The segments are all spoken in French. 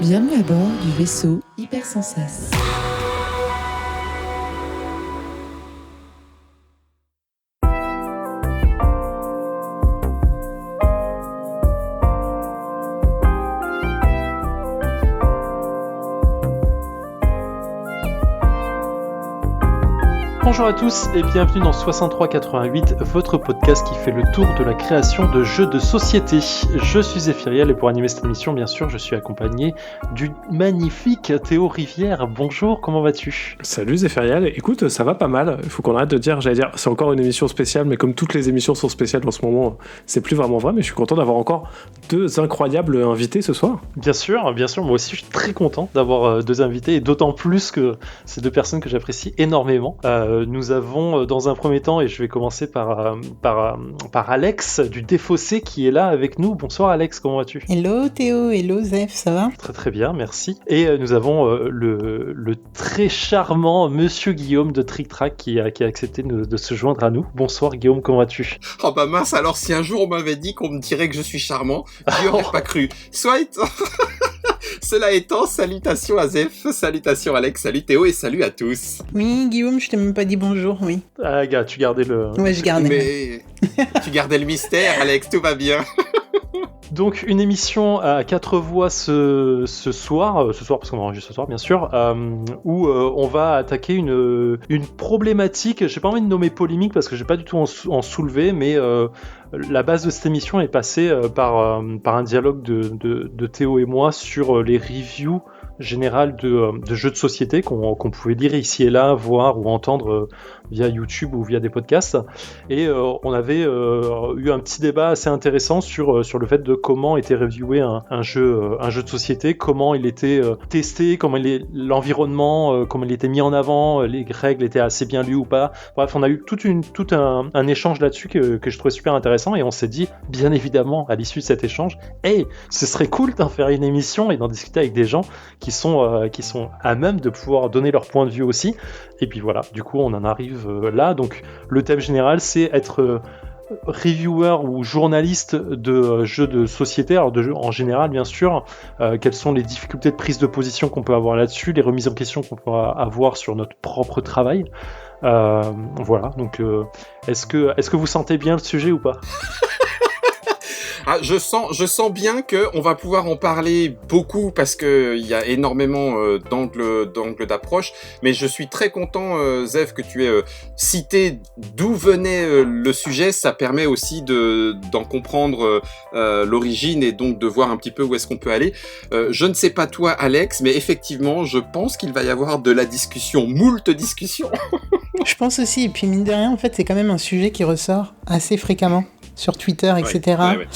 Bienvenue à bord du vaisseau Hypersensas. Bonjour à tous et bienvenue dans 6388, votre podcast qui fait le tour de la création de jeux de société. Je suis Zéphiriel et pour animer cette émission, bien sûr, je suis accompagné du magnifique Théo Rivière. Bonjour, comment vas-tu ? Salut Zéphiriel, écoute, ça va pas mal. Il faut qu'on arrête de dire, c'est encore une émission spéciale, mais comme toutes les émissions sont spéciales en ce moment, c'est plus vraiment vrai, mais je suis content d'avoir encore deux incroyables invités ce soir. Bien sûr, moi aussi je suis très content d'avoir deux invités et d'autant plus que c'est deux personnes que j'apprécie énormément. Nous avons dans un premier temps, et je vais commencer par Alex du Défaussé qui est là avec nous. Bonsoir Alex, comment vas-tu ? Hello Théo, hello Zef, ça va ? Très très bien, merci. Et nous avons le très charmant Monsieur Guillaume de Trick Track qui a accepté de se joindre à nous. Bonsoir Guillaume, comment vas-tu ? Oh bah mince, alors si un jour on m'avait dit qu'on me dirait que je suis charmant, j'y aurais pas cru. Soit cela étant, salutations à Zef, salutations Alex, salut Théo et salut à tous. Oui Guillaume, je t'ai même pas dit bonjour, oui. Ah gars, tu gardais le... Ouais, je gardais. Mais tu gardais le mystère Alex, tout va bien. Donc une émission à 4 voix ce soir parce qu'on enregistre ce soir bien sûr, où on va attaquer une problématique, j'ai pas envie de nommer polémique parce que j'ai pas du tout en soulever, mais la base de cette émission est passée par un dialogue de Théo et moi sur les reviews générales de jeux de société qu'on pouvait lire ici et là, voir ou entendre via YouTube ou via des podcasts. Et on avait eu un petit débat assez intéressant sur le fait de comment était reviewé un jeu de société, comment il était testé, comment l'environnement, comment il était mis en avant, les règles étaient assez bien lues ou pas. Bref, on a eu tout un échange là-dessus que je trouvais super intéressant et on s'est dit, bien évidemment, à l'issue de cet échange, hey, ce serait cool d'en faire une émission et d'en discuter avec des gens qui sont à même de pouvoir donner leur point de vue aussi. Et puis voilà, du coup, on en arrive là. Donc, le thème général, c'est être reviewer ou journaliste de jeux de société, alors de jeux en général bien sûr, quelles sont les difficultés de prise de position qu'on peut avoir là-dessus, les remises en question qu'on peut avoir sur notre propre travail. Voilà, donc est-ce que vous sentez bien le sujet ou pas ? Ah, je sens bien que on va pouvoir en parler beaucoup parce que il y a énormément d'angles d'approche. Mais je suis très content, Zef, que tu aies cité d'où venait le sujet. Ça permet aussi d'en comprendre l'origine et donc de voir un petit peu où est-ce qu'on peut aller. Je ne sais pas toi, Alex, mais effectivement, je pense qu'il va y avoir de la discussion, moult discussions. Je pense aussi. Et puis mine de rien, en fait, c'est quand même un sujet qui ressort assez fréquemment sur Twitter, etc. Ouais.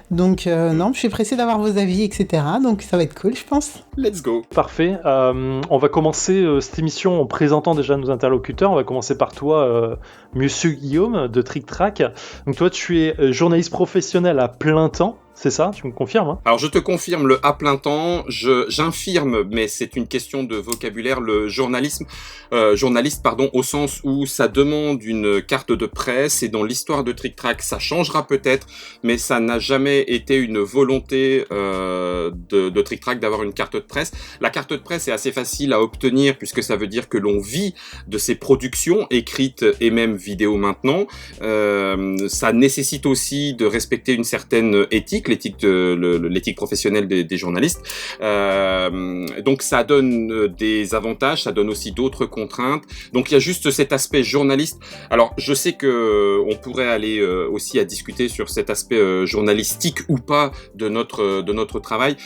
Donc non, je suis pressé d'avoir vos avis, etc. Donc ça va être cool, je pense. Let's go. Parfait. On va commencer cette émission en présentant déjà nos interlocuteurs. On va commencer par toi, Monsieur Guillaume de Trick Track. Donc toi, tu es journaliste professionnel à plein temps. C'est ça, tu me confirmes hein ? Alors je te confirme le à plein temps, j'infirme, mais c'est une question de vocabulaire, le journaliste au sens où ça demande une carte de presse et dans l'histoire de Trick Track ça changera peut-être, mais ça n'a jamais été une volonté de Trick Track d'avoir une carte de presse. La carte de presse est assez facile à obtenir puisque ça veut dire que l'on vit de ses productions écrites et même vidéo maintenant. Ça nécessite aussi de respecter une certaine éthique, l'éthique professionnelle des journalistes. Donc ça donne des avantages, ça donne aussi d'autres contraintes. Donc il y a juste cet aspect journaliste. Alors je sais que on pourrait aller aussi à discuter sur cet aspect journalistique ou pas de notre travail.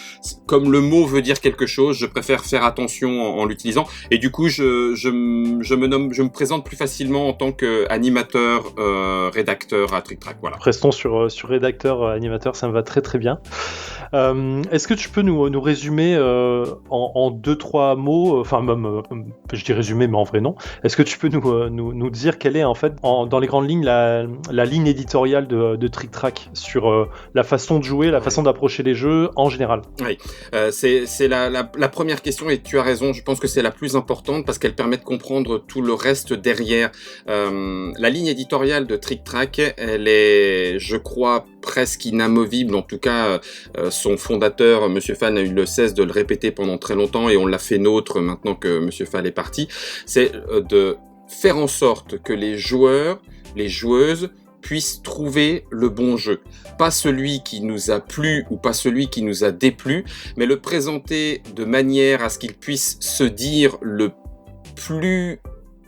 Comme le mot veut dire quelque chose, je préfère faire attention en l'utilisant. Et du coup je me présente plus facilement en tant qu'animateur, rédacteur à Trick Track. Voilà. Restons sur rédacteur, animateur, ça me va très très bien. Est-ce que tu peux nous résumer en 2-3 mots, enfin même, je dis résumé mais en vrai non, est-ce que tu peux nous dire quelle est en fait dans les grandes lignes la ligne éditoriale de Trick Track sur la façon de jouer, la façon d'approcher les jeux en général ? Oui, c'est la première question et tu as raison, je pense que c'est la plus importante parce qu'elle permet de comprendre tout le reste derrière. La ligne éditoriale de Trick Track, elle est, je crois, presque inamovible, en tout cas son fondateur, Monsieur Fan, a eu le cesse de le répéter pendant très longtemps et on l'a fait nôtre maintenant que Monsieur Fan est parti, c'est de faire en sorte que les joueurs, les joueuses puissent trouver le bon jeu. Pas celui qui nous a plu ou pas celui qui nous a déplu, mais le présenter de manière à ce qu'il puisse se dire le plus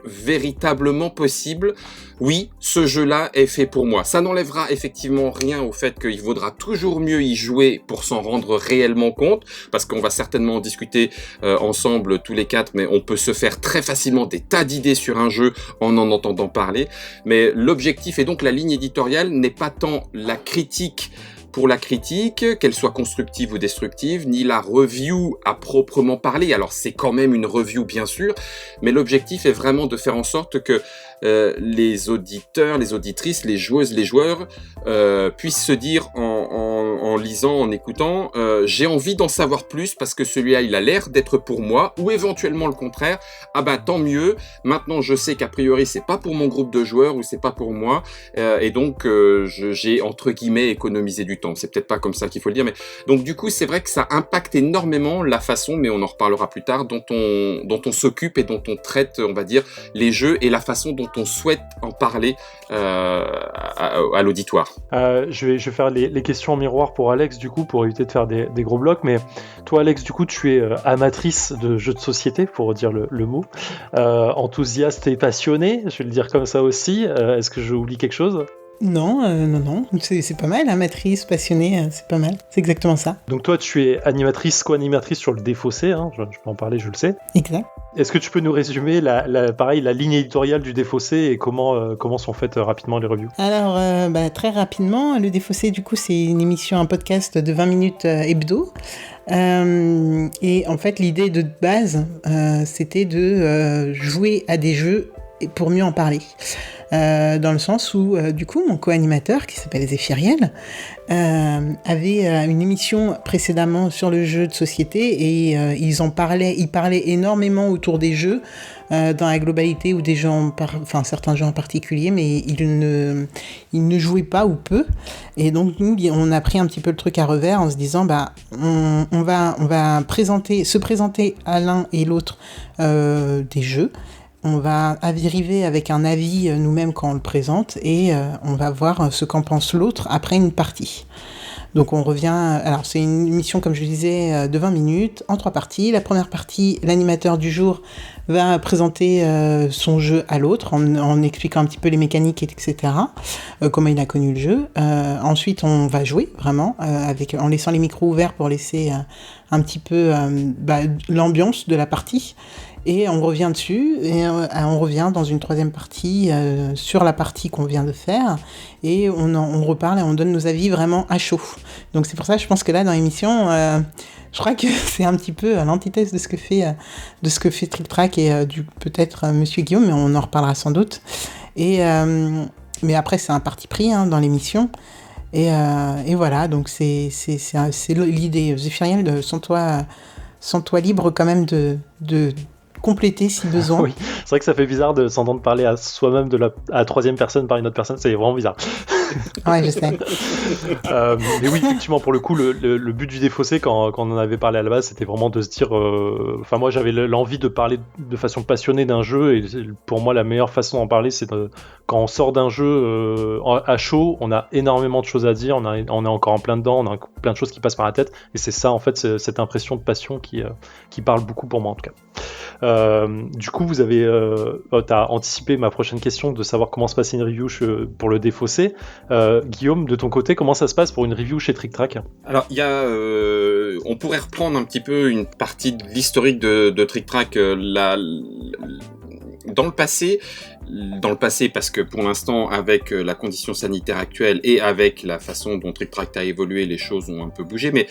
véritablement possible, oui, ce jeu-là est fait pour moi. Ça n'enlèvera effectivement rien au fait qu'il vaudra toujours mieux y jouer pour s'en rendre réellement compte, parce qu'on va certainement en discuter ensemble tous les quatre, mais on peut se faire très facilement des tas d'idées sur un jeu en entendant parler. Mais l'objectif et donc la ligne éditoriale n'est pas tant la critique pour la critique, qu'elle soit constructive ou destructive, ni la review à proprement parler. Alors c'est quand même une review bien sûr, mais l'objectif est vraiment de faire en sorte que les auditeurs, les auditrices, les joueuses, les joueurs puissent se dire en lisant, en écoutant, j'ai envie d'en savoir plus parce que celui-là il a l'air d'être pour moi, ou éventuellement le contraire, ah ben tant mieux, maintenant je sais qu'a priori c'est pas pour mon groupe de joueurs ou c'est pas pour moi, et donc j'ai entre guillemets économisé du temps. C'est peut-être pas comme ça qu'il faut le dire, mais donc du coup c'est vrai que ça impacte énormément la façon, mais on en reparlera plus tard, dont on s'occupe et dont on traite, on va dire, les jeux et la façon dont on souhaite en parler à l'auditoire. Je vais faire les questions en miroir pour Alex, du coup, pour éviter de faire des gros blocs. Mais toi, Alex, du coup, tu es amatrice de jeux de société, pour dire le mot. Enthousiaste et passionné, je vais le dire comme ça aussi. Est-ce que j'oublie quelque chose ? Non, c'est pas mal, amatrice, passionnée, c'est pas mal, c'est exactement ça. Donc toi, tu es animatrice, co-animatrice sur le Défaussé, hein, je peux en parler, je le sais. Exact. Est-ce que tu peux nous résumer la ligne éditoriale du Défaussé et comment sont faites rapidement les reviews ? Alors, très rapidement, le Défaussé, du coup, c'est une émission, un podcast de 20 minutes hebdo. Et en fait, l'idée de base, c'était de jouer à des jeux pour mieux en parler. Dans le sens où, du coup, mon co-animateur, qui s'appelle Zéphiriel, avait une émission précédemment sur le jeu de société et il parlait énormément autour des jeux, dans la globalité ou des jeux certains jeux en particulier, mais il ne jouait pas ou peu. Et donc, nous, on a pris un petit peu le truc à revers en se disant, on va se présenter à l'un et l'autre des jeux. On va arriver avec un avis nous-mêmes quand on le présente et on va voir ce qu'en pense l'autre après une partie. Donc on revient, alors c'est une émission comme je le disais de 20 minutes en 3 parties. La première partie, l'animateur du jour va présenter son jeu à l'autre en expliquant un petit peu les mécaniques, etc. Comment il a connu le jeu. Ensuite on va jouer vraiment en laissant les micros ouverts pour laisser un petit peu l'ambiance de la partie. Et on revient dessus, et on revient dans une troisième partie sur la partie qu'on vient de faire, et on reparle et on donne nos avis vraiment à chaud. Donc c'est pour ça que je pense que là, dans l'émission, je crois que c'est un petit peu à l'antithèse de ce que fait Trick Track et peut-être Monsieur Guillaume, mais on en reparlera sans doute. Mais après, c'est un parti pris dans l'émission. Et voilà, donc c'est l'idée. Zéphiriel, sens-toi libre quand même de compléter si besoin. Oui, c'est vrai que ça fait bizarre de s'entendre parler à soi-même à la troisième personne par une autre personne, c'est vraiment bizarre. Ouais, je sais. Mais oui, effectivement, pour le coup, le but du Défaussé, quand on en avait parlé à la base, c'était vraiment de se dire... moi, j'avais l'envie de parler de façon passionnée d'un jeu, et pour moi, la meilleure façon d'en parler, c'est quand on sort d'un jeu à chaud, on a énormément de choses à dire, on est encore en plein dedans, on a plein de choses qui passent par la tête, et c'est ça, en fait, cette impression de passion qui parle beaucoup pour moi, en tout cas. Du coup, t'as anticipé ma prochaine question de savoir comment se passait une review pour le Défaussé. Guillaume, de ton côté, comment ça se passe pour une review chez Trick Track ? Alors, il y a, on pourrait reprendre un petit peu une partie de l'historique de Trick Track. Dans le passé, parce que pour l'instant, avec la condition sanitaire actuelle et avec la façon dont Trick Track a évolué, les choses ont un peu bougé, mais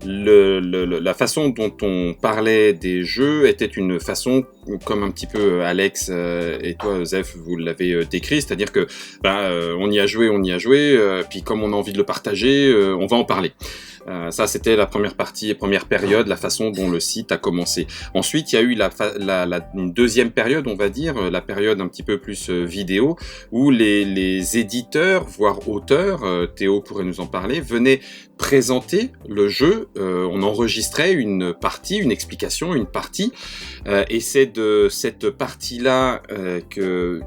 la façon dont on parlait des jeux était une façon, comme un petit peu Alex et toi, Zef, vous l'avez décrit, c'est-à-dire que on y a joué, puis comme on a envie de le partager, on va en parler. Ça, c'était la première partie, première période, la façon dont le site a commencé. Ensuite, il y a eu une deuxième période, on va dire, la période un petit peu plus vidéo, où les éditeurs, voire auteurs, Théo pourrait nous en parler, venaient présenter le jeu. On enregistrait une partie, une explication, une partie, et c'est de cette partie-là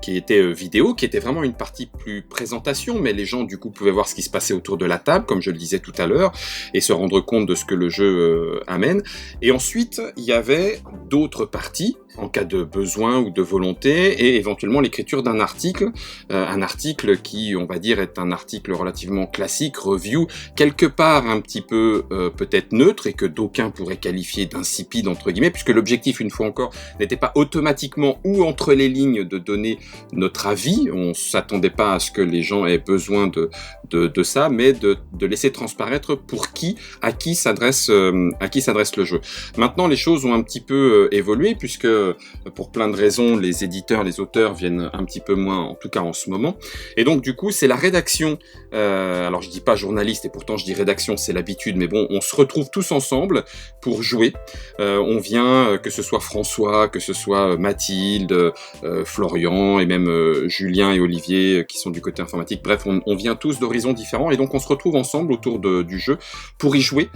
qui était vidéo, qui était vraiment une partie plus présentation, mais les gens du coup pouvaient voir ce qui se passait autour de la table, comme je le disais tout à l'heure, et se rendre compte de ce que le jeu amène. Et ensuite, il y avait d'autres parties, en cas de besoin ou de volonté, et éventuellement l'écriture d'un article, un article qui, on va dire, est un article relativement classique, review, quelque part un petit peu peut-être neutre, et que d'aucuns pourraient qualifier d'insipide, entre guillemets, puisque l'objectif, une fois encore, n'était pas automatiquement ou entre les lignes de donner notre avis, on s'attendait pas à ce que les gens aient besoin de ça, mais de laisser transparaître à qui s'adresse le jeu. Maintenant, les choses ont un petit peu évolué, puisque pour plein de raisons, les éditeurs, les auteurs viennent un petit peu moins, en tout cas en ce moment. Et donc, du coup, c'est la rédaction. Alors, je dis pas journaliste, et pourtant je dis rédaction, c'est l'habitude, mais bon, on se retrouve tous ensemble pour jouer. On vient, que ce soit François, que ce soit Mathilde, Florian, et même Julien et Olivier, qui sont du côté informatique. Bref, on vient tous d'horizons différents, et donc on se retrouve ensemble autour du jeu pour y jouer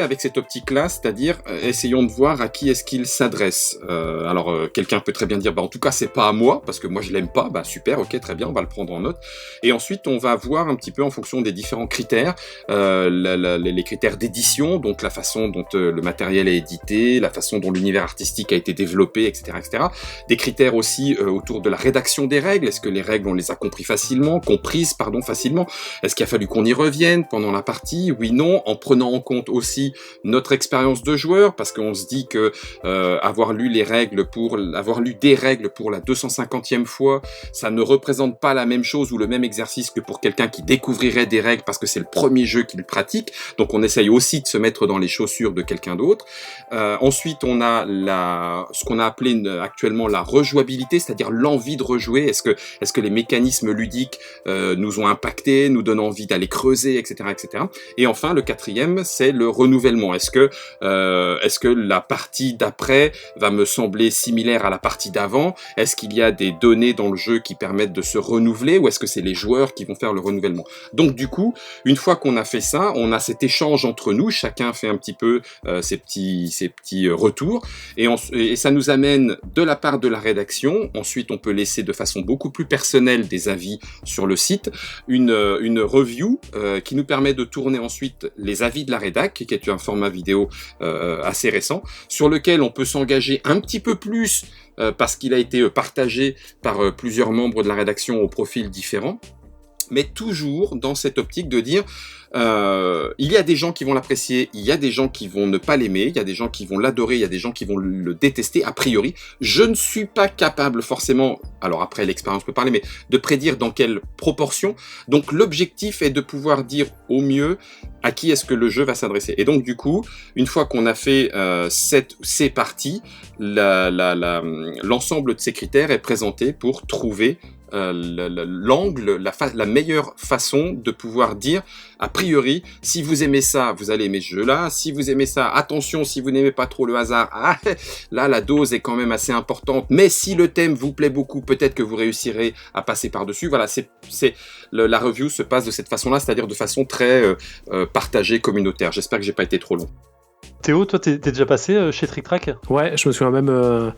avec cette optique-là, c'est-à-dire essayons de voir à qui est-ce qu'il s'adresse. Alors quelqu'un peut très bien dire en tout cas c'est pas à moi parce que moi je l'aime pas, super, ok, très bien, on va le prendre en note. Et ensuite on va voir un petit peu en fonction des différents critères, les critères d'édition, donc la façon dont le matériel est édité, la façon dont l'univers artistique a été développé, etc. Des critères aussi autour de la rédaction des règles. Est-ce que les règles on les a comprises facilement? Est-ce qu'il a fallu qu'on y revienne pendant la partie? Oui, non, en prenant en compte aussi notre expérience de joueur, parce qu'on se dit que avoir lu des règles pour la 250e fois, ça ne représente pas la même chose ou le même exercice que pour quelqu'un qui découvrirait des règles parce que c'est le premier jeu qu'il pratique. Donc on essaye aussi de se mettre dans les chaussures de quelqu'un d'autre. Ensuite, on a ce qu'on a appelé actuellement la rejouabilité, c'est-à-dire l'envie de rejouer. Est-ce que les mécanismes ludiques nous ont impacté, nous donnent envie d'aller creuser, etc. Et enfin, le quatrième, c'est le renouvellement. Est-ce que la partie d'après va me sembler similaire à la partie d'avant? Est-ce qu'il y a des données dans le jeu qui permettent de se renouveler, ou est-ce que c'est les joueurs qui vont faire le renouvellement? Donc du coup, une fois qu'on a fait ça, on a cet échange entre nous, chacun fait un petit peu ses petits retours, et ça nous amène de la part de la rédaction. Ensuite, on peut laisser de façon beaucoup plus personnelle des avis sur le site, une review qui nous permet de tourner ensuite les avis de la rédac, qui est un format vidéo assez récent, sur lequel on peut s'engager un petit peu plus parce qu'il a été partagé par plusieurs membres de la rédaction aux profils différents, mais toujours dans cette optique de dire il y a des gens qui vont l'apprécier, il y a des gens qui vont ne pas l'aimer, il y a des gens qui vont l'adorer, il y a des gens qui vont le détester a priori. Je ne suis pas capable forcément, alors après l'expérience peut parler, mais de prédire dans quelle proportion. Donc l'objectif est de pouvoir dire au mieux à qui est-ce que le jeu va s'adresser. Et donc du coup, une fois qu'on a fait ces parties, l'ensemble de ces critères est présenté pour trouver l'angle, la meilleure façon de pouvoir dire a priori, si vous aimez ça, vous allez aimer ce jeu-là. Si vous aimez ça, attention, si vous n'aimez pas trop le hasard, là la dose est quand même assez importante, mais si le thème vous plaît beaucoup, peut-être que vous réussirez à passer par-dessus. Voilà, la review se passe de cette façon-là, c'est-à-dire de façon très partagée, communautaire. J'espère que j'ai pas été trop long. Théo, toi t'es déjà passé chez Trick Track? Ouais, je me souviens même...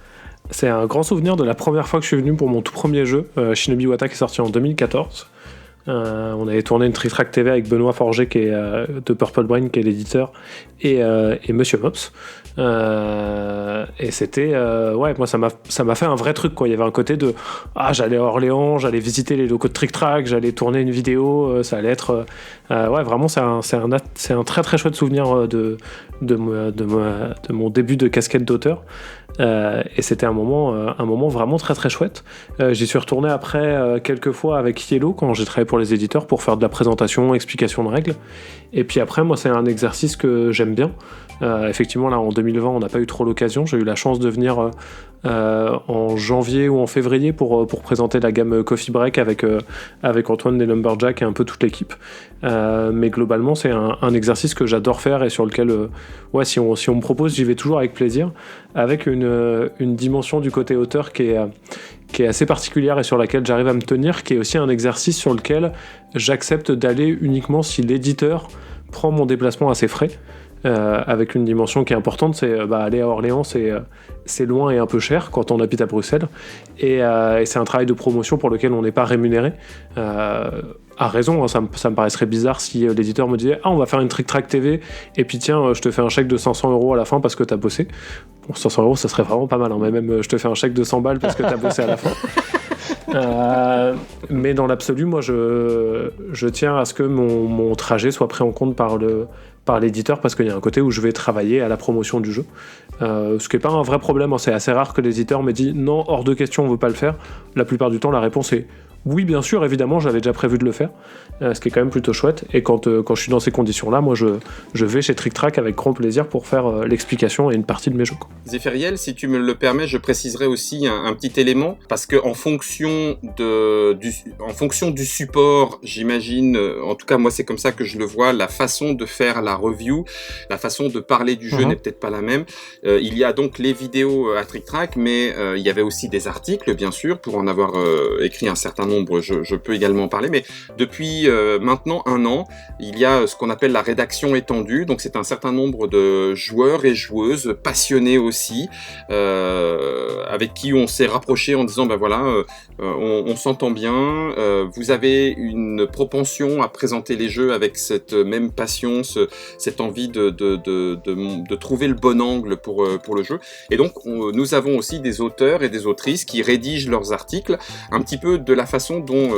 C'est un grand souvenir de la première fois que je suis venu pour mon tout premier jeu, Shinobi Wata, qui est sorti en 2014. On avait tourné une Trick Track TV avec Benoît Forger, qui est de Purple Brain, qui est l'éditeur, et Monsieur Mops. Et c'était... ouais, moi, ça m'a fait un vrai truc, quoi. Il y avait un côté de... j'allais à Orléans, j'allais visiter les locaux de Trick Track, j'allais tourner une vidéo, ça allait être... ouais, vraiment, c'est un très très chouette souvenir de mon début de casquette d'auteur. Et c'était un moment vraiment très très chouette. J'y suis retourné après quelques fois avec Yellow quand j'ai travaillé pour les éditeurs pour faire de la présentation, explication de règles. Et puis après, moi, c'est un exercice que j'aime bien. Effectivement, là, en 2020, on n'a pas eu trop l'occasion. J'ai eu la chance de venir en janvier ou en février pour présenter la gamme Coffee Break avec Antoine des Lumberjacks et un peu toute l'équipe. Mais globalement, c'est un exercice que j'adore faire et sur lequel, si on me propose, j'y vais toujours avec plaisir, avec une dimension du côté auteur qui est assez particulière et sur laquelle j'arrive à me tenir, qui est aussi un exercice sur lequel j'accepte d'aller uniquement si l'éditeur prend mon déplacement à ses frais. Avec une dimension qui est importante, c'est aller à Orléans, c'est loin et un peu cher quand on habite à Bruxelles, et c'est un travail de promotion pour lequel on n'est pas rémunéré. À raison, hein, ça me paraîtrait bizarre si l'éditeur me disait on va faire une Trick Track TV et puis tiens, je te fais un chèque de 500 € à la fin parce que t'as bossé. Bon, 500 € ça serait vraiment pas mal, hein, mais même je te fais un chèque de 100 balles parce que t'as bossé à la fin. Mais dans l'absolu, moi je tiens à ce que mon trajet soit pris en compte par l'éditeur, parce qu'il y a un côté où je vais travailler à la promotion du jeu, ce qui n'est pas un vrai problème, hein. C'est assez rare que l'éditeur me dise non, hors de question, on ne veut pas le faire. La plupart du temps, la réponse est oui, bien sûr, évidemment, j'avais déjà prévu de le faire, ce qui est quand même plutôt chouette. Et quand je suis dans ces conditions-là, moi, je vais chez Trick Track avec grand plaisir pour faire l'explication et une partie de mes jeux. Zéphiriel, si tu me le permets, je préciserai aussi un petit élément, parce que en fonction du support, j'imagine, en tout cas moi c'est comme ça que je le vois, la façon de faire la review, la façon de parler du jeu n'est peut-être pas la même. Il y a donc les vidéos à Trick Track, mais il y avait aussi des articles, bien sûr, pour en avoir écrit un certain nombre, je peux également en parler, mais depuis maintenant 1 an, il y a ce qu'on appelle la rédaction étendue, donc c'est un certain nombre de joueurs et joueuses passionnés aussi, avec qui on s'est rapproché en disant on s'entend bien, vous avez une propension à présenter les jeux avec cette même passion, cette envie de trouver le bon angle pour le jeu, et donc nous avons aussi des auteurs et des autrices qui rédigent leurs articles un petit peu de la façon dont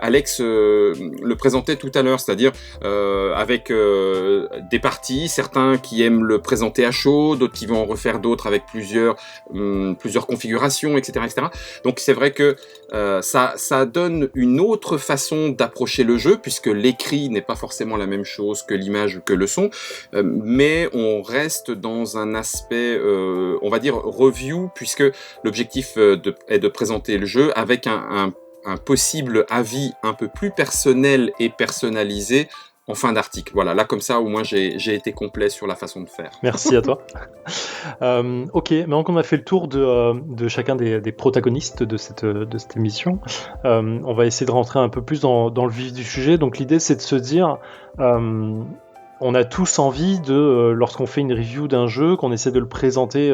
Alex le présentait tout à l'heure, c'est-à-dire avec des parties, certains qui aiment le présenter à chaud, d'autres qui vont en refaire d'autres avec plusieurs configurations, etc., etc. Donc c'est vrai que ça donne une autre façon d'approcher le jeu, puisque l'écrit n'est pas forcément la même chose que l'image ou que le son, mais on reste dans un aspect, on va dire, review, puisque l'objectif est de présenter le jeu avec un possible avis un peu plus personnel et personnalisé en fin d'article. Voilà, là comme ça au moins j'ai été complet sur la façon de faire. Merci à toi. Ok, maintenant qu'on a fait le tour de chacun des protagonistes de cette émission, on va essayer de rentrer un peu plus dans le vif du sujet. Donc l'idée c'est de se dire, on a tous envie de, lorsqu'on fait une review d'un jeu, qu'on essaie de le présenter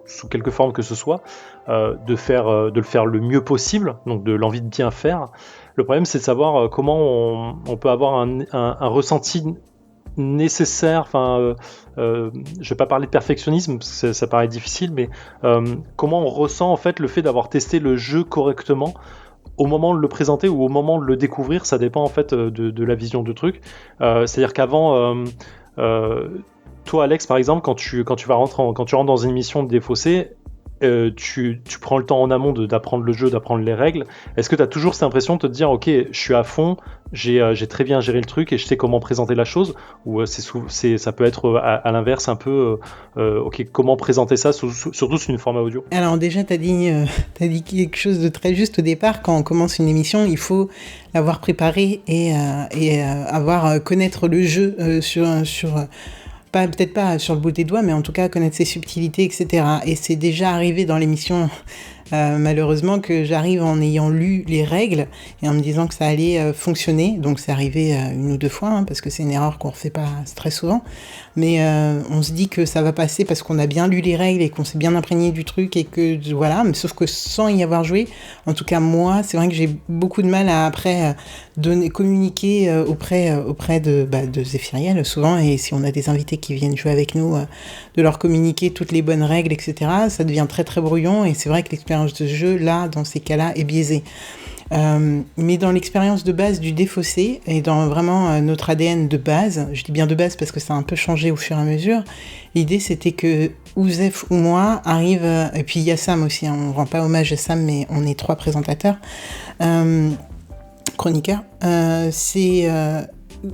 sous quelque forme que ce soit, de le faire le mieux possible, donc de l'envie de bien faire. Le problème, c'est de savoir comment on peut avoir un ressenti nécessaire. Enfin, je vais pas parler de perfectionnisme, parce que ça paraît difficile, mais comment on ressent en fait le fait d'avoir testé le jeu correctement au moment de le présenter ou au moment de le découvrir. Ça dépend en fait de la vision du truc. C'est-à-dire qu'avant, toi Alex par exemple, quand tu rentres dans une émission de Défaussé, tu prends le temps en amont d'apprendre le jeu, d'apprendre les règles. Est-ce que tu as toujours cette impression de te dire ok, je suis à fond, j'ai très bien géré le truc et je sais comment présenter la chose, ou ça peut être à l'inverse un peu ok, comment présenter ça surtout sur une format audio? Alors déjà t'as dit quelque chose de très juste au départ. Quand on commence une émission, il faut l'avoir préparé et connaître le jeu sur peut-être pas sur le bout des doigts, mais en tout cas connaître ses subtilités, etc. Et c'est déjà arrivé dans l'émission, malheureusement, que j'arrive en ayant lu les règles et en me disant que ça allait fonctionner. Donc c'est arrivé 1 ou 2 fois, hein, parce que c'est une erreur qu'on ne refait pas très souvent. Mais on se dit que ça va passer parce qu'on a bien lu les règles et qu'on s'est bien imprégné du truc et que voilà. Mais sauf que sans y avoir joué, en tout cas moi, c'est vrai que j'ai beaucoup de mal à après communiquer auprès de Zéphiriel souvent, et si on a des invités qui viennent jouer avec nous, de leur communiquer toutes les bonnes règles, etc. Ça devient très très brouillon, et c'est vrai que l'expérience de jeu là, dans ces cas-là, est biaisée. Mais dans l'expérience de base du Défaussé et dans vraiment notre ADN de base, je dis bien de base parce que ça a un peu changé au fur et à mesure, l'idée c'était que Ouzef ou moi arrive, et puis il y a Sam aussi, hein, on ne rend pas hommage à Sam, mais on est 3 présentateurs, chroniqueurs. C'est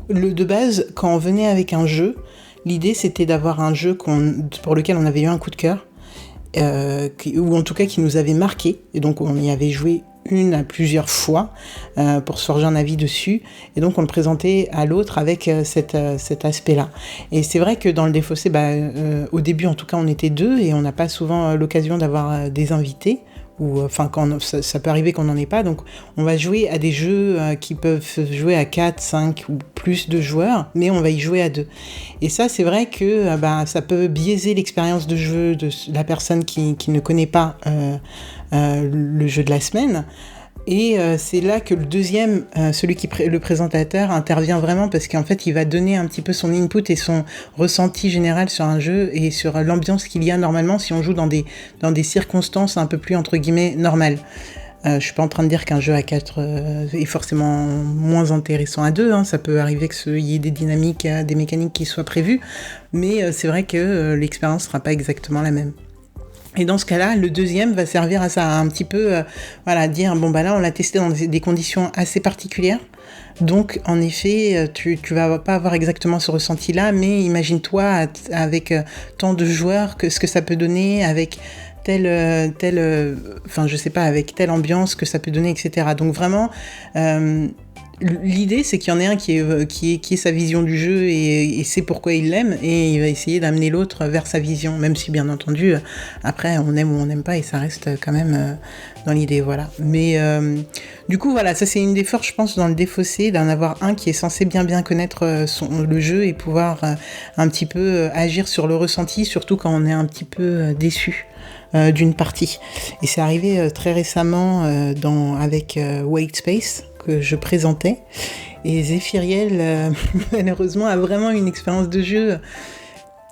le de base, quand on venait avec un jeu, l'idée c'était d'avoir un jeu pour lequel on avait eu un coup de cœur, ou en tout cas qui nous avait marqué, et donc on y avait joué une à plusieurs fois pour se forger un avis dessus, et donc on le présentait à l'autre avec cet aspect-là. Et c'est vrai que dans le Défaussé, au début en tout cas on était 2 et on n'a pas souvent l'occasion d'avoir des invités, ou enfin quand ça peut arriver qu'on n'en ait pas, donc on va jouer à des jeux qui peuvent se jouer à 4, 5 ou plus de joueurs, mais on va y jouer à 2. Et ça c'est vrai que ça peut biaiser l'expérience de jeu de la personne qui ne connaît pas le jeu de la semaine. Et c'est là que le deuxième, le présentateur, intervient vraiment, parce qu'en fait il va donner un petit peu son input et son ressenti général sur un jeu et sur l'ambiance qu'il y a normalement si on joue dans des circonstances un peu plus entre guillemets normales. Je suis pas en train de dire qu'un jeu à 4 est forcément moins intéressant à 2, hein. Ça peut arriver qu'il y ait des dynamiques, des mécaniques qui soient prévues, mais c'est vrai que l'expérience sera pas exactement la même. Et dans ce cas-là, le deuxième va servir à ça, à un petit peu, dire, là, on l'a testé dans des conditions assez particulières. Donc, en effet, tu vas pas avoir exactement ce ressenti-là, mais imagine-toi avec tant de joueurs, ce que ça peut donner, avec avec telle ambiance que ça peut donner, etc. Donc vraiment, l'idée, c'est qu'il y en ait un qui ait sa vision du jeu et sait pourquoi il l'aime, et il va essayer d'amener l'autre vers sa vision, même si bien entendu après on aime ou on n'aime pas et ça reste quand même dans l'idée, voilà. Mais du coup voilà, ça c'est une des forces je pense dans le Défaussé, d'en avoir un qui est censé bien connaître le jeu et pouvoir un petit peu agir sur le ressenti, surtout quand on est un petit peu déçu d'une partie. Et c'est arrivé très récemment avec White Space, que je présentais, et Zéphiriel malheureusement a vraiment une expérience de jeu.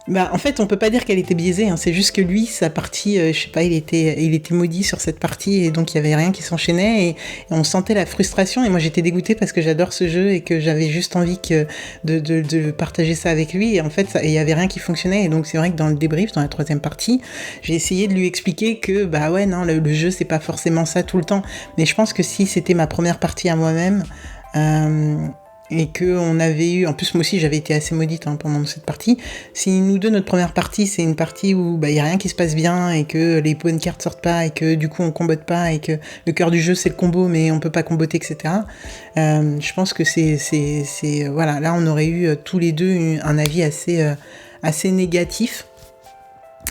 En fait on peut pas dire qu'elle était biaisée, hein. C'est juste que lui, sa partie, je sais pas, il était maudit sur cette partie, et donc il y avait rien qui s'enchaînait, et on sentait la frustration, et moi j'étais dégoûtée parce que j'adore ce jeu et que j'avais juste envie de partager ça avec lui, et en fait il y avait rien qui fonctionnait. Et donc c'est vrai que dans le débrief, dans la 3e partie, j'ai essayé de lui expliquer que le jeu c'est pas forcément ça tout le temps, mais je pense que si c'était ma première partie à moi-même, et qu'on avait eu, en plus moi aussi j'avais été assez maudite pendant cette partie, si nous deux notre première partie c'est une partie où y a rien qui se passe bien et que les bonnes cartes sortent pas et que du coup on combote pas et que le cœur du jeu c'est le combo mais on peut pas comboter, etc. Je pense que c'est voilà, là on aurait eu tous les deux un avis assez négatif.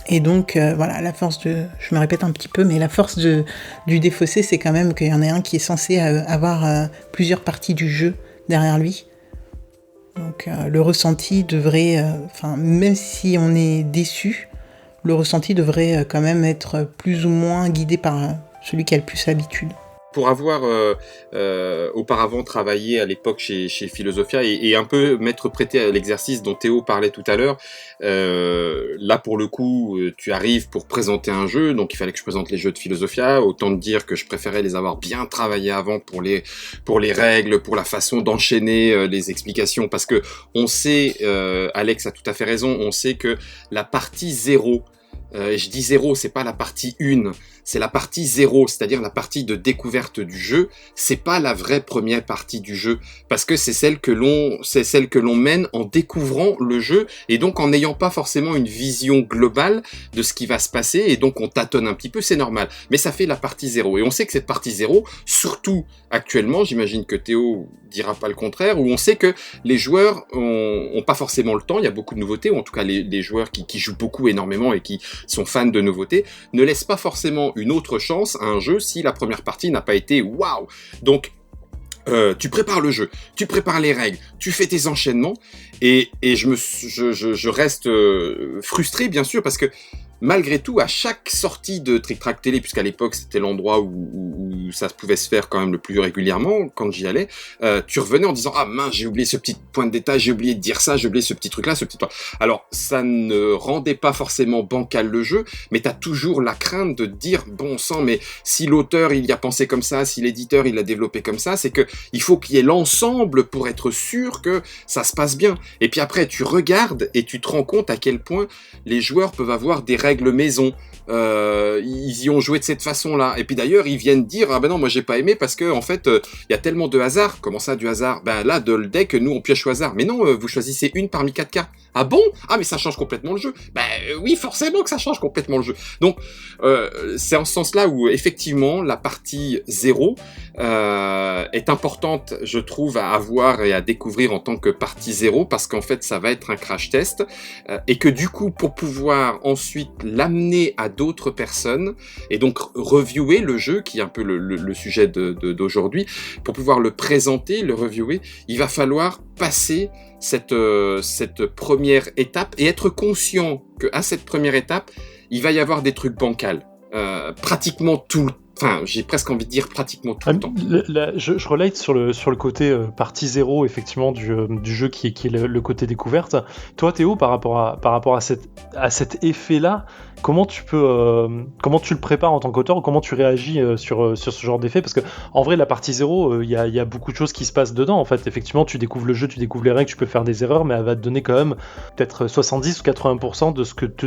Et donc voilà, je me répète un petit peu, mais la force du Défaussé, c'est quand même qu'il y en ait un qui est censé avoir plusieurs parties du jeu derrière lui. Donc le ressenti devrait, même si on est déçu, le ressenti devrait quand même être plus ou moins guidé par celui qui a le plus l'habitude. Pour avoir auparavant travaillé à l'époque chez Philosophia et un peu m'être prêté à l'exercice dont Théo parlait tout à l'heure, là pour le coup tu arrives pour présenter un jeu, donc il fallait que je présente les jeux de Philosophia, autant te dire que je préférais les avoir bien travaillés avant pour les règles, pour la façon d'enchaîner les explications, parce que on sait, Alex a tout à fait raison, on sait que la partie 0, je dis 0, c'est pas la partie 1, c'est la partie 0, c'est-à-dire la partie de découverte du jeu. C'est pas la vraie première partie du jeu, parce que c'est celle que l'on mène en découvrant le jeu, et donc en n'ayant pas forcément une vision globale de ce qui va se passer, et donc on tâtonne un petit peu, c'est normal. Mais ça fait la partie 0, et on sait que cette partie 0, surtout actuellement, j'imagine que Théo dira pas le contraire, où on sait que les joueurs ont pas forcément le temps, il y a beaucoup de nouveautés, ou en tout cas les joueurs qui jouent beaucoup énormément et qui sont fans de nouveautés, ne laissent pas forcément une autre chance à un jeu si la première partie n'a pas été waouh. Donc tu prépares le jeu, tu prépares les règles, tu fais tes enchaînements, et je reste frustré bien sûr, parce que malgré tout, à chaque sortie de Trick Track Télé, puisqu'à l'époque c'était l'endroit où où ça pouvait se faire quand même le plus régulièrement, quand j'y allais, tu revenais en disant « Ah mince, j'ai oublié ce petit point de détail, j'ai oublié de dire ça, j'ai oublié ce petit truc-là, ce petit truc. » Alors, ça ne rendait pas forcément bancal le jeu, mais t'as toujours la crainte de dire « Bon sang, mais si l'auteur, il y a pensé comme ça, si l'éditeur, il l'a développé comme ça, c'est que il faut qu'il y ait l'ensemble pour être sûr que ça se passe bien. » Et puis après, tu regardes et tu te rends compte à quel point les joueurs peuvent avoir des règles maison. Ils y ont joué de cette façon-là. Et puis d'ailleurs, ils viennent dire « Ah ben non, moi j'ai pas aimé parce que en fait, il y a tellement de hasard. » Comment ça, du hasard? Ben là, de le deck, nous on pioche au hasard. Mais non, vous choisissez une parmi 4 cartes. Ah bon? Ah mais ça change complètement le jeu. Ben oui, forcément que ça change complètement le jeu. Donc, c'est en ce sens-là où effectivement, la partie 0 est importante, je trouve, à avoir et à découvrir en tant que partie 0, parce qu'en fait, ça va être un crash test, et que du coup, pour pouvoir ensuite l'amener à d'autres personnes, et donc reviewer le jeu, qui est un peu le sujet d'aujourd'hui, pour pouvoir le présenter, le reviewer, il va falloir passer cette première étape, et être conscient qu'à cette première étape, il va y avoir des trucs bancals. Pratiquement tout le temps. Enfin, j'ai presque envie de dire pratiquement tout le temps. Je relate sur le côté partie 0, effectivement, du jeu qui est le côté découverte. Toi, Théo, par rapport à cet effet-là, comment tu le prépares en tant qu'auteur, ou comment tu réagis sur ce genre d'effet? Parce que en vrai, la partie 0, il y a beaucoup de choses qui se passent dedans. En fait, effectivement, tu découvres le jeu, tu découvres les règles, tu peux faire des erreurs, mais elle va te donner quand même peut-être 70 ou 80% de ce que te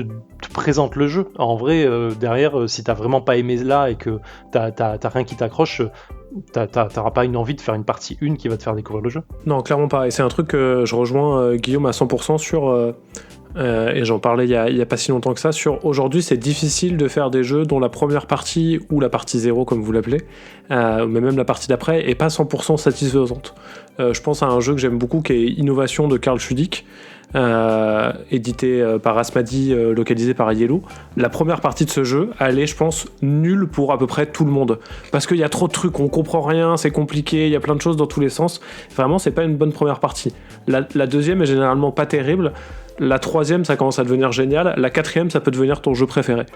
présente le jeu. En vrai, derrière, si t'as vraiment pas aimé là et que t'as rien qui t'accroche, t'auras pas une envie de faire une partie 1 qui va te faire découvrir le jeu. Non, clairement pas. Et c'est un truc que je rejoins Guillaume à 100% sur... et j'en parlais il y a pas si longtemps que ça, sur aujourd'hui c'est difficile de faire des jeux dont la première partie, ou la partie 0 comme vous l'appelez, mais même la partie d'après, est pas 100% satisfaisante. Je pense à un jeu que j'aime beaucoup qui est Innovation de Karl Schudig, édité par Asmadi, localisé par Yellow. La première partie de ce jeu, elle est, je pense, nulle pour à peu près tout le monde, parce qu'il y a trop de trucs, on comprend rien, c'est compliqué, il y a plein de choses dans tous les sens. Vraiment, c'est pas une bonne première partie. La deuxième est généralement pas terrible. La troisième, ça commence à devenir génial. La quatrième, ça peut devenir ton jeu préféré.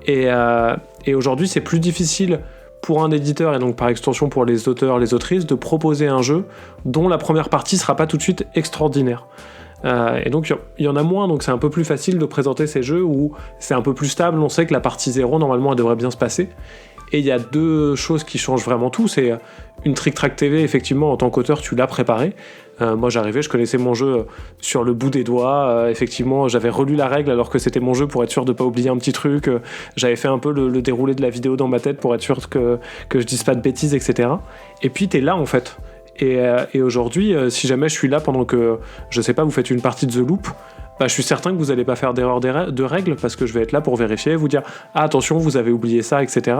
Et aujourd'hui, c'est plus difficile pour un éditeur, et donc par extension pour les auteurs, les autrices, de proposer un jeu dont la première partie sera pas tout de suite extraordinaire. Et donc il y en a moins, donc c'est un peu plus facile de présenter ces jeux où c'est un peu plus stable, on sait que la partie 0 normalement elle devrait bien se passer. Et il y a deux choses qui changent vraiment tout, c'est une Trick Track TV, effectivement en tant qu'auteur tu l'as préparé. Moi j'arrivais, je connaissais mon jeu sur le bout des doigts, effectivement j'avais relu la règle alors que c'était mon jeu pour être sûr de pas oublier un petit truc, j'avais fait un peu le déroulé de la vidéo dans ma tête pour être sûr que je dise pas de bêtises, etc. Et puis t'es là en fait. Et aujourd'hui, si jamais je suis là pendant que, je sais pas, vous faites une partie de The Loop, bah, je suis certain que vous allez pas faire d'erreur de règles, parce que je vais être là pour vérifier, vous dire « Ah, attention, vous avez oublié ça, etc. »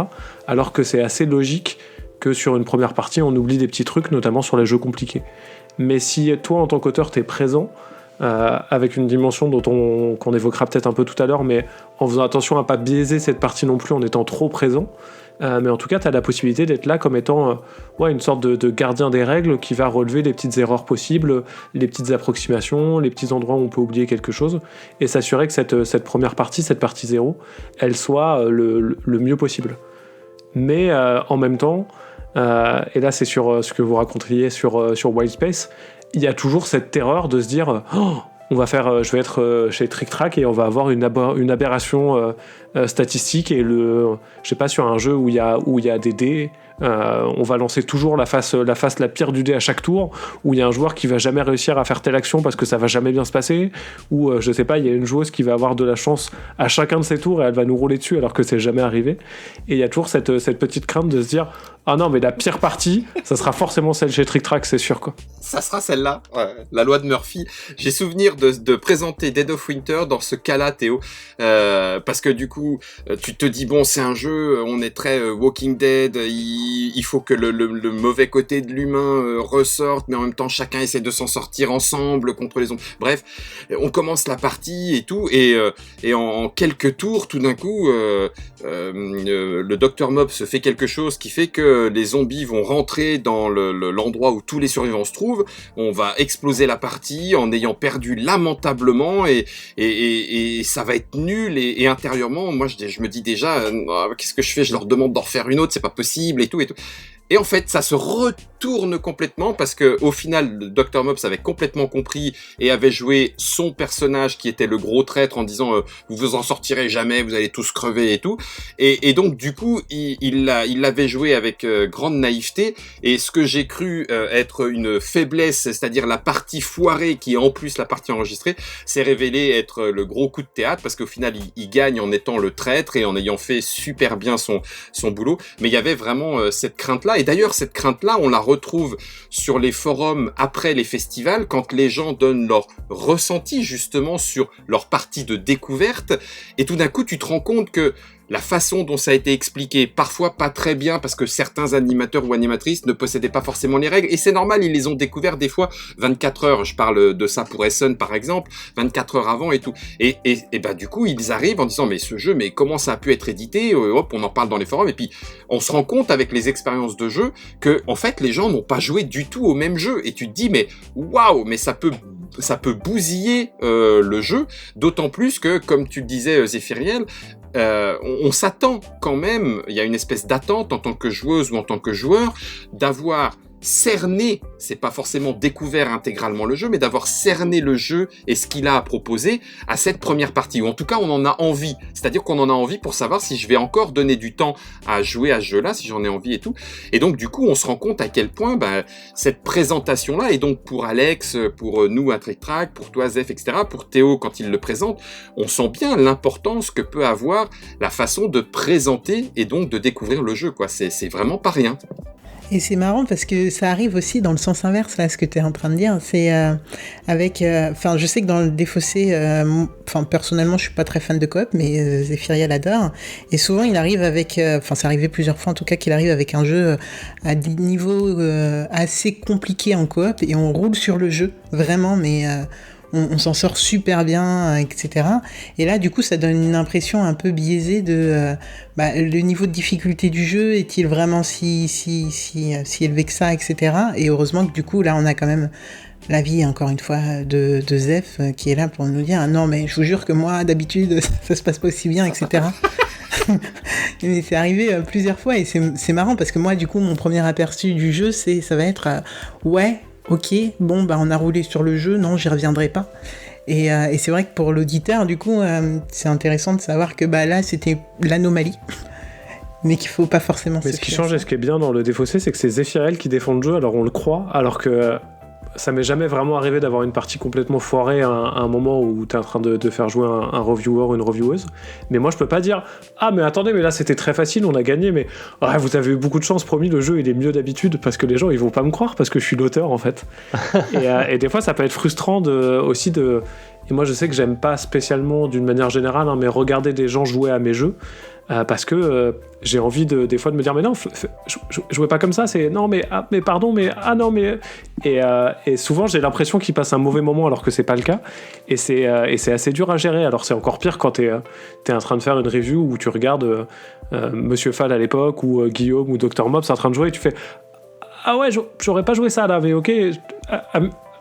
Alors que c'est assez logique que sur une première partie, on oublie des petits trucs, notamment sur les jeux compliqués. Mais si toi, en tant qu'auteur, t'es présent, avec une dimension qu'on évoquera peut-être un peu tout à l'heure, mais en faisant attention à pas biaiser cette partie non plus en étant trop présent, mais en tout cas, tu as la possibilité d'être là comme étant une sorte de gardien des règles qui va relever les petites erreurs possibles, les petites approximations, les petits endroits où on peut oublier quelque chose, et s'assurer que cette première partie, cette partie 0, elle soit le mieux possible. Mais en même temps, et là c'est sur ce que vous raconteriez sur Wild Space, il y a toujours cette terreur de se dire je vais être chez Trick Track et on va avoir une aberration statistique, et je sais pas, sur un jeu où il y a des dés, on va lancer toujours la face la pire du dé à chaque tour, où il y a un joueur qui va jamais réussir à faire telle action parce que ça va jamais bien se passer, ou je sais pas, il y a une joueuse qui va avoir de la chance à chacun de ses tours et elle va nous rouler dessus alors que c'est jamais arrivé. Et il y a toujours cette petite crainte de se dire ah non, mais la pire partie, ça sera forcément celle chez Trick Track, c'est sûr, quoi. Ça sera celle-là, la loi de Murphy. J'ai souvenir de présenter Dead of Winter dans ce cas-là, Théo, parce que du coup, tu te dis bon, c'est un jeu, on est très Walking Dead, il faut que le mauvais côté de l'humain ressorte, mais en même temps, chacun essaie de s'en sortir ensemble contre les zombies. Bref, on commence la partie et tout, et en quelques tours, tout d'un coup, le Dr Mob se fait quelque chose qui fait que les zombies vont rentrer dans l'endroit où tous les survivants se trouvent, on va exploser la partie en ayant perdu lamentablement et ça va être nul et intérieurement, moi je me dis déjà, qu'est-ce que je fais? Je leur demande d'en refaire une autre, c'est pas possible et tout. Et en fait, ça se retourne complètement parce que au final, le Dr Mops avait complètement compris et avait joué son personnage qui était le gros traître en disant vous vous en sortirez jamais, vous allez tous crever et tout. Et donc du coup, il l'avait joué avec grande naïveté. Et ce que j'ai cru être une faiblesse, c'est-à-dire la partie foirée qui est en plus la partie enregistrée, s'est révélé être le gros coup de théâtre parce qu'au final, il gagne en étant le traître et en ayant fait super bien son boulot. Mais il y avait vraiment cette crainte-là. Et d'ailleurs, cette crainte-là, on la retrouve sur les forums après les festivals, quand les gens donnent leur ressenti justement sur leur partie de découverte. Et tout d'un coup, tu te rends compte que la façon dont ça a été expliqué, parfois pas très bien, parce que certains animateurs ou animatrices ne possédaient pas forcément les règles, et c'est normal, ils les ont découverts des fois 24 heures, je parle de ça pour Essen par exemple, 24 heures avant et tout, et bah du coup ils arrivent en disant mais ce jeu, mais comment ça a pu être édité, hop, on en parle dans les forums, et puis on se rend compte avec les expériences de jeu que en fait les gens n'ont pas joué du tout au même jeu, et tu te dis mais waouh, mais ça peut bousiller le jeu, d'autant plus que, comme tu le disais Zéphiriel, on s'attend quand même, il y a une espèce d'attente en tant que joueuse ou en tant que joueur, d'avoir cerné, c'est pas forcément découvert intégralement le jeu, mais d'avoir cerné le jeu et ce qu'il a à proposer à cette première partie, ou en tout cas on en a envie, c'est-à-dire qu'on en a envie pour savoir si je vais encore donner du temps à jouer à ce jeu-là, si j'en ai envie et tout, et donc du coup on se rend compte à quel point cette présentation-là, et donc pour Alex, pour nous à Trick Track, pour toi Zef, etc., pour Théo quand il le présente, on sent bien l'importance que peut avoir la façon de présenter et donc de découvrir le jeu, quoi. C'est vraiment pas rien. Et c'est marrant parce que ça arrive aussi dans le sens inverse, là, ce que tu es en train de dire. C'est avec... Enfin, je sais que dans le Défaussé, personnellement, je suis pas très fan de coop, mais Zéphiriel adore. Et souvent, il arrive avec... Enfin, c'est arrivé plusieurs fois, en tout cas, qu'il arrive avec un jeu à des niveaux assez compliqués en coop, et on roule sur le jeu, vraiment, mais... On s'en sort super bien, etc. Et là, du coup, ça donne une impression un peu biaisée de le niveau de difficulté du jeu, est-il vraiment si élevé que ça, etc. Et heureusement que du coup, là, on a quand même l'avis, encore une fois, de Zef, qui est là pour nous dire « Non, mais je vous jure que moi, d'habitude, ça se passe pas aussi bien, etc. » Mais c'est arrivé plusieurs fois, et c'est marrant, parce que moi, du coup, mon premier aperçu du jeu, ça va être ouais, ok, bon, on a roulé sur le jeu, non, j'y reviendrai pas. Et c'est vrai que pour l'auditeur, du coup, c'est intéressant de savoir que là, c'était l'anomalie, mais qu'il faut pas forcément se Mais ce qui change et ce qui est bien dans le Défaussé, c'est que c'est Zéphiriel qui défend le jeu, alors on le croit, alors que ça m'est jamais vraiment arrivé d'avoir une partie complètement foirée à un moment où t'es en train de faire jouer un reviewer ou une revieweuse. Mais moi, je peux pas dire « Ah, mais attendez, mais là, c'était très facile, on a gagné, mais vous avez eu beaucoup de chance, promis, le jeu, il est mieux d'habitude, parce que les gens, ils vont pas me croire, parce que je suis l'auteur, en fait. » Et des fois, ça peut être frustrant aussi de... Et moi, je sais que j'aime pas spécialement, d'une manière générale, mais regarder des gens jouer à mes jeux, parce que j'ai envie des fois de me dire mais non, jouez pas comme ça, c'est non mais pardon, mais non mais et souvent j'ai l'impression qu'ils passent un mauvais moment alors que c'est pas le cas, et c'est assez dur à gérer. Alors c'est encore pire quand t'es en train de faire une review où tu regardes Monsieur Fall à l'époque ou Guillaume ou Dr Mops en train de jouer et tu fais ah ouais, j'aurais pas joué ça là, mais ok,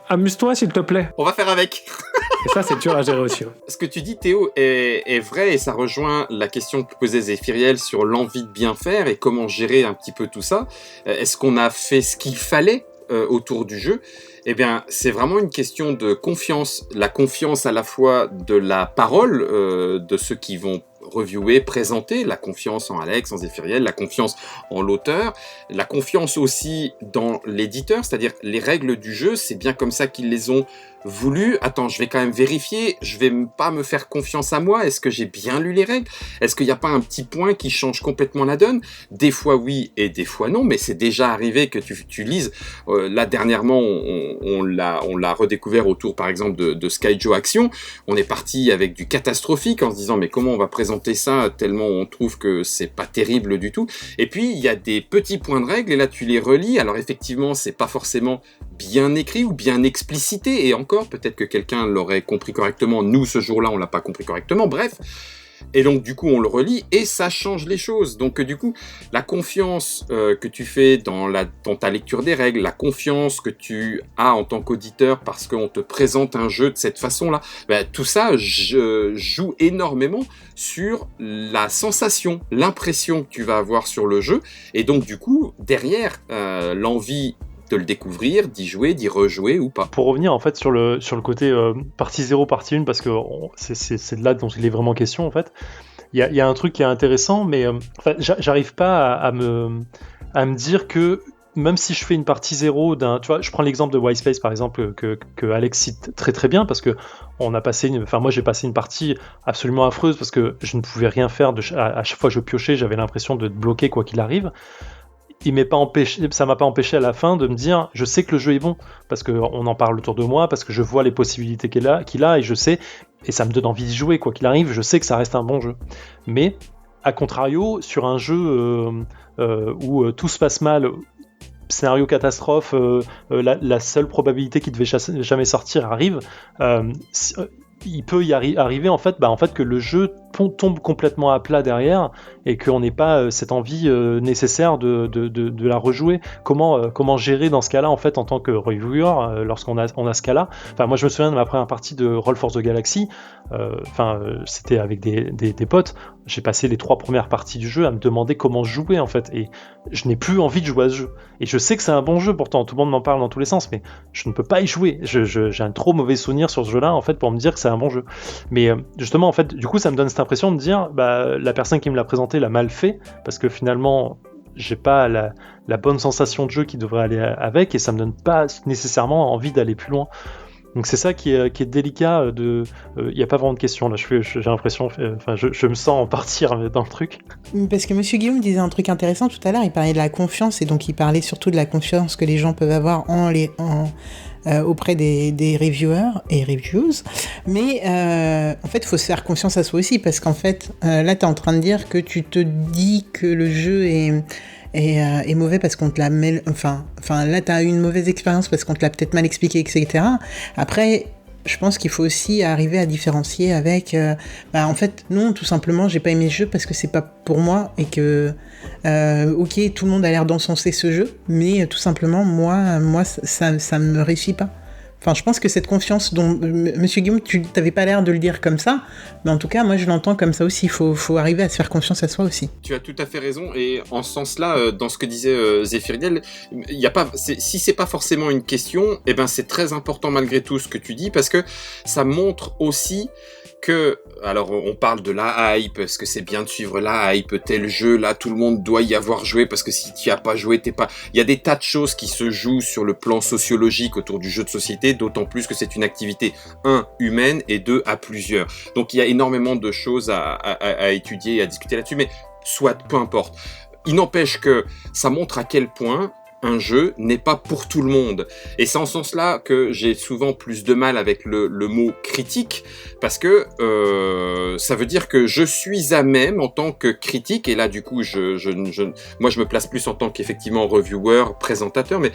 amuse-toi s'il te plaît. On va faire avec. Et ça, c'est dur à gérer aussi. Ce que tu dis, Théo, est vrai, et ça rejoint la question que posait Zéphiriel sur l'envie de bien faire et comment gérer un petit peu tout ça. Est-ce qu'on a fait ce qu'il fallait autour du jeu? Eh bien, c'est vraiment une question de confiance. La confiance à la fois de la parole de ceux qui vont reviewer, présenter, la confiance en Alex, en Zéphiriel, la confiance en l'auteur, la confiance aussi dans l'éditeur, c'est-à-dire les règles du jeu, c'est bien comme ça qu'ils les ont voulu. Attends, je vais quand même vérifier, je vais pas me faire confiance à moi, est-ce que j'ai bien lu les règles? Est-ce qu'il n'y a pas un petit point qui change complètement la donne? Des fois oui et des fois non, mais c'est déjà arrivé que tu lises. Là dernièrement, on l'a redécouvert autour par exemple de Skyjo Action. On est parti avec du catastrophique en se disant mais comment on va présenter ça tellement on trouve que c'est pas terrible du tout. Et puis il y a des petits points de règles et là tu les relis. Alors effectivement c'est pas forcément bien écrit ou bien explicité, et encore peut-être que quelqu'un l'aurait compris correctement. Nous ce jour-là on l'a pas compris correctement. Bref, Et donc, du coup, on le relit et ça change les choses. Donc, du coup, la confiance que tu fais dans ta lecture des règles, la confiance que tu as en tant qu'auditeur parce qu'on te présente un jeu de cette façon-là, ben, tout ça joue énormément sur la sensation, l'impression que tu vas avoir sur le jeu. Et donc, du coup, derrière, l'envie de le découvrir, d'y jouer, d'y rejouer ou pas. Pour revenir en fait sur le côté partie 0, partie 1, parce que c'est de là dont il est vraiment question en fait, il y a un truc qui est intéressant, mais j'arrive pas à me dire que même si je fais une partie 0 tu vois, je prends l'exemple de White Space par exemple que Alex cite très très bien, parce que moi j'ai passé une partie absolument affreuse parce que je ne pouvais rien faire, à chaque fois que je piochais j'avais l'impression de bloquer quoi qu'il arrive. Ça m'a pas empêché à la fin de me dire, je sais que le jeu est bon, parce qu'on en parle autour de moi, parce que je vois les possibilités qu'il a, et je sais, et ça me donne envie d'y jouer, quoi qu'il arrive, je sais que ça reste un bon jeu. Mais, à contrario, sur un jeu où tout se passe mal, scénario catastrophe, la seule probabilité qu'il devait jamais sortir arrive, il peut y arriver en fait que le jeu tombe complètement à plat derrière et qu'on n'ait pas cette envie nécessaire de la rejouer. Comment gérer dans ce cas-là en fait en tant que reviewer lorsqu'on a ce cas-là. Enfin, moi je me souviens de ma première partie de Roll for the Galaxy, c'était avec des potes. J'ai passé les 3 premières parties du jeu à me demander comment jouer en fait, et je n'ai plus envie de jouer à ce jeu. Et je sais que c'est un bon jeu pourtant, tout le monde m'en parle dans tous les sens, mais je ne peux pas y jouer. J'ai un trop mauvais souvenir sur ce jeu-là en fait pour me dire que c'est un bon jeu. Mais justement en fait, du coup ça me donne cette impression de dire, la personne qui me l'a présenté l'a mal fait, parce que finalement j'ai pas la bonne sensation de jeu qui devrait aller avec, et ça me donne pas nécessairement envie d'aller plus loin. Donc c'est ça qui est délicat. Il n'y a pas vraiment de question là. J'ai l'impression, je me sens en partir dans le truc. Parce que Monsieur Guillaume disait un truc intéressant tout à l'heure. Il parlait de la confiance, et donc il parlait surtout de la confiance que les gens peuvent avoir auprès des reviewers et reviews. Mais en fait, il faut se faire confiance à soi aussi, parce qu'en fait, là, tu es en train de dire que tu te dis que le jeu est mauvais parce qu'on te l'a là t'as eu une mauvaise expérience parce qu'on te l'a peut-être mal expliqué, etc. Après, je pense qu'il faut aussi arriver à différencier avec en fait non, tout simplement j'ai pas aimé ce jeu parce que c'est pas pour moi, et que ok, tout le monde a l'air d'encenser ce jeu, mais tout simplement moi ça me réussit pas. Enfin, je pense que cette confiance dont Monsieur Guillaume, tu t'avais pas l'air de le dire comme ça, mais en tout cas, moi je l'entends comme ça aussi. Il faut arriver à se faire confiance à soi aussi. Tu as tout à fait raison, et en ce sens-là, dans ce que disait Zéphiriel, si c'est pas forcément une question, eh ben c'est très important malgré tout ce que tu dis, parce que ça montre aussi que, alors on parle de la hype, est-ce que c'est bien de suivre la hype, tel jeu, là tout le monde doit y avoir joué, parce que si tu n'y as pas joué, t'es pas... Il y a des tas de choses qui se jouent sur le plan sociologique autour du jeu de société, d'autant plus que c'est une activité, 1, humaine, et 2, à plusieurs. Donc il y a énormément de choses à étudier et à discuter là-dessus, mais soit, peu importe. Il n'empêche que ça montre à quel point un jeu n'est pas pour tout le monde. Et c'est en ce sens-là que j'ai souvent plus de mal avec le mot critique, parce que ça veut dire que je suis à même en tant que critique, et là du coup moi je me place plus en tant qu'effectivement reviewer, présentateur, mais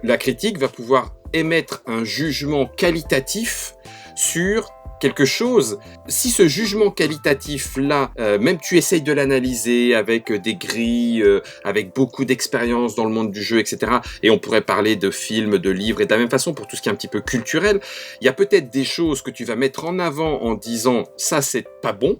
la critique va pouvoir émettre un jugement qualitatif sur quelque chose. Si ce jugement qualitatif-là, même tu essayes de l'analyser avec des grilles, avec beaucoup d'expérience dans le monde du jeu, etc., et on pourrait parler de films, de livres, et de la même façon pour tout ce qui est un petit peu culturel, il y a peut-être des choses que tu vas mettre en avant en disant « ça c'est pas bon »,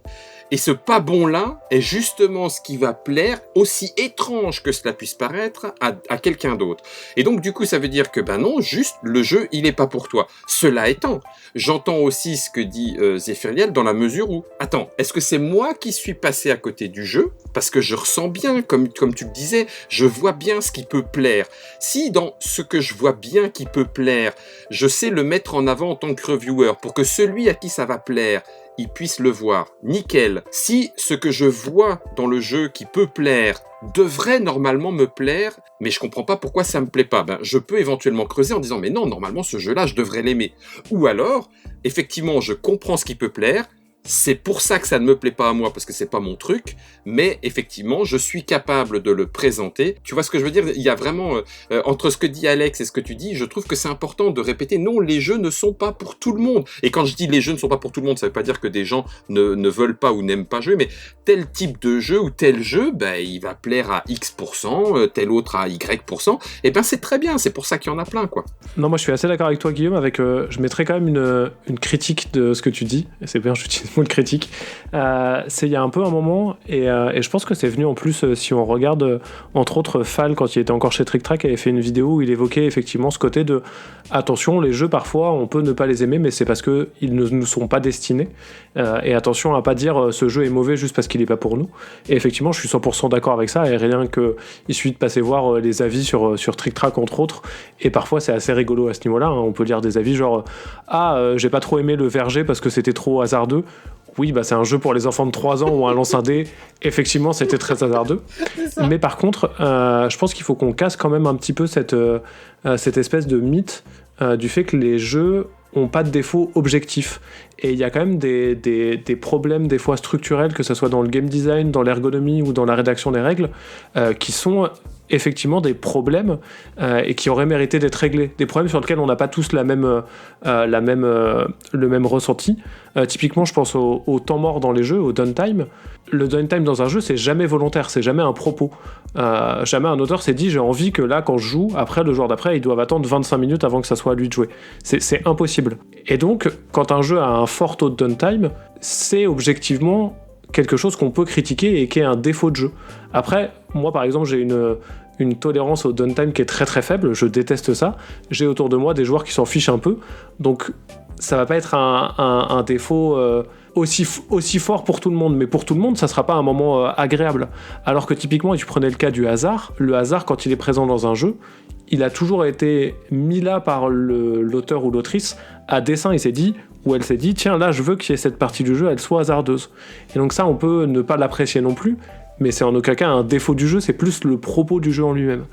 et ce pas bon-là est justement ce qui va plaire, aussi étrange que cela puisse paraître, à quelqu'un d'autre. Et donc du coup ça veut dire que non, juste le jeu il est pas pour toi. Cela étant, j'entends aussi ce que dit Zéphiriel, dans la mesure où, attends, est-ce que c'est moi qui suis passé à côté du jeu? Parce que je ressens bien, comme tu le disais, je vois bien ce qui peut plaire. Si dans ce que je vois bien qui peut plaire, je sais le mettre en avant en tant que reviewer, pour que celui à qui ça va plaire, il puisse le voir, nickel. Si ce que je vois dans le jeu qui peut plaire devrait normalement me plaire, mais je comprends pas pourquoi ça me plaît pas, je peux éventuellement creuser en disant mais non, normalement ce jeu-là je devrais l'aimer. Ou alors, effectivement je comprends ce qui peut plaire, c'est pour ça que ça ne me plaît pas à moi, parce que c'est pas mon truc, mais effectivement, je suis capable de le présenter. Tu vois ce que je veux dire ? Il y a vraiment, entre ce que dit Alex et ce que tu dis, je trouve que c'est important de répéter, non, les jeux ne sont pas pour tout le monde. Et quand je dis les jeux ne sont pas pour tout le monde, ça veut pas dire que des gens ne veulent pas ou n'aiment pas jouer, mais tel type de jeu ou tel jeu, il va plaire à X%, tel autre à Y%, et c'est très bien, c'est pour ça qu'il y en a plein, quoi. Non, moi je suis assez d'accord avec toi, Guillaume, je mettrais quand même une critique de ce que tu dis, et c'est bien, j'utilise le mot de critique. Il y a un peu un moment, et je pense que c'est venu en plus, si on regarde, entre autres, Fall, quand il était encore chez Trick Track, avait fait une vidéo où il évoquait effectivement ce côté de attention, les jeux parfois on peut ne pas les aimer, mais c'est parce qu'ils ne nous sont pas destinés, et attention à pas dire ce jeu est mauvais juste parce qu'il est pas pour nous. Et effectivement, je suis 100% d'accord avec ça, et rien que il suffit de passer voir les avis sur Trick Track entre autres, et parfois c'est assez rigolo à ce niveau-là, hein. On peut lire des avis genre j'ai pas trop aimé le verger parce que c'était trop hasardeux. Oui, c'est un jeu pour les enfants de 3 ans ou un lance indé. Effectivement, c'était très hasardeux. Mais par contre, je pense qu'il faut qu'on casse quand même un petit peu cette espèce de mythe du fait que les jeux ont pas de défauts objectifs. Et il y a quand même des problèmes des fois structurels, que ce soit dans le game design, dans l'ergonomie ou dans la rédaction des règles, qui sont effectivement des problèmes et qui auraient mérité d'être réglés. Des problèmes sur lesquels on n'a pas tous le même ressenti. Typiquement, je pense au temps mort dans les jeux, au downtime. Le downtime dans un jeu, c'est jamais volontaire, c'est jamais un propos. Jamais un auteur s'est dit j'ai envie que là, quand je joue, après le jour d'après, ils doivent attendre 25 minutes avant que ça soit à lui de jouer. C'est impossible. Et donc, quand un jeu a un fort taux de downtime, c'est objectivement quelque chose qu'on peut critiquer et qui est un défaut de jeu. Après, moi par exemple, j'ai une tolérance au downtime qui est très très faible, je déteste ça. J'ai autour de moi des joueurs qui s'en fichent un peu, donc ça va pas être un défaut aussi fort pour tout le monde, mais pour tout le monde ça sera pas un moment agréable. Alors que typiquement, tu prenais le cas du hasard, le hasard quand il est présent dans un jeu, il a toujours été mis là par l'auteur ou l'autrice à dessein. Il s'est dit, ou elle s'est dit, tiens là je veux qu'il y ait cette partie du jeu, elle soit hasardeuse. Et donc ça on peut ne pas l'apprécier non plus, mais c'est en aucun cas un défaut du jeu, c'est plus le propos du jeu en lui-même.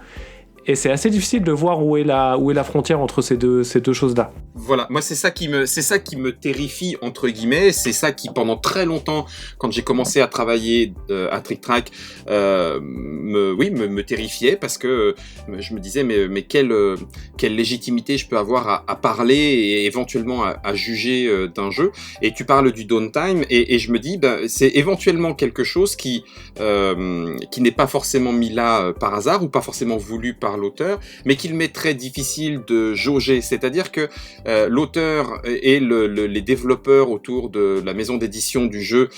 Et c'est assez difficile de voir où est la frontière entre ces deux choses-là. Voilà, moi c'est ça qui me terrifie entre guillemets, c'est ça qui pendant très longtemps, quand j'ai commencé à travailler à Trick Track, me terrifiait, parce que je me disais mais quelle légitimité je peux avoir à parler et éventuellement à juger d'un jeu. Et tu parles du downtime et je me dis c'est éventuellement quelque chose qui n'est pas forcément mis là par hasard ou pas forcément voulu par l'auteur, mais qu'il m'est très difficile de jauger. C'est-à-dire que l'auteur et les développeurs autour de la maison d'édition du jeu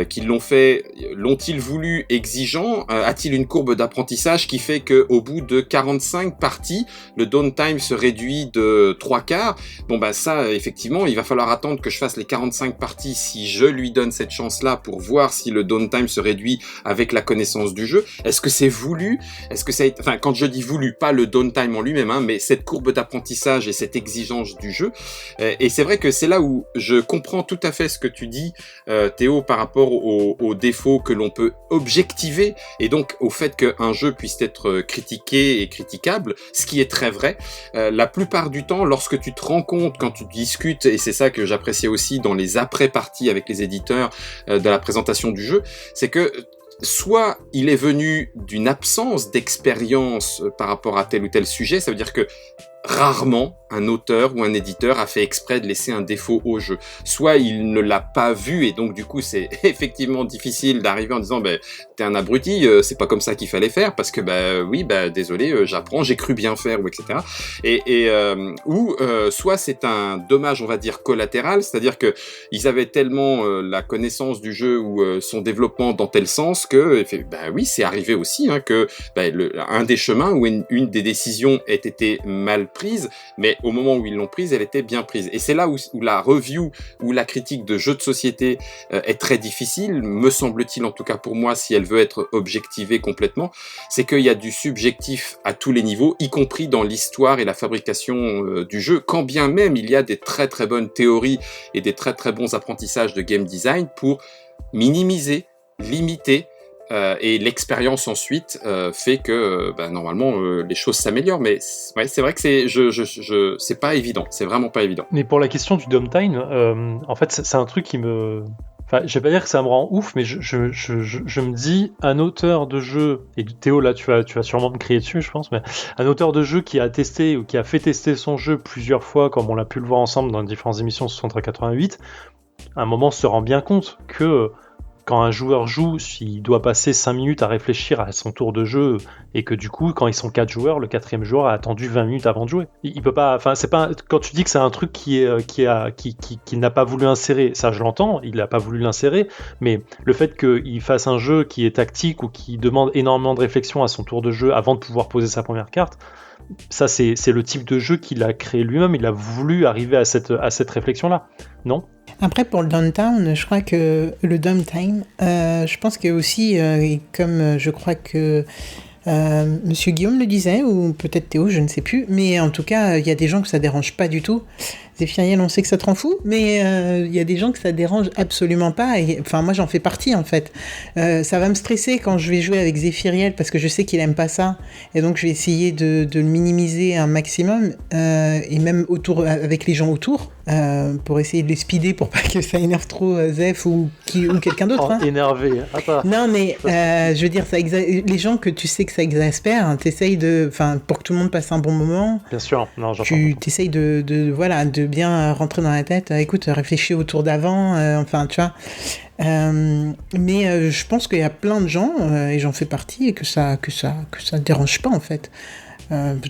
qui l'ont fait, l'ont-ils voulu exigeant ? A-t-il une courbe d'apprentissage qui fait qu'au bout de 45 parties, le downtime se réduit de 3/4 ? Ça, effectivement, il va falloir attendre que je fasse les 45 parties si je lui donne cette chance-là pour voir si le downtime se réduit avec la connaissance du jeu. Est-ce que c'est voulu ? Est-ce que ça a été... Enfin, quand je dis voulu, pas le downtime en lui-même, mais cette courbe d'apprentissage et cette exigence du jeu. Et c'est vrai que c'est là où je comprends tout à fait ce que tu dis, Théo, par rapport aux défauts que l'on peut objectiver, et donc au fait qu'un jeu puisse être critiqué et critiquable, ce qui est très vrai. La plupart du temps, lorsque tu te rends compte, quand tu discutes, et c'est ça que j'appréciais aussi dans les après-parties avec les éditeurs de la présentation du jeu, c'est que soit il est venu d'une absence d'expérience par rapport à tel ou tel sujet, ça veut dire que rarement un auteur ou un éditeur a fait exprès de laisser un défaut au jeu. Soit il ne l'a pas vu et donc du coup c'est effectivement difficile d'arriver en disant t'es un abruti, c'est pas comme ça qu'il fallait faire parce que désolé, j'apprends, j'ai cru bien faire ou etc. Ou soit c'est un dommage, on va dire collatéral, c'est-à-dire que ils avaient tellement la connaissance du jeu ou son développement dans tel sens que c'est arrivé aussi que un des chemins où une des décisions ait été mal prise, mais au moment où ils l'ont prise, elle était bien prise. Et c'est là où la review ou la critique de jeux de société est très difficile, me semble-t-il, en tout cas pour moi, si elle veut être objectivée complètement, c'est qu'il y a du subjectif à tous les niveaux, y compris dans l'histoire et la fabrication du jeu, quand bien même il y a des très très bonnes théories et des très très bons apprentissages de game design pour minimiser, limiter, et l'expérience ensuite fait que normalement les choses s'améliorent, mais c'est vrai que c'est pas évident, c'est vraiment pas évident. Mais pour la question du downtime, en fait c'est un truc qui me Enfin, je vais pas dire que ça me rend ouf, mais je me dis, un auteur de jeu, et Théo, là, tu vas sûrement me crier dessus, je pense, mais un auteur de jeu qui a testé ou qui a fait tester son jeu plusieurs fois, comme on l'a pu le voir ensemble dans différentes émissions sur Centre 88, à un moment se rend bien compte que quand un joueur joue, il doit passer 5 minutes à réfléchir à son tour de jeu, et que du coup, quand ils sont 4 joueurs, le 4e joueur a attendu 20 minutes avant de jouer. Il peut pas, enfin, c'est pas, quand tu dis que c'est un truc qu'il n'a pas voulu insérer, ça je l'entends, il n'a pas voulu l'insérer, mais le fait qu'il fasse un jeu qui est tactique ou qui demande énormément de réflexion à son tour de jeu avant de pouvoir poser sa première carte, ça c'est le type de jeu qu'il a créé lui-même, il a voulu arriver à cette réflexion-là, non ? Après, pour le downtown, je crois que le downtime, je pense que aussi, comme je crois que Monsieur Guillaume le disait, ou peut-être Théo, je ne sais plus, mais en tout cas, il y a des gens que ça dérange pas du tout. Zéphiriel, on sait que ça te rend fou, mais il y a des gens que ça dérange absolument pas. Et, enfin, moi, j'en fais partie, en fait. Ça va me stresser quand je vais jouer avec Zéphiriel, parce que je sais qu'il aime pas ça. Et donc, je vais essayer de le minimiser un maximum, et même avec les gens autour, pour essayer de les speeder, pour pas que ça énerve trop Zeph ou quelqu'un d'autre. Hein. Énervé, attends. Non, mais je veux dire, les gens que tu sais que ça exaspère, hein, t'essayes pour que tout le monde passe un bon moment. Bien sûr, non, j'entends. Tu t'essayes de bien rentrer dans la tête. Écoute, réfléchis au tour d'avant, enfin, tu vois. Mais je pense qu'il y a plein de gens, et j'en fais partie, et que ça dérange pas, en fait.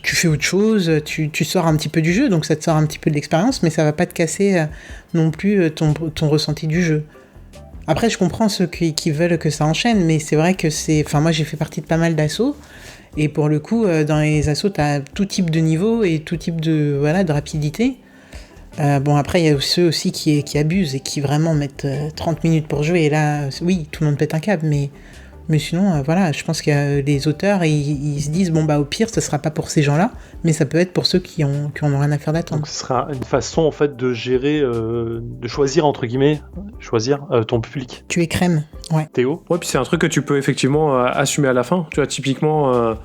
Tu fais autre chose, tu sors un petit peu du jeu, donc ça te sort un petit peu de l'expérience, mais ça va pas te casser non plus ton ressenti du jeu. Après, je comprends ceux qui veulent que ça enchaîne, mais c'est vrai que moi, j'ai fait partie de pas mal d'assauts, et pour le coup, dans les assauts, t'as tout type de niveau et tout type de rapidité. Bon, après, il y a ceux aussi qui abusent et qui vraiment mettent 30 minutes pour jouer, et là, oui, tout le monde pète un câble, mais sinon, voilà, je pense que les auteurs, ils se disent, bon, bah, au pire, ce sera pas pour ces gens-là, mais ça peut être pour ceux qui en ont rien à faire d'attendre. Donc, ce sera une façon, en fait, de gérer, de choisir, entre guillemets, ton public. Tu es crème, ouais. Théo ? Ouais, puis c'est un truc que tu peux effectivement assumer à la fin. Tu vois, typiquement,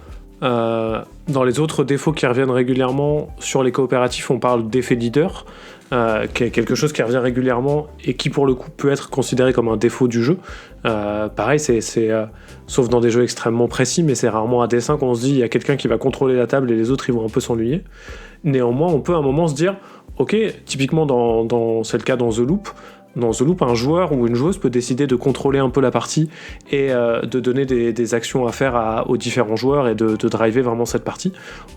dans les autres défauts qui reviennent régulièrement sur les coopératifs, on parle d'effet leader, qui est quelque chose qui revient régulièrement et qui, pour le coup, peut être considéré comme un défaut du jeu. Pareil, c'est sauf dans des jeux extrêmement précis, mais c'est rarement à dessein qu'on se dit il y a quelqu'un qui va contrôler la table et les autres ils vont un peu s'ennuyer. Néanmoins, on peut à un moment se dire ok, typiquement c'est le cas dans The Loop. Dans The Loop, un joueur ou une joueuse peut décider de contrôler un peu la partie et de donner des actions à faire aux différents joueurs et de driver vraiment cette partie.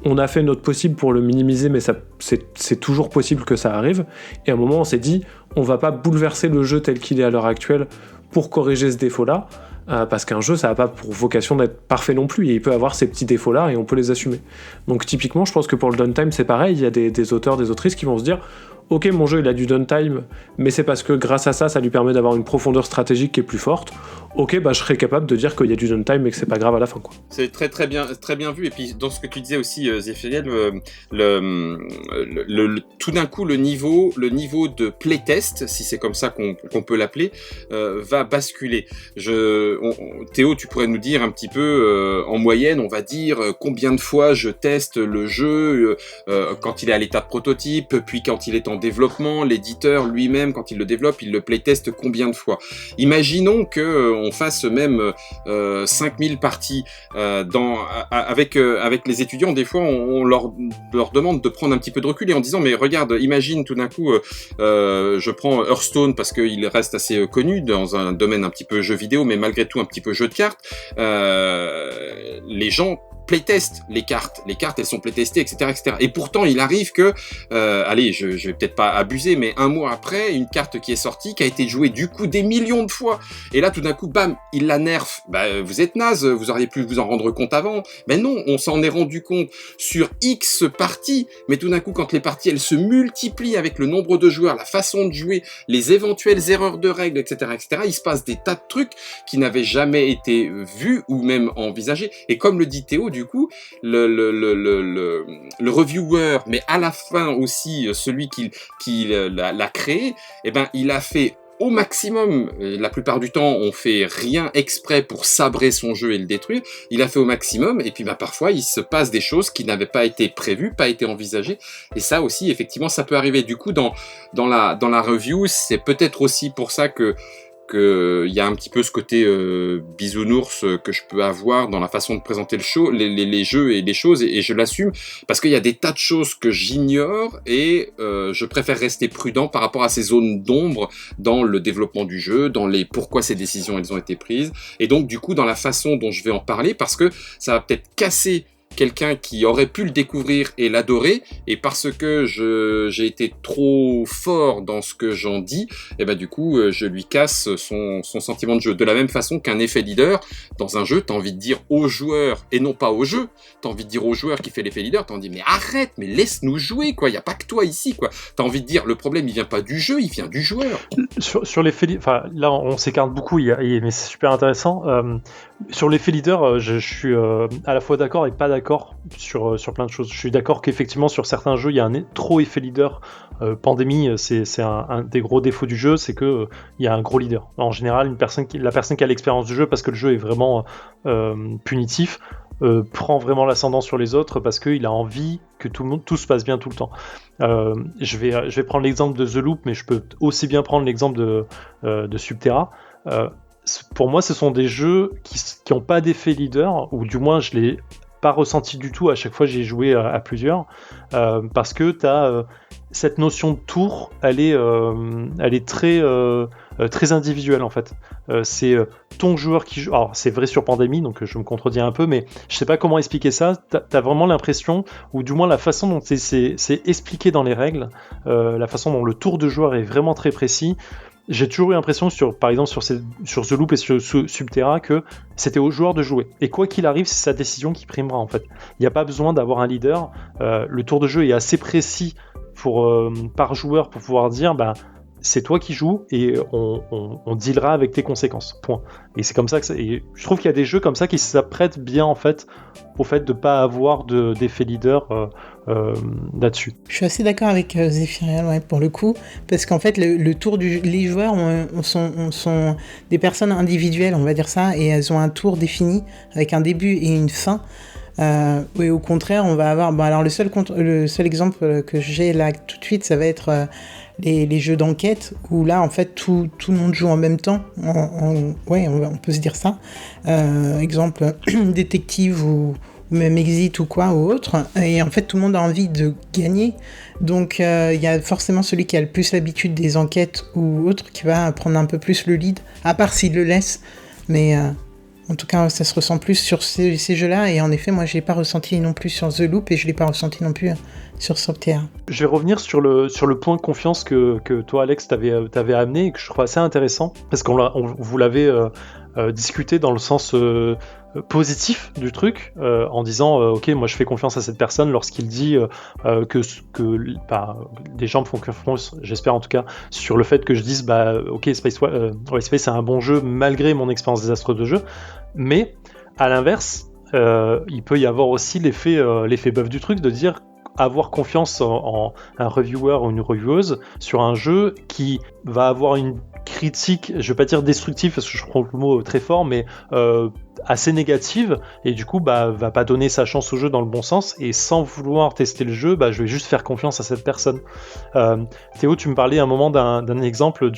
On a fait notre possible pour le minimiser, mais c'est toujours possible que ça arrive. Et à un moment, on s'est dit, on va pas bouleverser le jeu tel qu'il est à l'heure actuelle pour corriger ce défaut-là, parce qu'un jeu, ça n'a pas pour vocation d'être parfait non plus, et il peut avoir ces petits défauts-là et on peut les assumer. Donc typiquement, je pense que pour le downtime, c'est pareil, il y a des auteurs, des autrices qui vont se dire ok, mon jeu il a du downtime, mais c'est parce que grâce à ça, ça lui permet d'avoir une profondeur stratégique qui est plus forte. Ok, bah je serais capable de dire qu'il y a du downtime et que c'est pas grave à la fin, quoi. C'est très bien vu. Et puis dans ce que tu disais aussi, Zéphiriel, tout d'un coup le niveau de playtest, si c'est comme ça qu'on peut l'appeler, va basculer. Théo, tu pourrais nous dire un petit peu en moyenne, on va dire combien de fois je teste le jeu quand il est à l'état de prototype, puis quand il est en développement, l'éditeur lui-même quand il le développe, il le playteste combien de fois. Imaginons que on fasse même 5000 parties avec les étudiants. Des fois on leur demande de prendre un petit peu de recul et en disant mais regarde, imagine tout d'un coup je prends Hearthstone parce qu'il reste assez connu dans un domaine un petit peu jeu vidéo mais malgré tout un petit peu jeu de cartes, les gens playtest les cartes elles sont playtestées, etc. Et pourtant il arrive que allez, je vais peut-être pas abuser, mais un mois après, une carte qui est sortie, qui a été jouée du coup des millions de fois, et là tout d'un coup bam, il la nerf. Bah vous êtes naze, vous auriez pu vous en rendre compte avant. Mais non, on s'en est rendu compte sur X parties, mais tout d'un coup quand les parties elles se multiplient avec le nombre de joueurs, la façon de jouer, les éventuelles erreurs de règles, etc., il se passe des tas de trucs qui n'avaient jamais été vus ou même envisagés. Et comme le dit Théo, du coup, le reviewer, mais à la fin aussi celui qui l'a créé, eh ben il a fait au maximum. La plupart du temps, on fait rien exprès pour sabrer son jeu et le détruire. Il a fait au maximum, et puis parfois il se passe des choses qui n'avaient pas été prévues, pas été envisagées. Et ça aussi, effectivement, ça peut arriver. Du coup, dans la review, c'est peut-être aussi pour ça que qu'il y a un petit peu ce côté bisounours que je peux avoir dans la façon de présenter les jeux et les choses, et je l'assume, parce qu'il y a des tas de choses que j'ignore, et je préfère rester prudent par rapport à ces zones d'ombre dans le développement du jeu, dans les pourquoi ces décisions elles ont été prises, et donc du coup dans la façon dont je vais en parler, parce que ça va peut-être casser quelqu'un qui aurait pu le découvrir et l'adorer, et parce que j'ai été trop fort dans ce que j'en dis, et ben du coup je lui casse son sentiment de jeu. De la même façon qu'un effet leader dans un jeu, t'as envie de dire au joueur et non pas au jeu, t'as envie de dire au joueur qui fait l'effet leader, t'as envie de dire mais arrête, mais laisse-nous jouer quoi, y a pas que toi ici quoi. T'as envie de dire le problème il vient pas du jeu, il vient du joueur. Sur l'effet leader, enfin là on s'écarte beaucoup, mais c'est super intéressant. Sur l'effet leader, je suis à la fois d'accord et pas d'accord sur plein de choses. Je suis d'accord qu'effectivement sur certains jeux il y a un trop effet leader. Pandémie, c'est un des gros défauts du jeu, c'est que il y a un gros leader. En général, la personne qui a l'expérience du jeu, parce que le jeu est vraiment punitif, prend vraiment l'ascendant sur les autres parce qu'il a envie que tout se passe bien tout le temps. Je vais prendre l'exemple de The Loop, mais je peux aussi bien prendre l'exemple de Subterra. Pour moi, ce sont des jeux qui n'ont pas d'effet leader, ou du moins je l'ai pas ressenti du tout à chaque fois que j'ai joué à plusieurs, parce que tu as cette notion de tour, elle est très individuelle en fait. C'est ton joueur qui joue. Alors c'est vrai sur Pandémie, donc je me contredis un peu, mais je sais pas comment expliquer ça. T'as vraiment l'impression, ou du moins la façon dont c'est expliqué dans les règles, la façon dont le tour de joueur est vraiment très précis. J'ai toujours eu l'impression, par exemple sur The Loop et sur Subterra, que c'était au joueur de jouer. Et quoi qu'il arrive, c'est sa décision qui primera en fait. Il n'y a pas besoin d'avoir un leader. Le tour de jeu est assez précis par joueur pour pouvoir dire c'est toi qui joues et on dealera avec tes conséquences. Point. Et c'est comme ça que et je trouve qu'il y a des jeux comme ça qui s'apprêtent bien en fait au fait de pas avoir d'effet leader là-dessus. Je suis assez d'accord avec Zéphiriel, ouais, pour le coup, parce qu'en fait le tour les joueurs sont des personnes individuelles, on va dire ça, et elles ont un tour défini avec un début et une fin. Et au contraire, on va avoir. Alors le seul exemple que j'ai là tout de suite, ça va être les jeux d'enquête où là, en fait, tout le monde joue en même temps. On peut se dire ça. Exemple, détective ou même Exit ou quoi ou autre. Et en fait, tout le monde a envie de gagner. Donc, il y a forcément celui qui a le plus l'habitude des enquêtes ou autre qui va prendre un peu plus le lead, à part s'il le laisse. Mais en tout cas, ça se ressent plus sur ces jeux-là. Et en effet, moi, je l'ai pas ressenti non plus sur The Loop et je l'ai pas ressenti non plus sur Subterra. Je vais revenir sur le point de confiance que toi, Alex, t'avais amené et que je trouve assez intéressant. Parce vous l'avez discuté dans le sens positif du truc, en disant ok, moi je fais confiance à cette personne lorsqu'il dit que des gens me font confiance, j'espère en tout cas, sur le fait que je dise ok, Space c'est un bon jeu malgré mon expérience désastreuse de jeu. Mais à l'inverse, il peut y avoir aussi l'effet bœuf du truc, de dire avoir confiance en un reviewer ou une revieweuse sur un jeu qui va avoir une critique, je vais pas dire destructive parce que je prends le mot très fort, mais assez négative, et du coup va pas donner sa chance au jeu dans le bon sens, et sans vouloir tester le jeu, je vais juste faire confiance à cette personne. Théo, tu me parlais à un moment d'un exemple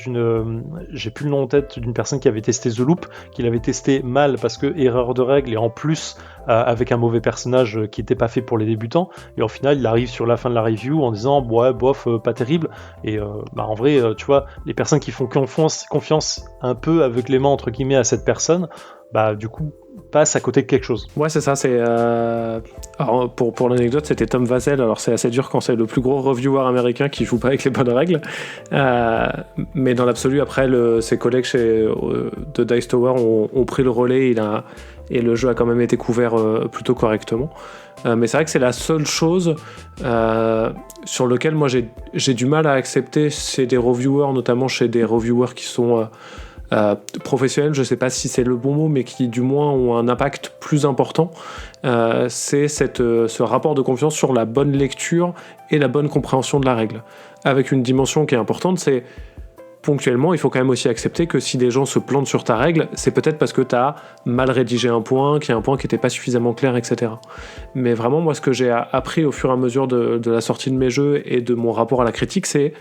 j'ai plus le nom en tête, d'une personne qui avait testé The Loop, qui l'avait testé mal parce que erreur de règle, et en plus avec un mauvais personnage qui était pas fait pour les débutants, et au final il arrive sur la fin de la review en disant ouais bof, pas terrible, et en vrai tu vois, les personnes qui font confiance un peu aveuglément entre guillemets à cette personne, du coup passe à côté de quelque chose. Ouais, c'est ça. C'est alors, pour l'anecdote, c'était Tom Vazel. Alors c'est assez dur quand c'est le plus gros reviewer américain qui joue pas avec les bonnes règles, mais dans l'absolu, après ses collègues de Dice Tower ont pris le relais, et le jeu a quand même été couvert plutôt correctement. Mais c'est vrai que c'est la seule chose sur laquelle moi j'ai du mal à accepter chez des reviewers, notamment chez des reviewers qui sont professionnels, je sais pas si c'est le bon mot, mais qui du moins ont un impact plus important, c'est ce rapport de confiance sur la bonne lecture et la bonne compréhension de la règle. Avec une dimension qui est importante, c'est ponctuellement, il faut quand même aussi accepter que si des gens se plantent sur ta règle, c'est peut-être parce que tu as mal rédigé un point, qu'il y a un point qui n'était pas suffisamment clair, etc. Mais vraiment, moi, ce que j'ai appris au fur et à mesure de la sortie de mes jeux et de mon rapport à la critique, c'est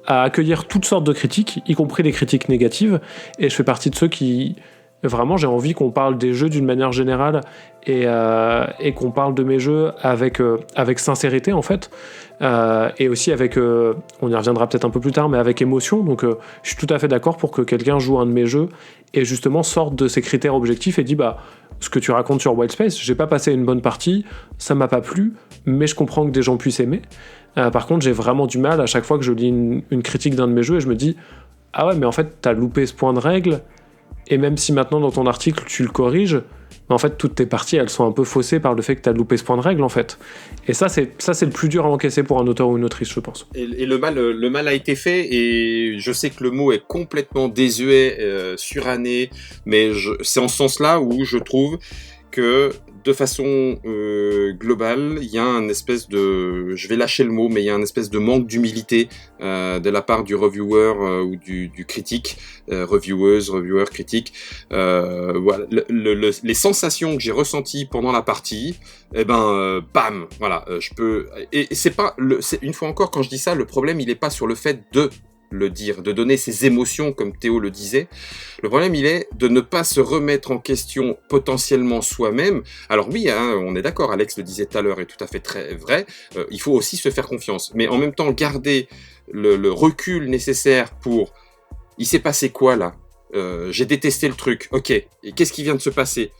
à accueillir toutes sortes de critiques, y compris les critiques négatives, et je fais partie de ceux qui... Vraiment, j'ai envie qu'on parle des jeux d'une manière générale et qu'on parle de mes jeux avec sincérité, en fait. Et aussi avec, on y reviendra peut-être un peu plus tard, mais avec émotion. Donc, je suis tout à fait d'accord pour que quelqu'un joue un de mes jeux et justement sorte de ses critères objectifs et dit, bah, ce que tu racontes sur Wild Space, j'ai pas passé une bonne partie, ça m'a pas plu, mais je comprends que des gens puissent aimer. Par contre, j'ai vraiment du mal à chaque fois que je lis une critique d'un de mes jeux et je me dis, ah ouais, mais en fait, t'as loupé ce point de règle. Et même si maintenant dans ton article tu le corriges, mais en fait toutes tes parties elles sont un peu faussées par le fait que tu as loupé ce point de règle en fait. Et ça c'est le plus dur à encaisser pour un auteur ou une autrice, je pense. Et le mal a été fait, et je sais que le mot est complètement désuet, suranné, mais c'est en ce sens-là où je trouve que de façon globale, il y a un espèce de, je vais lâcher le mot, mais il y a un espèce de manque d'humilité de la part du reviewer ou du critique, reviewer, critique. Voilà, les sensations que j'ai ressenties pendant la partie, eh ben, bam, voilà, je peux. Et c'est pas, une fois encore, quand je dis ça, le problème il est pas sur le fait de le dire, de donner ses émotions comme Théo le disait. Le problème il est de ne pas se remettre en question potentiellement soi-même. Alors oui, hein, on est d'accord, Alex le disait tout à l'heure et tout à fait très vrai, il faut aussi se faire confiance, mais en même temps garder le recul nécessaire pour il s'est passé quoi là, j'ai détesté le truc, ok, et qu'est-ce qui vient de se passer,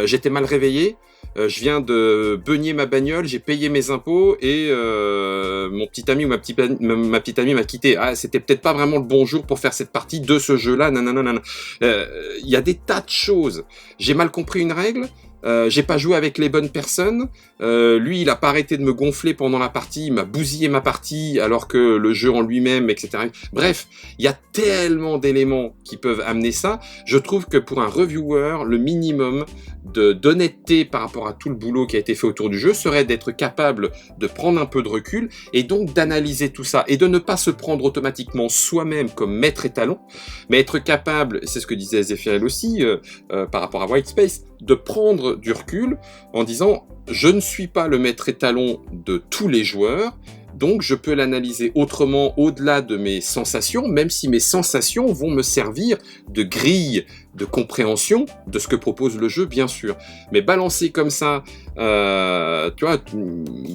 j'étais mal réveillé, je viens de beugner ma bagnole, j'ai payé mes impôts et mon petit ami ou ma petite amie m'a quitté. Ah, c'était peut-être pas vraiment le bon jour pour faire cette partie de ce jeu-là. Nanana. Il y a des tas de choses. J'ai mal compris une règle. J'ai pas joué avec les bonnes personnes. Lui, il a pas arrêté de me gonfler pendant la partie. Il m'a bousillé ma partie alors que le jeu en lui-même, etc. Bref, il y a tellement d'éléments qui peuvent amener ça. Je trouve que pour un reviewer, le minimum d'honnêteté par rapport à tout le boulot qui a été fait autour du jeu serait d'être capable de prendre un peu de recul et donc d'analyser tout ça et de ne pas se prendre automatiquement soi-même comme maître étalon, mais être capable, c'est ce que disait Zephyriel aussi par rapport à White Space, de prendre du recul en disant je ne suis pas le maître étalon de tous les joueurs, donc je peux l'analyser autrement au-delà de mes sensations, même si mes sensations vont me servir de grille de compréhension de ce que propose le jeu, bien sûr. Mais balancer comme ça, tu vois,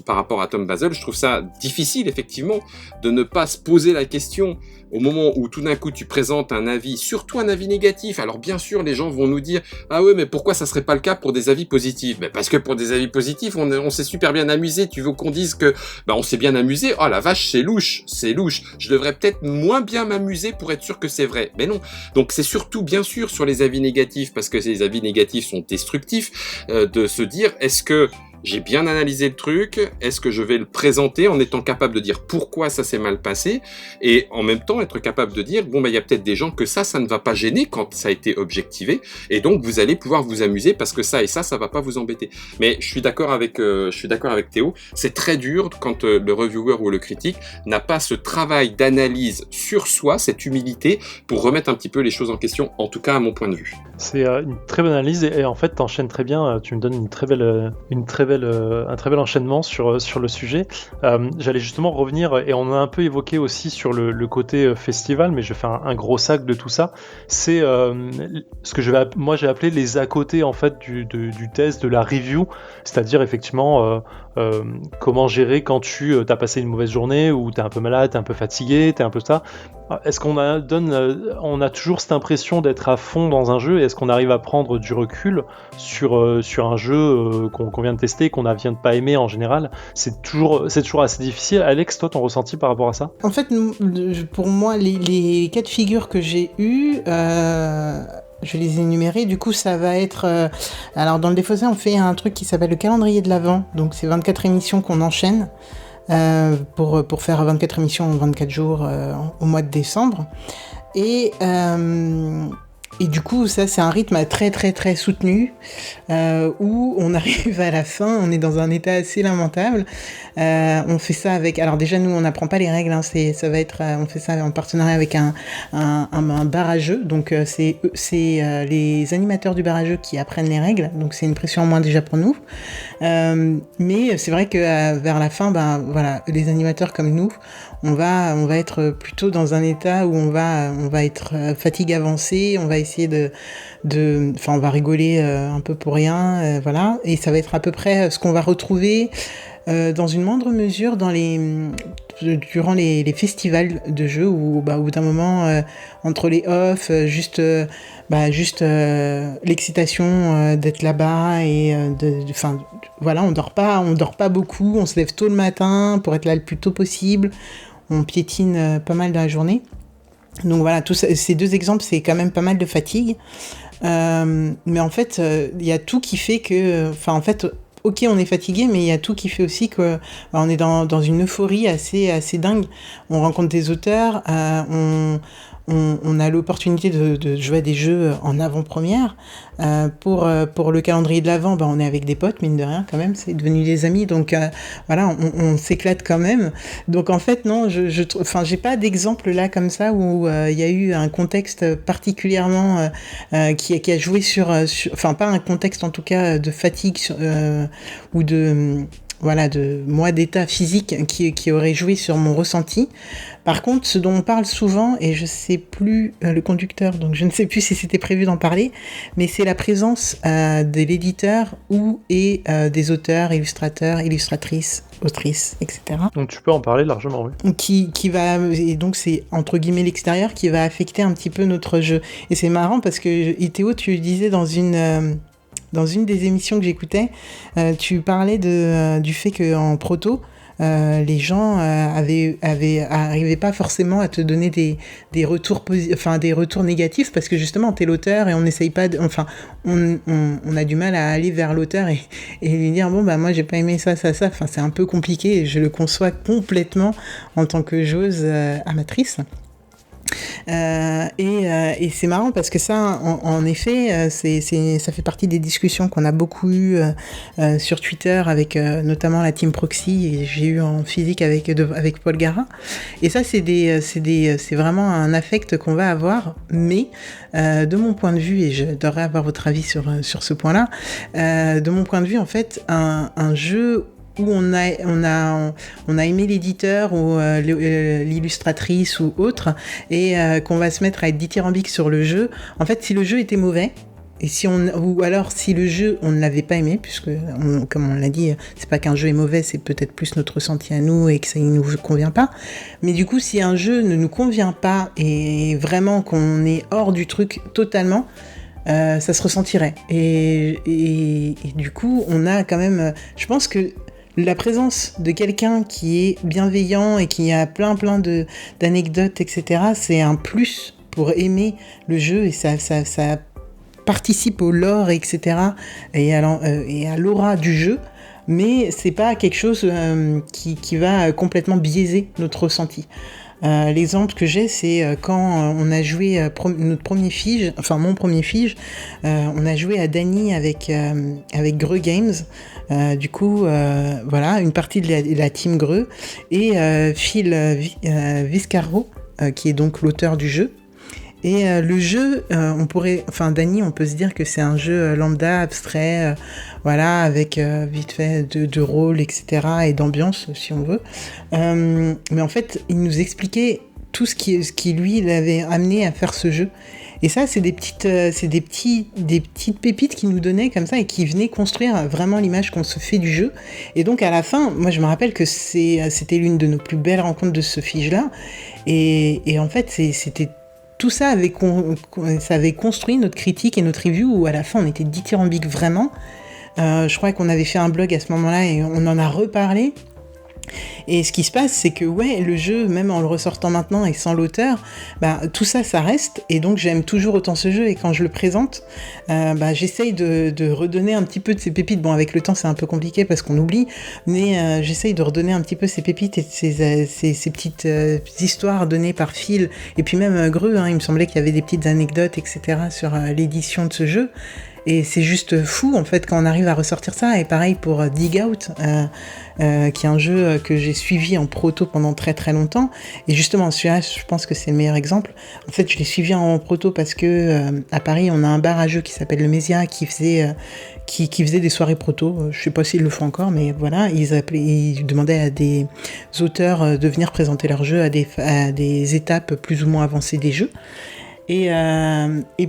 par rapport à Tom Basel, je trouve ça difficile, effectivement, de ne pas se poser la question au moment où tout d'un coup tu présentes un avis, surtout un avis négatif. Alors bien sûr, les gens vont nous dire « Ah ouais, mais pourquoi ça serait pas le cas pour des avis positifs ?» Ben parce que pour des avis positifs, on s'est super bien amusé. Tu veux qu'on dise que on s'est bien amusé? Oh la vache, c'est louche. Je devrais peut-être moins bien m'amuser pour être sûr que c'est vrai. Mais non. Donc c'est surtout, bien sûr, sur les avis négatifs, parce que ces avis négatifs sont destructifs, de se dire « Est-ce que j'ai bien analysé le truc, est-ce que je vais le présenter en étant capable de dire pourquoi ça s'est mal passé, et en même temps être capable de dire bon il y a peut-être des gens que ça ne va pas gêner quand ça a été objectivé, et donc vous allez pouvoir vous amuser parce que ça et ça va pas vous embêter. Mais je suis d'accord avec Théo, c'est très dur quand le reviewer ou le critique n'a pas ce travail d'analyse sur soi, cette humilité pour remettre un petit peu les choses en question, en tout cas à mon point de vue. C'est une très bonne analyse et en fait t'enchaînes très bien, tu me donnes un très bel enchaînement sur le sujet. J'allais justement revenir, et on a un peu évoqué aussi sur le côté festival, mais je fais un gros sac de tout ça. C'est ce que j'ai appelé les à côté en fait du test, de la review, c'est-à-dire effectivement comment gérer quand tu as passé une mauvaise journée, ou t'es un peu malade, t'es un peu fatigué, t'es un peu ça. Est-ce qu'on a toujours cette impression d'être à fond dans un jeu, et est-ce qu'on arrive à prendre du recul sur un jeu qu'on vient de tester, qu'on vient de pas aimer en général? C'est toujours assez difficile. Alex, toi, ton ressenti par rapport à ça? En fait, pour moi, les cas de figure que j'ai eus, je les ai énumérés. Du coup, ça va être... alors, dans le Défaussé, on fait un truc qui s'appelle le calendrier de l'Avent. Donc, c'est 24 émissions qu'on enchaîne pour faire 24 émissions en 24 jours au mois de décembre. Et Et du coup, ça, c'est un rythme très, très, très soutenu, où on arrive à la fin, on est dans un état assez lamentable. On fait ça avec... Alors déjà, nous, on n'apprend pas les règles, hein, ça va être... on fait ça en partenariat avec un bar à jeux. Donc, c'est les animateurs du bar à jeux qui apprennent les règles. Donc, c'est une pression en moins déjà pour nous. Mais c'est vrai que vers la fin, voilà, les animateurs comme nous, on va être plutôt dans un état où on va être fatigue avancée, on va essayer on va rigoler un peu pour rien, voilà, et ça va être à peu près ce qu'on va retrouver dans une moindre mesure durant les festivals de jeux où au bout d'un moment, entre les off, juste l'excitation d'être là-bas et voilà, on dort pas beaucoup, on se lève tôt le matin pour être là le plus tôt possible, on piétine pas mal dans la journée. Donc voilà, ces deux exemples, c'est quand même pas mal de fatigue. Mais en fait, il y a tout qui fait que... en fait, ok, on est fatigué, mais il y a tout qui fait aussi que on est dans une euphorie assez dingue. On rencontre des auteurs, on a l'opportunité de jouer à des jeux en avant-première. Pour le calendrier de l'Avent, on est avec des potes, mine de rien, quand même, c'est devenu des amis, donc voilà, on s'éclate quand même. Donc en fait, non, j'ai pas d'exemple là comme ça où il y a eu un contexte particulièrement qui a joué sur pas un contexte en tout cas de fatigue ou de moi d'état physique qui aurait joué sur mon ressenti. Par contre, ce dont on parle souvent, et je sais plus le conducteur, donc je ne sais plus si c'était prévu d'en parler, mais c'est la présence de l'éditeur et des auteurs, illustrateurs, illustratrices, autrices, etc. Donc tu peux en parler largement, oui. Qui va, et donc c'est entre guillemets l'extérieur qui va affecter un petit peu notre jeu. Et c'est marrant parce que Théo, tu disais dans une des émissions que j'écoutais, tu parlais du fait qu'en proto, les gens arrivaient pas forcément à te donner des retours des retours négatifs parce que justement t'es l'auteur et on n'essaye pas on a du mal à aller vers l'auteur et lui dire moi j'ai pas aimé ça, c'est un peu compliqué et je le conçois complètement en tant que joueuse amatrice. Et c'est marrant parce que ça, en effet, ça fait partie des discussions qu'on a beaucoup eues sur Twitter avec notamment la team Proxy, et j'ai eu en physique avec Paul Gara. Et ça, c'est vraiment un affect qu'on va avoir, mais de mon point de vue, et j'adorerais avoir votre avis sur ce point-là, de mon point de vue, en fait, un jeu où on a aimé l'éditeur ou l'illustratrice ou autre, et qu'on va se mettre à être dithyrambique sur le jeu. En fait, si le jeu était mauvais, ou alors si le jeu on ne l'avait pas aimé, puisque comme on l'a dit, c'est pas qu'un jeu est mauvais, c'est peut-être plus notre ressenti à nous et que ça ne nous convient pas. Mais du coup, si un jeu ne nous convient pas et vraiment qu'on est hors du truc totalement, ça se ressentirait. Et du coup, on a quand même, je pense que la présence de quelqu'un qui est bienveillant et qui a plein d'anecdotes, etc., c'est un plus pour aimer le jeu, et ça participe au lore, etc., et à l'aura du jeu, mais c'est pas quelque chose qui va complètement biaiser notre ressenti. L'exemple que j'ai, c'est quand on a joué notre premier Fige, enfin mon premier Fige, on a joué à Dany avec Greux Games. Du coup, voilà, une partie de la team Greux, et Phil Viscaro, qui est donc l'auteur du jeu. Et le jeu, Dany, on peut se dire que c'est un jeu lambda, abstrait, voilà, avec vite fait de rôle, etc., et d'ambiance, si on veut. Mais en fait, il nous expliquait tout ce qui lui l'avait amené à faire ce jeu. Et ça, c'est des petites pépites qu'il nous donnait comme ça et qui venaient construire vraiment l'image qu'on se fait du jeu. Et donc à la fin, moi je me rappelle que c'était l'une de nos plus belles rencontres de ce Fige-là. Et en fait, c'était tout ça ça avait construit notre critique et notre review où à la fin on était dithyrambique vraiment. Je crois qu'on avait fait un blog à ce moment-là et on en a reparlé. Et ce qui se passe, c'est que le jeu, même en le ressortant maintenant et sans l'auteur, tout ça, ça reste. Et donc, j'aime toujours autant ce jeu. Et quand je le présente, j'essaye de redonner un petit peu de ces pépites. Bon, avec le temps, c'est un peu compliqué parce qu'on oublie. Mais j'essaye de redonner un petit peu ces pépites et ces petites histoires données par Phil. Et puis même Greux, il me semblait qu'il y avait des petites anecdotes, etc. sur l'édition de ce jeu. Et c'est juste fou, en fait, quand on arrive à ressortir ça. Et pareil pour Dig Out, qui est un jeu que j'ai suivi en proto pendant très très longtemps. Et justement, celui-là, je pense que c'est le meilleur exemple. En fait, je l'ai suivi en proto parce que à Paris, on a un bar à jeux qui s'appelle le Mésia qui faisait des soirées proto. Je sais pas s'ils le font encore, mais voilà. Ils demandaient à des auteurs de venir présenter leurs jeux à des étapes plus ou moins avancées des jeux. Et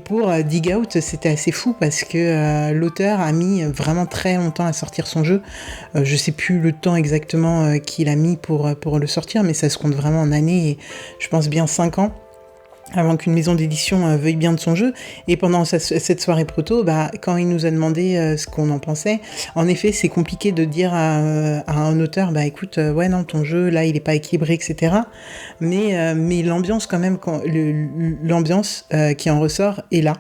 pour Dig Out, c'était assez fou parce que l'auteur a mis vraiment très longtemps à sortir son jeu. Je sais plus le temps exactement qu'il a mis pour le sortir, mais ça se compte vraiment en années, et je pense bien 5 ans avant qu'une maison d'édition veuille bien de son jeu. Et pendant cette soirée proto, quand il nous a demandé ce qu'on en pensait, en effet, c'est compliqué de dire à un auteur, écoute, non, ton jeu, là, il est pas équilibré, etc. Mais l'ambiance, quand même, l'ambiance qui en ressort est là.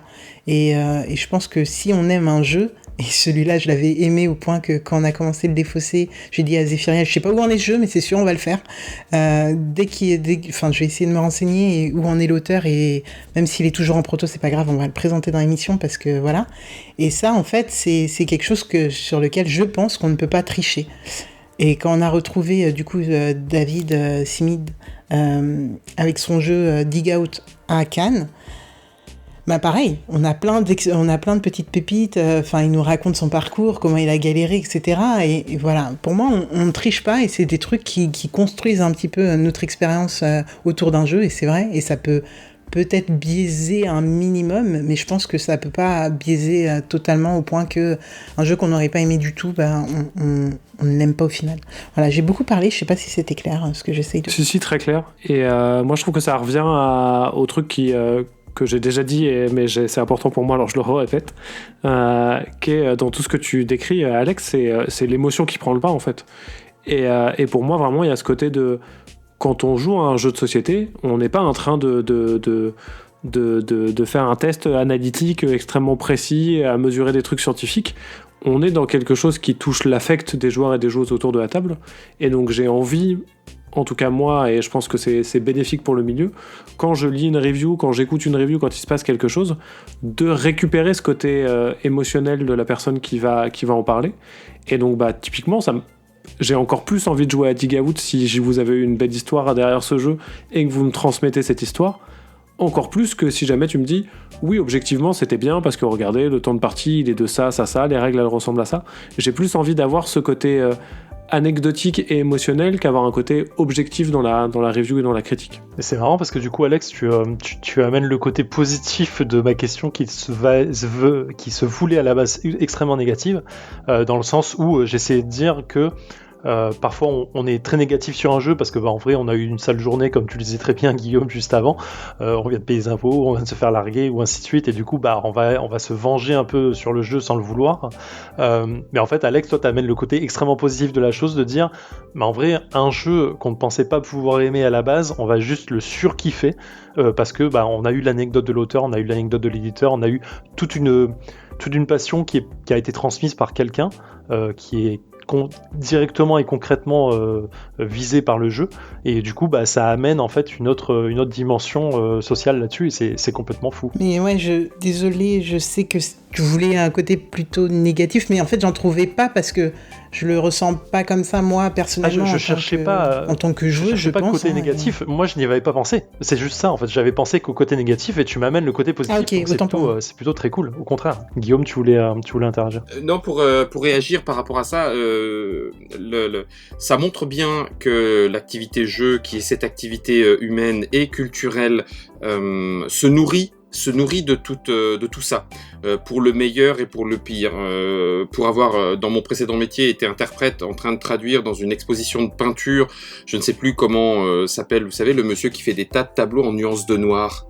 Et je pense que si on aime un jeu, et celui-là, je l'avais aimé au point que quand on a commencé le défausser, j'ai dit à Zéphiria, je sais pas où en est ce jeu, mais c'est sûr, on va le faire. Je vais essayer de me renseigner et où en est l'auteur, et même s'il est toujours en proto, c'est pas grave, on va le présenter dans l'émission parce que voilà. Et ça, en fait, c'est quelque chose sur lequel je pense qu'on ne peut pas tricher. Et quand on a retrouvé, David Simid avec son jeu Dig Out à Cannes, pareil, on a plein de petites pépites, il nous raconte son parcours, comment il a galéré, etc. Et voilà, pour moi, on ne triche pas, et c'est des trucs qui construisent un petit peu notre expérience autour d'un jeu, et c'est vrai, et ça peut-être biaiser un minimum, mais je pense que ça peut pas biaiser totalement au point que un jeu qu'on n'aurait pas aimé du tout, on ne l'aime pas au final. Voilà, j'ai beaucoup parlé, je sais pas si c'était clair, ce que j'essaye de... Si, très clair. Et moi, je trouve que ça revient au truc que j'ai déjà dit, mais c'est important pour moi, alors je le répète, qui est dans tout ce que tu décris, Alex, c'est l'émotion qui prend le pas, en fait. Et pour moi, vraiment, il y a ce côté de... Quand on joue à un jeu de société, on n'est pas en train de faire un test analytique extrêmement précis, à mesurer des trucs scientifiques. On est dans quelque chose qui touche l'affect des joueurs et des joueuses autour de la table. Et donc j'ai envie... En tout cas moi, et je pense que c'est bénéfique pour le milieu, quand je lis une review, quand j'écoute une review, quand il se passe quelque chose, de récupérer ce côté émotionnel de la personne qui va en parler. Et donc typiquement, j'ai encore plus envie de jouer à Dig Out si vous avez une belle histoire derrière ce jeu et que vous me transmettez cette histoire. Encore plus que si jamais tu me dis oui, objectivement c'était bien parce que regardez, le temps de partie il est de ça, les règles elles ressemblent à ça. J'ai plus envie d'avoir ce côté anecdotique et émotionnel qu'avoir un côté objectif dans la review et dans la critique. Et c'est marrant parce que du coup, Alex, tu amènes le côté positif de ma question qui se voulait à la base extrêmement négative, dans le sens où j'essayais de dire que parfois on est très négatif sur un jeu parce que en vrai on a eu une sale journée, comme tu le disais très bien Guillaume juste avant, on vient de payer les impôts, on vient de se faire larguer ou ainsi de suite, et du coup on va se venger un peu sur le jeu sans le vouloir, mais en fait Alex, toi t'amènes le côté extrêmement positif de la chose, de dire en vrai un jeu qu'on ne pensait pas pouvoir aimer à la base, on va juste le surkiffer parce que on a eu l'anecdote de l'auteur, on a eu l'anecdote de l'éditeur, on a eu toute une passion qui a été transmise par quelqu'un qui est directement et concrètement visé par le jeu, et du coup ça amène en fait une autre dimension sociale là-dessus, et c'est complètement fou. Mais ouais, désolé, je sais que tu voulais un côté plutôt négatif, mais en fait j'en trouvais pas parce que je le ressens pas comme ça moi personnellement. Je cherchais pas en tant que joueur, je pas pense, le côté négatif. Moi je n'y avais pas pensé. C'est juste ça en fait. J'avais pensé qu'au côté négatif, et tu m'amènes le côté positif. Ah, ok, c'est plutôt très cool. Au contraire. Guillaume, tu voulais interagir. Non, pour réagir par rapport à ça, ça montre bien que l'activité jeu, qui est cette activité humaine et culturelle, se nourrit de tout ça. pour le meilleur et pour le pire. Pour avoir, dans mon précédent métier, été interprète en train de traduire dans une exposition de peinture, je ne sais plus comment s'appelle, vous savez, le monsieur qui fait des tas de tableaux en nuances de noir.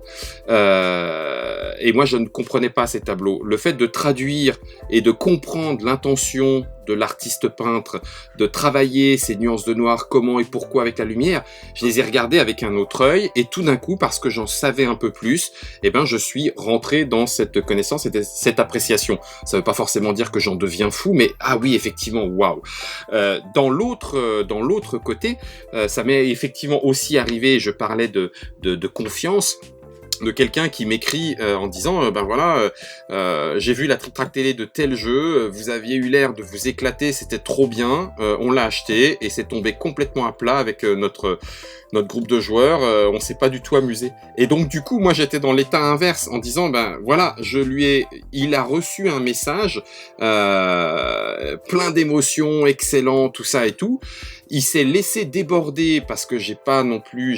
Et moi, je ne comprenais pas ces tableaux. Le fait de traduire et de comprendre l'intention de l'artiste peintre, de travailler ces nuances de noir, comment et pourquoi avec la lumière, je les ai regardés avec un autre œil, et tout d'un coup, parce que j'en savais un peu plus, eh ben, je suis rentré dans cette connaissance et cette appréciation. Ça veut pas forcément dire que j'en deviens fou, mais ah oui, effectivement, waouh. Dans l'autre côté, ça m'est effectivement aussi arrivé, je parlais de confiance, de quelqu'un qui m'écrit en disant ben voilà, j'ai vu la Trick Track télé de tel jeu, vous aviez eu l'air de vous éclater, c'était trop bien, on l'a acheté et c'est tombé complètement à plat avec notre groupe de joueurs, on s'est pas du tout amusé. Et donc du coup, moi j'étais dans l'état inverse en disant ben voilà, il a reçu un message plein d'émotions, excellent, tout ça et tout. Il s'est laissé déborder parce que j'ai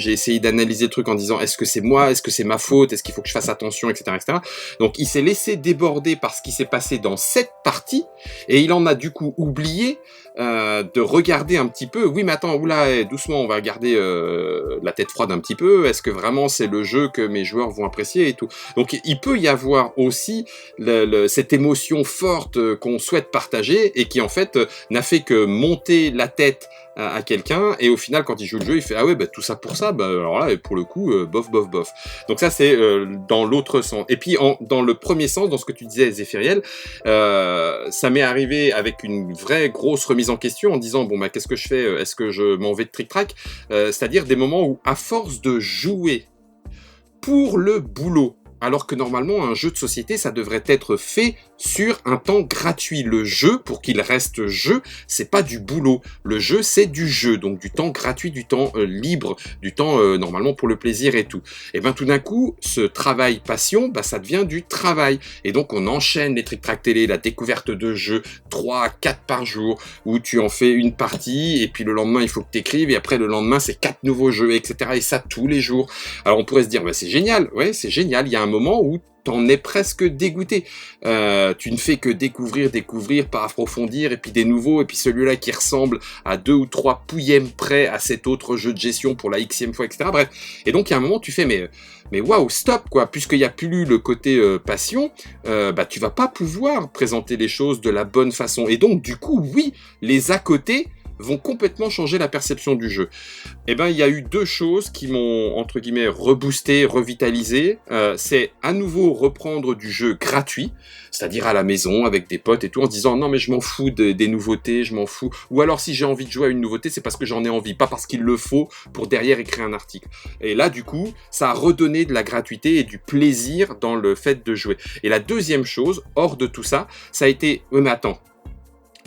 essayé d'analyser le truc en disant est-ce que c'est moi, est-ce que c'est ma faute, est-ce qu'il faut que je fasse attention, etc., etc. Donc il s'est laissé déborder par ce qui s'est passé dans cette partie et il en a du coup oublié de regarder un petit peu. Oui, mais attends, oula, doucement, on va garder la tête froide un petit peu. Est-ce que vraiment c'est le jeu que mes joueurs vont apprécier et tout. Donc il peut y avoir aussi cette émotion forte qu'on souhaite partager et qui en fait n'a fait que monter la tête à quelqu'un, et au final quand il joue le jeu il fait ah ouais bah tout ça pour ça, bah alors là pour le coup bof. Donc ça c'est dans l'autre sens. Et puis dans le premier sens, dans ce que tu disais Zéphiriel, ça m'est arrivé avec une vraie grosse remise en question en disant bon bah qu'est-ce que je fais, est-ce que je m'en vais de Trick Track, c'est-à-dire des moments où à force de jouer pour le boulot, alors que normalement un jeu de société ça devrait être fait sur un temps gratuit. Le jeu, pour qu'il reste jeu, c'est pas du boulot. Le jeu c'est du jeu, donc du temps gratuit, du temps libre, du temps normalement pour le plaisir et tout. Et ben tout d'un coup, ce travail passion, bah ça devient du travail. Et donc on enchaîne les Trick Track télé, la découverte de jeux 3 à 4 par jour, où tu en fais une partie et puis le lendemain il faut que t'écrives et après le lendemain c'est 4 nouveaux jeux, etc. Et ça tous les jours. Alors on pourrait se dire bah c'est génial, ouais c'est génial. Il y a un moment où t'en es presque dégoûté. Tu ne fais que découvrir, pas approfondir, et puis des nouveaux, et puis celui-là qui ressemble à 2 ou 3 pouillèmes près à cet autre jeu de gestion pour la xème fois, etc. Bref. Et donc, il y a un moment, tu fais, mais waouh, stop, quoi, puisqu'il n'y a plus le côté passion, bah, tu vas pas pouvoir présenter les choses de la bonne façon. Et donc, du coup, oui, les à côté vont complètement changer la perception du jeu. Eh ben, il y a eu 2 choses qui m'ont, entre guillemets, reboosté, revitalisé. C'est à nouveau reprendre du jeu gratuit, c'est-à-dire à la maison, avec des potes et tout, en se disant, non, mais je m'en fous des nouveautés, je m'en fous. Ou alors, si j'ai envie de jouer à une nouveauté, c'est parce que j'en ai envie, pas parce qu'il le faut pour derrière écrire un article. Et là, du coup, ça a redonné de la gratuité et du plaisir dans le fait de jouer. Et la deuxième chose, hors de tout ça, ça a été, oui, mais attends,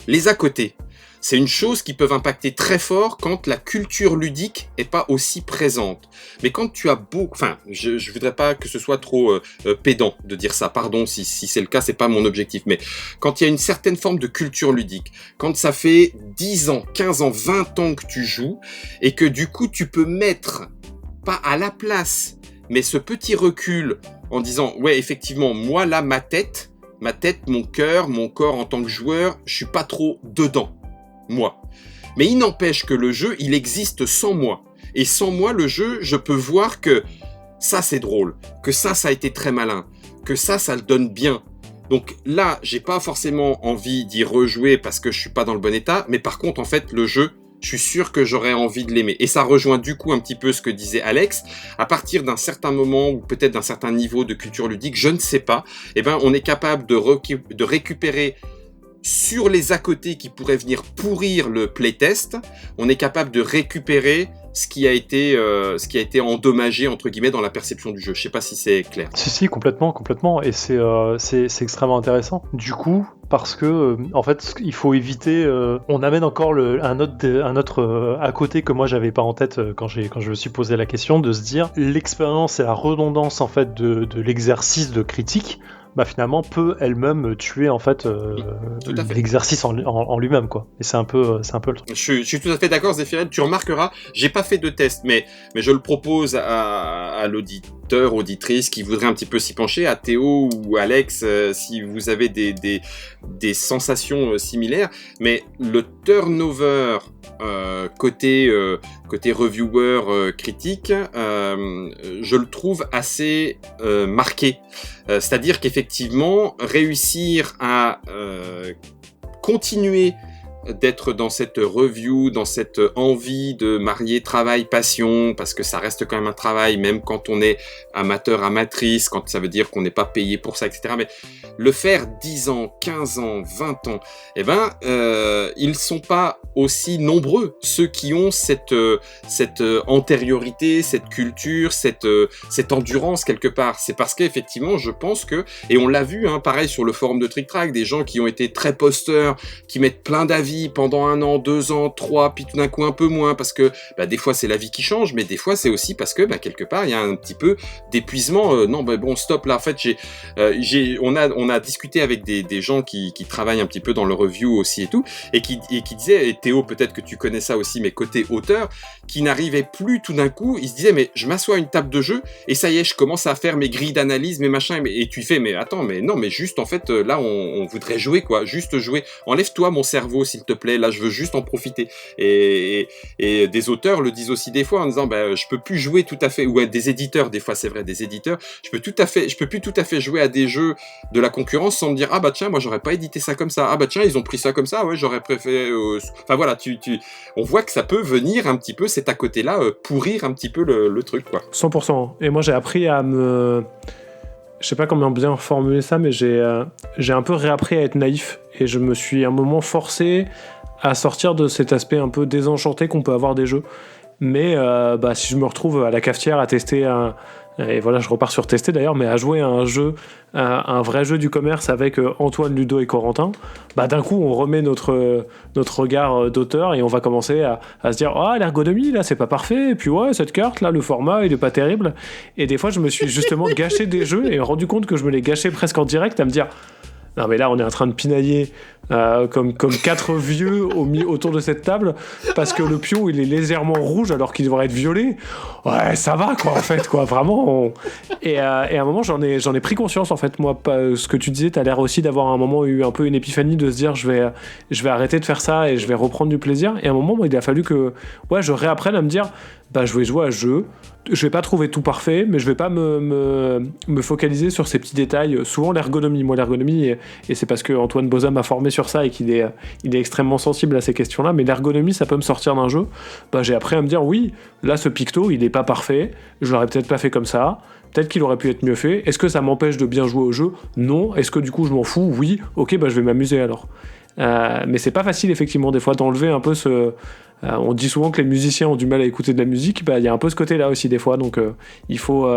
les à côté, c'est une chose qui peut impacter très fort quand la culture ludique est pas aussi présente. Mais quand tu as enfin, je voudrais pas que ce soit trop pédant de dire ça, pardon si c'est le cas, c'est pas mon objectif, mais quand il y a une certaine forme de culture ludique, quand ça fait 10 ans, 15 ans, 20 ans que tu joues, et que du coup tu peux mettre, pas à la place, mais ce petit recul en disant, ouais effectivement, moi là, ma tête, mon cœur, mon corps en tant que joueur, je suis pas trop dedans. Moi. Mais il n'empêche que le jeu, il existe sans moi. Et sans moi, le jeu, je peux voir que ça, c'est drôle, que ça a été très malin, que ça le donne bien. Donc là, j'ai pas forcément envie d'y rejouer parce que je suis pas dans le bon état, mais par contre, en fait, le jeu, je suis sûr que j'aurais envie de l'aimer. Et ça rejoint du coup un petit peu ce que disait Alex. À partir d'un certain moment, ou peut-être d'un certain niveau de culture ludique, je ne sais pas, eh ben, on est capable de récupérer sur les à côté qui pourraient venir pourrir le playtest, on est capable de récupérer ce qui a été endommagé entre guillemets dans la perception du jeu. Je sais pas si c'est clair. Si, complètement, et c'est extrêmement intéressant. Du coup, parce que en fait, il faut éviter. On amène encore un autre à côté que moi j'avais pas en tête quand je me suis posé la question, de se dire l'expérience et la redondance en fait de l'exercice de critique. Bah finalement peut elle-même tuer en fait l'exercice en lui-même quoi. Et c'est un peu le truc. Je suis tout à fait d'accord Zéphiriel, tu remarqueras, j'ai pas fait de test mais je le propose à l'auditeur auditeurs, auditrices qui voudraient un petit peu s'y pencher, à Théo ou Alex, si vous avez des sensations similaires. Mais le turnover côté reviewer critique, je le trouve assez marqué. C'est-à-dire qu'effectivement, réussir à continuer d'être dans cette review, dans cette envie de marier travail, passion, parce que ça reste quand même un travail, même quand on est amateur, amatrice, quand ça veut dire qu'on n'est pas payé pour ça, etc. Mais le faire 10 ans, 15 ans, 20 ans, ils sont pas aussi nombreux, ceux qui ont cette antériorité, cette culture, cette endurance quelque part. C'est parce qu'effectivement, je pense que, et on l'a vu, pareil sur le forum de Trick Track, des gens qui ont été très posteurs, qui mettent plein d'avis pendant 1 an, 2 ans, 3, puis tout d'un coup un peu moins, parce que des fois c'est la vie qui change, mais des fois c'est aussi parce que quelque part il y a un petit peu d'épuisement. Bon, stop là. En fait, on a discuté avec des gens qui travaillent un petit peu dans le review aussi et tout, et qui disaient, et Théo, peut-être que tu connais ça aussi, mais côté auteur, qui n'arrivait plus tout d'un coup, il se disait mais je m'assois à une table de jeu et ça y est, je commence à faire mes grilles d'analyse, mes machins, et tu fais mais attends, mais non, mais juste en fait là on voudrait jouer quoi, juste jouer. Enlève-toi mon cerveau s'il te plaît, là je veux juste en profiter. Et des auteurs le disent aussi des fois en disant je peux plus jouer tout à fait, ou des éditeurs, des fois c'est vrai, des éditeurs, je peux plus tout à fait jouer à des jeux de la concurrence sans me dire tiens, moi j'aurais pas édité ça comme ça, tiens ils ont pris ça comme ça, ouais j'aurais préféré enfin voilà, on voit que ça peut venir un petit peu, c'est à côté là pourrir un petit peu le truc quoi. 100%. Et moi j'ai appris à me... Je sais pas comment bien formuler ça, mais j'ai un peu réappris à être naïf, et je me suis un moment forcé à sortir de cet aspect un peu désenchanté qu'on peut avoir des jeux. Mais si je me retrouve à la cafetière à tester et voilà, je repars sur tester d'ailleurs, mais à jouer à un jeu, un vrai jeu du commerce avec Antoine, Ludo et Corentin, d'un coup on remet notre regard d'auteur et on va commencer à se dire l'ergonomie là c'est pas parfait, et puis ouais cette carte là le format il est pas terrible, et des fois je me suis justement gâché des jeux et rendu compte que je me les gâchais presque en direct, à me dire non mais là on est en train de pinailler comme 4 vieux autour de cette table parce que le pion il est légèrement rouge alors qu'il devrait être violet. Ouais ça va quoi en fait quoi, vraiment et à un moment j'en ai pris conscience en fait. Moi ce que tu disais, t'as l'air aussi d'avoir à un moment eu un peu une épiphanie de se dire je vais arrêter de faire ça et je vais reprendre du plaisir, et à un moment il a fallu que je réapprenne à me dire je vais jouer à ce jeu, je vais pas trouver tout parfait, mais je vais pas me focaliser sur ces petits détails. Souvent l'ergonomie, et c'est parce que Antoine Boza m'a formé sur ça et qu'il est extrêmement sensible à ces questions-là, mais l'ergonomie ça peut me sortir d'un jeu. J'ai appris à me dire oui, là ce picto il est pas parfait, je l'aurais peut-être pas fait comme ça, peut-être qu'il aurait pu être mieux fait. Est-ce que ça m'empêche de bien jouer au jeu ? Non. Est-ce que du coup je m'en fous ? Oui. Ok, je vais m'amuser alors. Mais c'est pas facile effectivement des fois d'enlever un peu ce... on dit souvent que les musiciens ont du mal à écouter de la musique, il y a un peu ce côté là aussi des fois, donc il faut...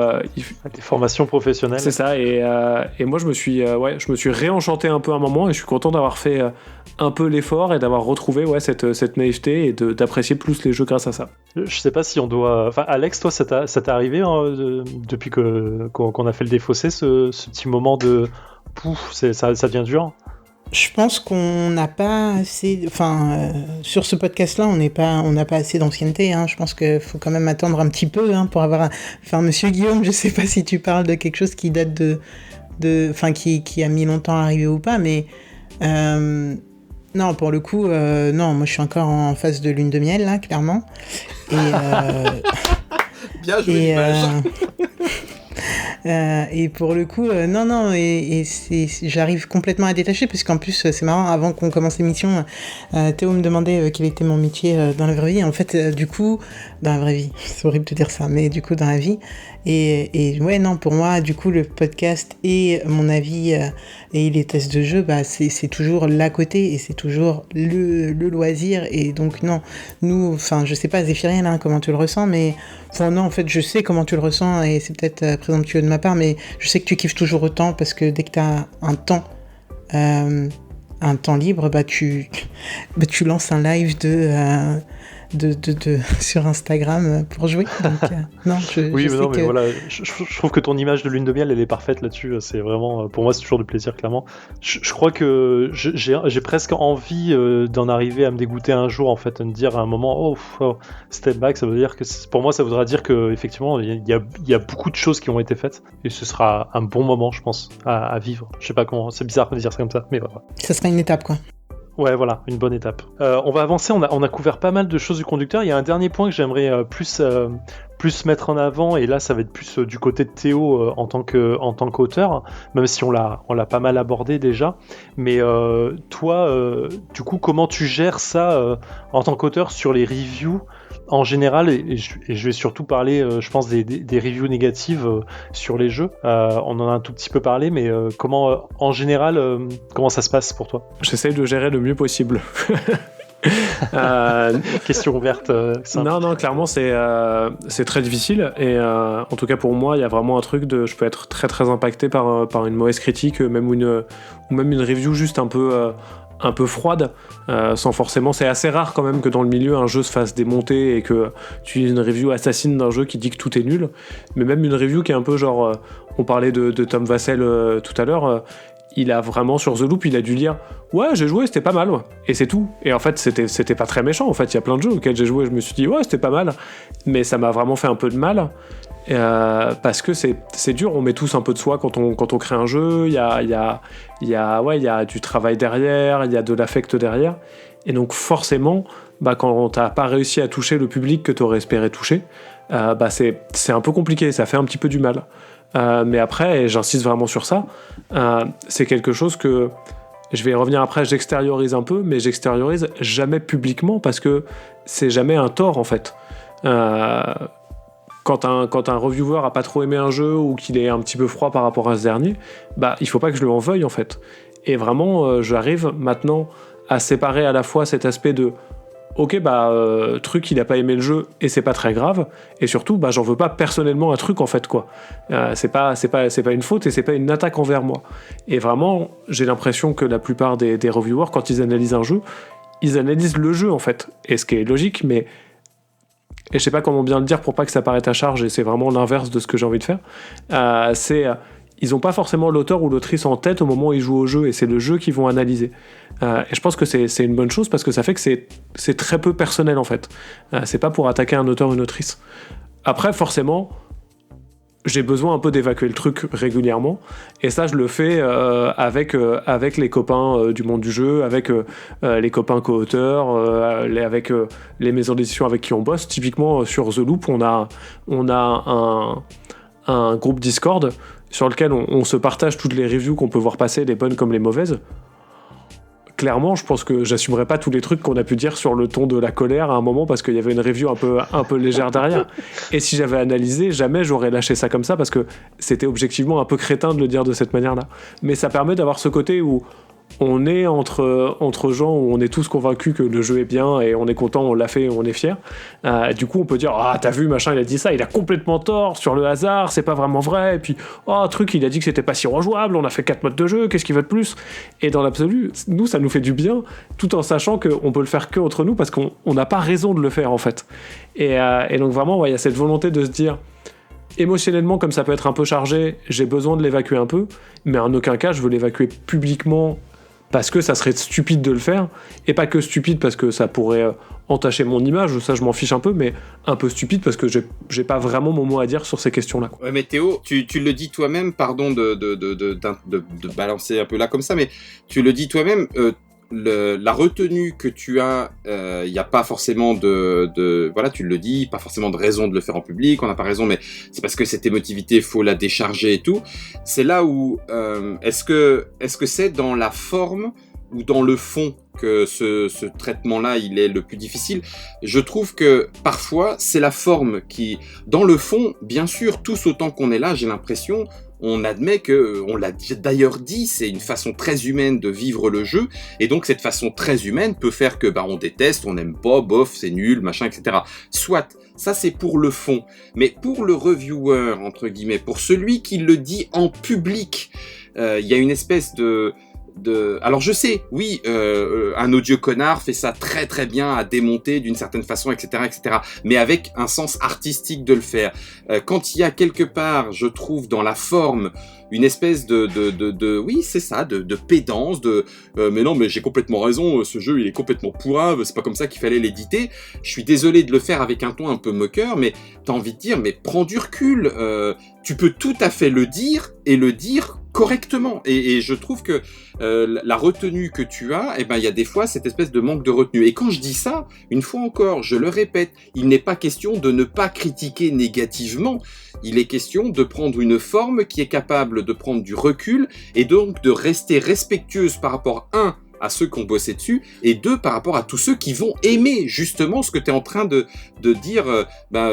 Des formations professionnelles. C'est ça, et moi je me suis réenchanté un peu à un moment, et je suis content d'avoir fait un peu l'effort et d'avoir retrouvé cette naïveté et d'apprécier plus les jeux grâce à ça. Je sais pas si on doit... Enfin Alex, toi ça t'est arrivé depuis qu'on a fait le défaussé, ce petit moment de... Pouf, ça devient dur. Je pense qu'on n'a pas assez... Enfin, sur ce podcast-là, on n'a pas assez d'ancienneté. Je pense qu'il faut quand même attendre un petit peu pour avoir... Enfin, Monsieur Guillaume, je sais pas si tu parles de quelque chose qui date Enfin, qui a mis longtemps à arriver ou pas, mais... Non, pour le coup, non, moi je suis encore en phase de lune de miel, là, clairement. Et... Bien joué, et pour le coup, non, et j'arrive complètement à détacher, parce qu'en plus, c'est marrant, avant qu'on commence l'émission, Théo me demandait quel était mon métier dans la vraie vie. En fait, du coup, dans la vraie vie, c'est horrible de dire ça, mais du coup, dans la vie. Et ouais, non, pour moi, du coup, le podcast et mon avis et les tests de jeu, c'est toujours l'à côté, et c'est toujours le loisir. Et donc, non, nous, enfin, je sais pas, Zéphiriel, comment tu le ressens, mais... Enfin, non, en fait, je sais comment tu le ressens, et c'est peut-être présomptueux de ma part, mais je sais que tu kiffes toujours autant, parce que dès que tu as un temps libre, tu lances un live sur Instagram pour jouer. Donc, non, Oui, je mais non, sais mais que voilà, je trouve que ton image de lune de miel, elle est parfaite là-dessus. C'est vraiment, pour moi, c'est toujours du plaisir, clairement. Je crois que j'ai presque envie d'en arriver à me dégoûter un jour, en fait, à me dire à un moment, step back, ça veut dire que, pour moi, ça voudra dire que effectivement, il y a beaucoup de choses qui ont été faites, et ce sera un bon moment, je pense, à vivre. Je sais pas comment, c'est bizarre de dire ça comme ça, mais voilà. ça sera une étape, quoi. Ouais, voilà, une bonne étape. On va avancer, on a couvert pas mal de choses du conducteur. Il y a un dernier point que j'aimerais plus mettre en avant, et là ça va être plus du côté de Théo en tant qu'auteur, même si on l'a pas mal abordé déjà. Mais toi, du coup, comment tu gères ça en tant qu'auteur sur les reviews en général, et je vais surtout parler, je pense, des reviews négatives sur les jeux. On en a un tout petit peu parlé, mais comment, en général, comment ça se passe pour toi ? J'essaye de gérer le mieux possible. Question ouverte. Simple. Non, clairement, c'est très difficile. Et en tout cas, pour moi, il y a vraiment un truc de. Je peux être très très impacté par une mauvaise critique, ou même une review juste un peu froide, sans forcément. C'est assez rare quand même que dans le milieu un jeu se fasse démonter et que tu lises une review assassine d'un jeu qui dit que tout est nul. Mais même une review qui est un peu genre. On parlait de Tom Vassell tout à l'heure. Il a vraiment, sur The Loop, il a dû lire « Ouais, j'ai joué, c'était pas mal, ouais. » Et c'est tout. Et en fait, c'était pas très méchant. En fait, il y a plein de jeux auxquels j'ai joué, je me suis dit « Ouais, c'était pas mal. » Mais ça m'a vraiment fait un peu de mal. Parce que c'est dur, on met tous un peu de soi quand on crée un jeu. Il y a du travail derrière, il y a de l'affect derrière. Et donc, forcément, quand t'as pas réussi à toucher le public que t'aurais espéré toucher, c'est un peu compliqué, ça fait un petit peu du mal. Mais après, et j'insiste vraiment sur ça, c'est quelque chose que je vais y revenir après, j'extériorise un peu, mais j'extériorise jamais publiquement parce que c'est jamais un tort en fait. Quand un reviewer a pas trop aimé un jeu ou qu'il est un petit peu froid par rapport à ce dernier, il faut pas que je lui en veuille en fait. Et vraiment, j'arrive maintenant à séparer à la fois cet aspect de ok, truc, il a pas aimé le jeu et c'est pas très grave, et surtout, j'en veux pas personnellement à truc en fait, quoi. C'est pas une faute et c'est pas une attaque envers moi. Et vraiment, j'ai l'impression que la plupart des reviewers, quand ils analysent un jeu, ils analysent le jeu en fait. Et ce qui est logique, mais. Et je sais pas comment bien le dire pour pas que ça paraisse à charge, et c'est vraiment l'inverse de ce que j'ai envie de faire. Ils n'ont pas forcément l'auteur ou l'autrice en tête au moment où ils jouent au jeu, et c'est le jeu qu'ils vont analyser. Et je pense que c'est une bonne chose parce que ça fait que c'est très peu personnel en fait. C'est pas pour attaquer un auteur ou une autrice. Après, forcément, j'ai besoin un peu d'évacuer le truc régulièrement, et ça je le fais avec les copains du monde du jeu, avec les copains co-auteurs, avec les maisons d'édition avec qui on bosse. Typiquement sur The Loop, on a un groupe Discord sur lequel on se partage toutes les reviews qu'on peut voir passer, les bonnes comme les mauvaises. Clairement, je pense que j'assumerais pas tous les trucs qu'on a pu dire sur le ton de la colère à un moment parce qu'il y avait une review un peu légère derrière. Et si j'avais analysé, jamais j'aurais lâché ça comme ça parce que c'était objectivement un peu crétin de le dire de cette manière-là. Mais ça permet d'avoir ce côté où on est entre gens où on est tous convaincus que le jeu est bien et on est content, on l'a fait, on est fier. Du coup, on peut dire ah t'as vu machin, il a dit ça, il a complètement tort sur le hasard, c'est pas vraiment vrai. Et puis truc, il a dit que c'était pas si rejouable, on a fait 4 modes de jeu, qu'est-ce qu'il veut de plus? Et dans l'absolu, nous ça nous fait du bien, tout en sachant qu'on peut le faire que entre nous parce qu'on n'a pas raison de le faire en fait. Et donc vraiment, il y a cette volonté de se dire. Émotionnellement, comme ça peut être un peu chargé, j'ai besoin de l'évacuer un peu, mais en aucun cas je veux l'évacuer publiquement parce que ça serait stupide de le faire, et pas que stupide parce que ça pourrait entacher mon image, ça je m'en fiche un peu, mais un peu stupide parce que j'ai pas vraiment mon mot à dire sur ces questions-là. Ouais, mais Théo, tu le dis toi-même, pardon de balancer un peu là comme ça, mais tu le dis toi-même, la retenue que tu as, il n'y a pas forcément voilà, tu le dis, pas forcément de raison de le faire en public, on n'a pas raison, mais c'est parce que cette émotivité, faut la décharger et tout. C'est là où, est-ce que c'est dans la forme ou dans le fond que ce traitement-là, il est le plus difficile? Je trouve que parfois, c'est la forme qui, dans le fond, bien sûr, tous autant qu'on est là, j'ai l'impression, on admet que, on l'a d'ailleurs dit, c'est une façon très humaine de vivre le jeu, et donc cette façon très humaine peut faire que on déteste, on aime pas, bof, c'est nul, machin, etc. Soit, ça c'est pour le fond, mais pour le reviewer, entre guillemets, pour celui qui le dit en public, il y a une espèce Alors je sais, oui, un odieux connard fait ça très très bien à démonter d'une certaine façon, etc., etc. Mais avec un sens artistique de le faire. Quand il y a quelque part, je trouve, dans la forme, une espèce oui, c'est ça, de pédance, mais non, mais j'ai complètement raison, ce jeu il est complètement pourrave, c'est pas comme ça qu'il fallait l'éditer. Je suis désolé de le faire avec un ton un peu moqueur, mais t'as envie de dire, mais prends du recul, tu peux tout à fait le dire et le dire correctement. Et je trouve que la retenue que tu as, il y a des fois cette espèce de manque de retenue. Et quand je dis ça, une fois encore, je le répète, il n'est pas question de ne pas critiquer négativement. Il est question de prendre une forme qui est capable de prendre du recul et donc de rester respectueuse par rapport, à ceux qui ont bossé dessus, et 2, par rapport à tous ceux qui vont aimer justement ce que tu es en train de dire,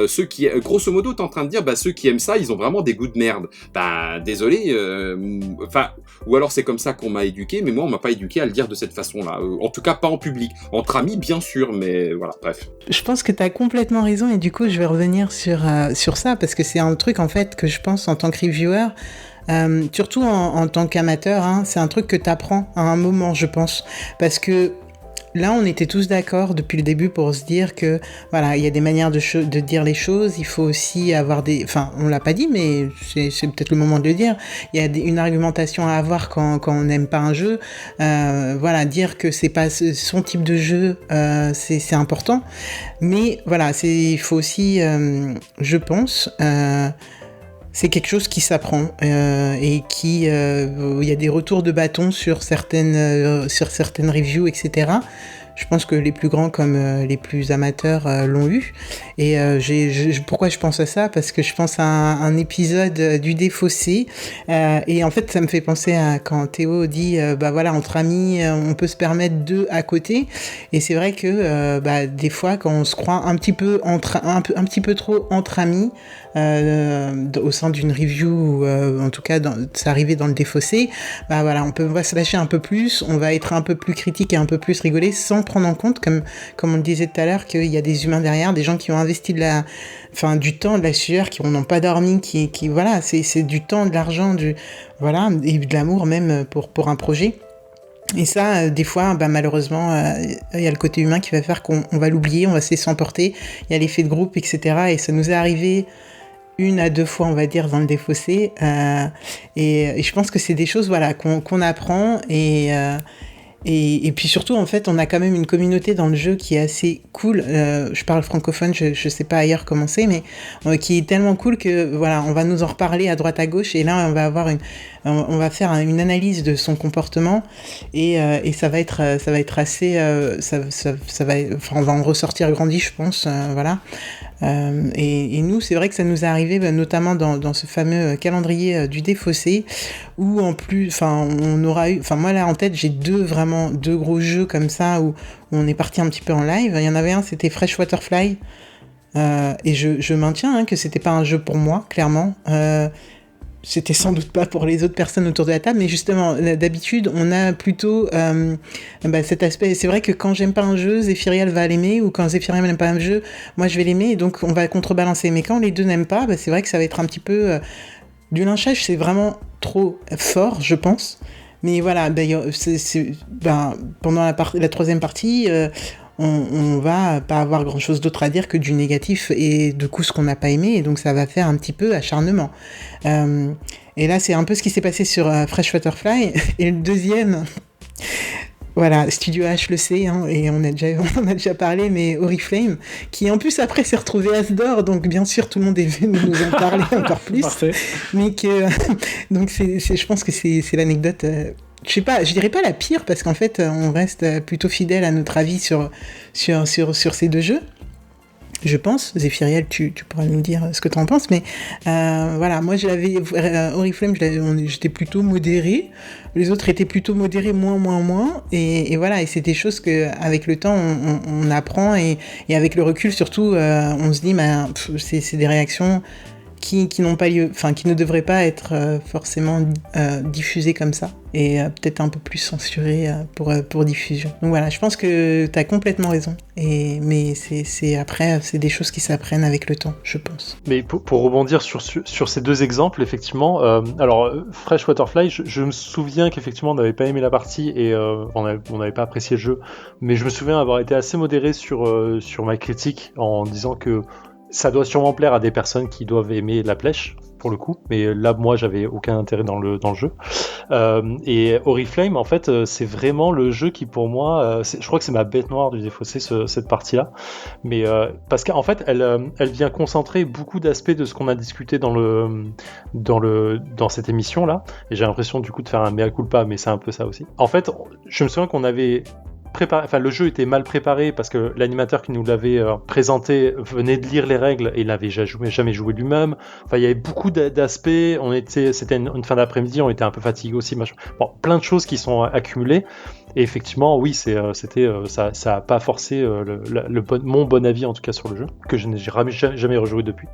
ceux qui, grosso modo, tu es en train de dire, ceux qui aiment ça, ils ont vraiment des goûts de merde. Désolé, ou alors c'est comme ça qu'on m'a éduqué, mais moi on m'a pas éduqué à le dire de cette façon-là. En tout cas, pas en public. Entre amis, bien sûr, mais voilà, bref. Je pense que tu as complètement raison, et du coup, je vais revenir sur ça, parce que c'est un truc, en fait, que je pense en tant que reviewer, surtout en tant qu'amateur, c'est un truc que tu apprends à un moment, je pense, parce que là, on était tous d'accord depuis le début pour se dire que, voilà, il y a des manières de dire les choses, il faut aussi avoir enfin, on l'a pas dit, mais c'est peut-être le moment de le dire, il y a une argumentation à avoir quand on n'aime pas un jeu, voilà, dire que c'est pas son type de jeu, c'est important, mais voilà, il faut aussi, je pense, c'est quelque chose qui s'apprend et qui, il y a des retours de bâton sur certaines reviews, etc. Je pense que les plus grands comme les plus amateurs l'ont eu. Et pourquoi je pense à ça ? Parce que je pense à un épisode du Défaussé. Et en fait, ça me fait penser à quand Théo dit voilà, entre amis, on peut se permettre 2 à côté. Et c'est vrai que des fois, quand on se croit un petit peu trop entre amis, au sein d'une review, ou en tout cas, c'est arrivé dans le Défaussé, voilà, on va se lâcher un peu plus, on va être un peu plus critique et un peu plus rigoler, sans prendre en compte, comme on le disait tout à l'heure, qu'il y a des humains derrière, des gens qui ont investi du temps, de la sueur, qui n'ont pas dormi, qui voilà, c'est du temps, de l'argent, voilà, et de l'amour même pour un projet. Et ça, des fois, malheureusement, il y a le côté humain qui va faire qu'on va l'oublier, on va se laisser emporter, il y a l'effet de groupe, etc. Et ça nous est arrivé 1 à 2 fois, on va dire, dans le Défaussé. Et je pense que c'est des choses, voilà, qu'on apprend et puis surtout, en fait, on a quand même une communauté dans le jeu qui est assez cool. Je parle francophone, je sais pas ailleurs comment c'est, mais qui est tellement cool que voilà, on va nous en reparler à droite à gauche. Et là, on va faire une analyse de son comportement et ça va être assez, on va en ressortir grandi, je pense. Voilà. Et nous, c'est vrai que ça nous est arrivé, notamment dans ce fameux calendrier du Défaussé, où en plus, on aura eu, moi là en tête, j'ai 2 gros jeux comme ça où on est parti un petit peu en live. Il y en avait un, c'était Freshwaterfly, et je maintiens que c'était pas un jeu pour moi, clairement. C'était sans doute pas pour les autres personnes autour de la table, mais justement, d'habitude, on a plutôt cet aspect. C'est vrai que quand j'aime pas un jeu, Zéphiriel va l'aimer, ou quand Zéphiriel n'aime pas un jeu, moi je vais l'aimer, et donc on va contrebalancer. Mais quand les deux n'aiment pas, c'est vrai que ça va être un petit peu... du lynchage, c'est vraiment trop fort, je pense. Mais voilà, pendant la 3e partie... on va pas avoir grand chose d'autre à dire que du négatif et de coup ce qu'on n'a pas aimé, et donc ça va faire un petit peu acharnement. Et là c'est un peu ce qui s'est passé sur Freshwaterfly. Et le deuxième, voilà, Studio H le sait, et on a déjà parlé, mais Oriflame, qui en plus après s'est retrouvé As-d'or, donc bien sûr tout le monde est venu nous en parler encore plus. Parfait. Mais que donc je pense que c'est l'anecdote. Je sais pas, je dirais pas la pire, parce qu'en fait, on reste plutôt fidèle à notre avis sur ces 2 jeux. Je pense. Zéphiriel, tu pourras nous dire ce que tu en penses, mais voilà, moi Oriflame, j'étais plutôt modéré, les autres étaient plutôt modérés, moins, et voilà, et c'est des choses que avec le temps on apprend, et avec le recul surtout, on se dit, c'est des réactions qui n'ont pas lieu, enfin qui ne devraient pas être forcément diffusés comme ça et peut-être un peu plus censurés pour diffusion. Donc voilà, je pense que tu as complètement raison. Mais c'est des choses qui s'apprennent avec le temps, je pense. Mais pour rebondir sur ces deux exemples, effectivement, alors Fresh Waterfly, je me souviens qu'effectivement on n'avait pas aimé la partie et on n'avait pas apprécié le jeu, mais je me souviens avoir été assez modéré sur ma critique en disant que ça doit sûrement plaire à des personnes qui doivent aimer la plèche, pour le coup, mais là, moi, j'avais aucun intérêt dans le jeu. Et Oriflame, en fait, c'est vraiment le jeu qui, pour moi, je crois que c'est ma bête noire du Défaussé, cette partie-là. Mais parce qu'en fait, elle vient concentrer beaucoup d'aspects de ce qu'on a discuté dans cette émission-là. Et j'ai l'impression, du coup, de faire un mea culpa, mais c'est un peu ça aussi. En fait, je me souviens qu'on avait le jeu était mal préparé parce que l'animateur qui nous l'avait présenté venait de lire les règles et il n'avait jamais joué lui-même. Enfin, il y avait beaucoup d'aspects. C'était une fin d'après-midi, on était un peu fatigué aussi. Bon, plein de choses qui sont accumulées. Et effectivement, oui, ça a pas forcé mon bon avis en tout cas sur le jeu, que je n'ai jamais rejoué depuis.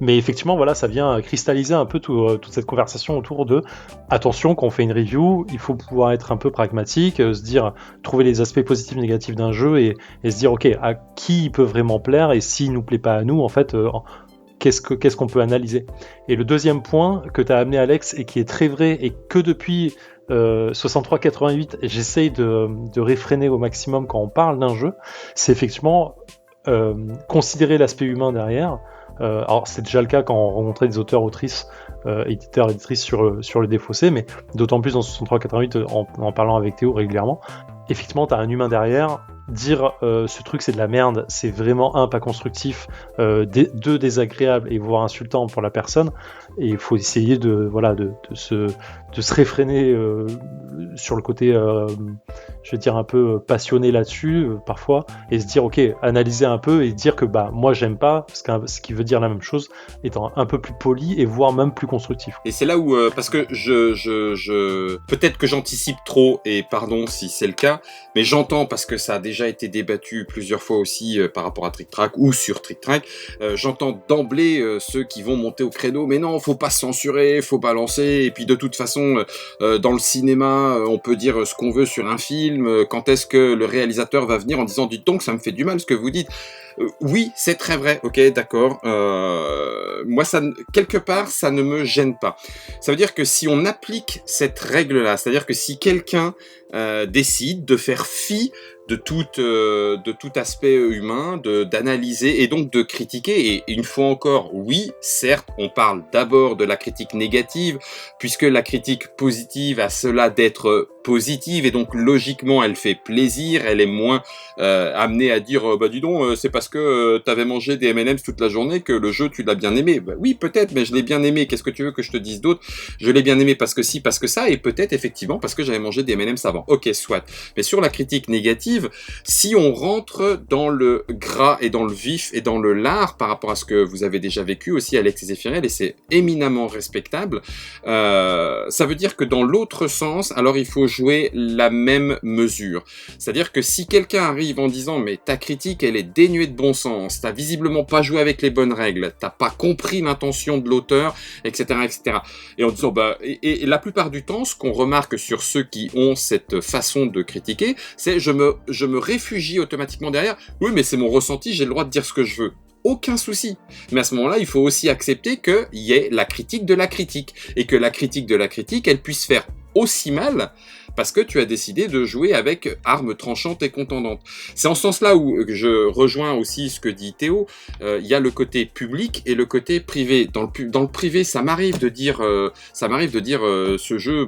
Mais effectivement, voilà, ça vient cristalliser un peu toute cette conversation autour de attention, quand on fait une review, il faut pouvoir être un peu pragmatique, se dire, trouver les aspects positifs, négatifs d'un jeu et se dire, ok, à qui il peut vraiment plaire et s'il nous plaît pas à nous, en fait, qu'est-ce qu'on peut analyser. Et le deuxième point que tu as amené, Alex, et qui est très vrai et que depuis 63-88, j'essaye de réfréner au maximum quand on parle d'un jeu, c'est effectivement considérer l'aspect humain derrière. Alors c'est déjà le cas quand on rencontrait des auteurs, autrices, éditeurs, éditrices sur le Défaussé, mais d'autant plus dans 63-88 en parlant avec Théo régulièrement. Effectivement, t'as un humain derrière. Dire ce truc c'est de la merde, c'est vraiment pas constructif, désagréable et voire insultant pour la personne. Et il faut essayer de se réfréner sur le côté, je vais dire un peu passionné là-dessus parfois, et se dire ok, analyser un peu et dire que moi j'aime pas, ce qui veut dire la même chose, étant un peu plus poli et voire même plus constructif. Et c'est là où parce que je peut-être que j'anticipe trop et pardon si c'est le cas, mais j'entends parce que ça a déjà été débattu plusieurs fois aussi par rapport à Trick Track ou sur Trick Track, j'entends d'emblée ceux qui vont monter au créneau, mais non, faut pas se censurer, faut balancer, et puis de toute façon dans le cinéma on peut dire ce qu'on veut sur un film, quand est-ce que le réalisateur va venir en disant dites donc ça me fait du mal ce que vous dites. Oui, c'est très vrai, ok, d'accord. Moi, quelque part, ça ne me gêne pas. Ça veut dire que si on applique cette règle-là, c'est-à-dire que si quelqu'un décide de faire fi de tout aspect humain, d'analyser et donc de critiquer, et une fois encore, oui, certes, on parle d'abord de la critique négative, puisque la critique positive a cela d'être positive, et donc logiquement, elle fait plaisir, elle est moins amenée à dire dis donc, c'est parce que t'avais mangé des M&M's toute la journée que le jeu tu l'as bien aimé. Oui, peut-être, mais je l'ai bien aimé. Qu'est-ce que tu veux que je te dise d'autre? Je l'ai bien aimé parce que si, parce que ça, et peut-être effectivement parce que j'avais mangé des M&M's avant. Ok, soit. Mais sur la critique négative, si on rentre dans le gras et dans le vif et dans le lard par rapport à ce que vous avez déjà vécu aussi, Alex et Zéphirel, et c'est éminemment respectable, ça veut dire que dans l'autre sens, alors il faut jouer la même mesure. C'est-à-dire que si quelqu'un arrive en disant mais ta critique elle est dénuée de bon sens, t'as visiblement pas joué avec les bonnes règles, t'as pas compris l'intention de l'auteur, etc., etc. Et en disant et la plupart du temps, ce qu'on remarque sur ceux qui ont cette façon de critiquer, c'est je me réfugie automatiquement derrière. Oui, mais c'est mon ressenti, j'ai le droit de dire ce que je veux. Aucun souci. Mais à ce moment-là, il faut aussi accepter qu'il y ait la critique de la critique et que la critique de la critique, elle puisse faire aussi mal parce que tu as décidé de jouer avec armes tranchantes et contendantes. C'est en ce sens-là où je rejoins aussi ce que dit Théo. Il y a le côté public et le côté privé. Dans le privé, ça m'arrive de dire ce jeu,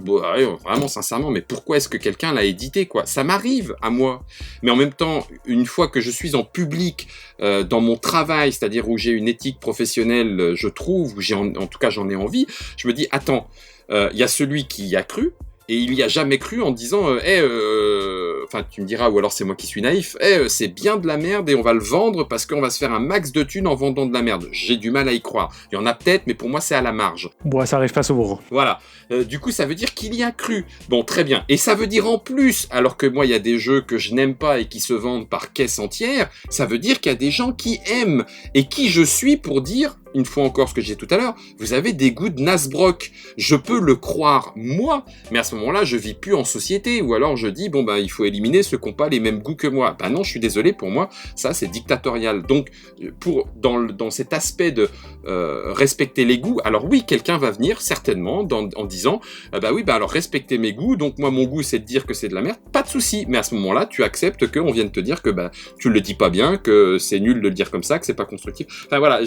vraiment sincèrement, mais pourquoi est-ce que quelqu'un l'a édité, quoi? Ça m'arrive à moi. Mais en même temps, une fois que je suis en public, dans mon travail, c'est-à-dire où j'ai une éthique professionnelle, je trouve, où en tout cas j'en ai envie, je me dis, attends, il y a celui qui y a cru, et il y a jamais cru en disant enfin tu me diras, ou alors c'est moi qui suis naïf, c'est bien de la merde et on va le vendre parce qu'on va se faire un max de thunes en vendant de la merde. J'ai du mal à y croire. Il y en a peut-être, mais pour moi c'est à la marge. Bon, ça arrive pas souvent. Voilà. Du coup ça veut dire qu'il y a cru. Bon, très bien. Et ça veut dire en plus, alors que moi il y a des jeux que je n'aime pas et qui se vendent par caisse entière, ça veut dire qu'il y a des gens qui aiment et qui je suis pour dire une fois encore ce que j'ai dit tout à l'heure, vous avez des goûts de Nasbrock. Je peux le croire, moi, mais à ce moment-là, je vis plus en société, ou alors je dis, bon, il faut éliminer ceux qui n'ont pas les mêmes goûts que moi. Non, je suis désolé, pour moi, ça, c'est dictatorial. Donc, dans cet aspect de respecter les goûts, alors oui, quelqu'un va venir, certainement, en disant, alors respectez mes goûts, donc moi, mon goût, c'est de dire que c'est de la merde, pas de souci, mais à ce moment-là, tu acceptes qu'on vienne te dire que tu le dis pas bien, que c'est nul de le dire comme ça, que c'est pas constructif. Enfin voilà,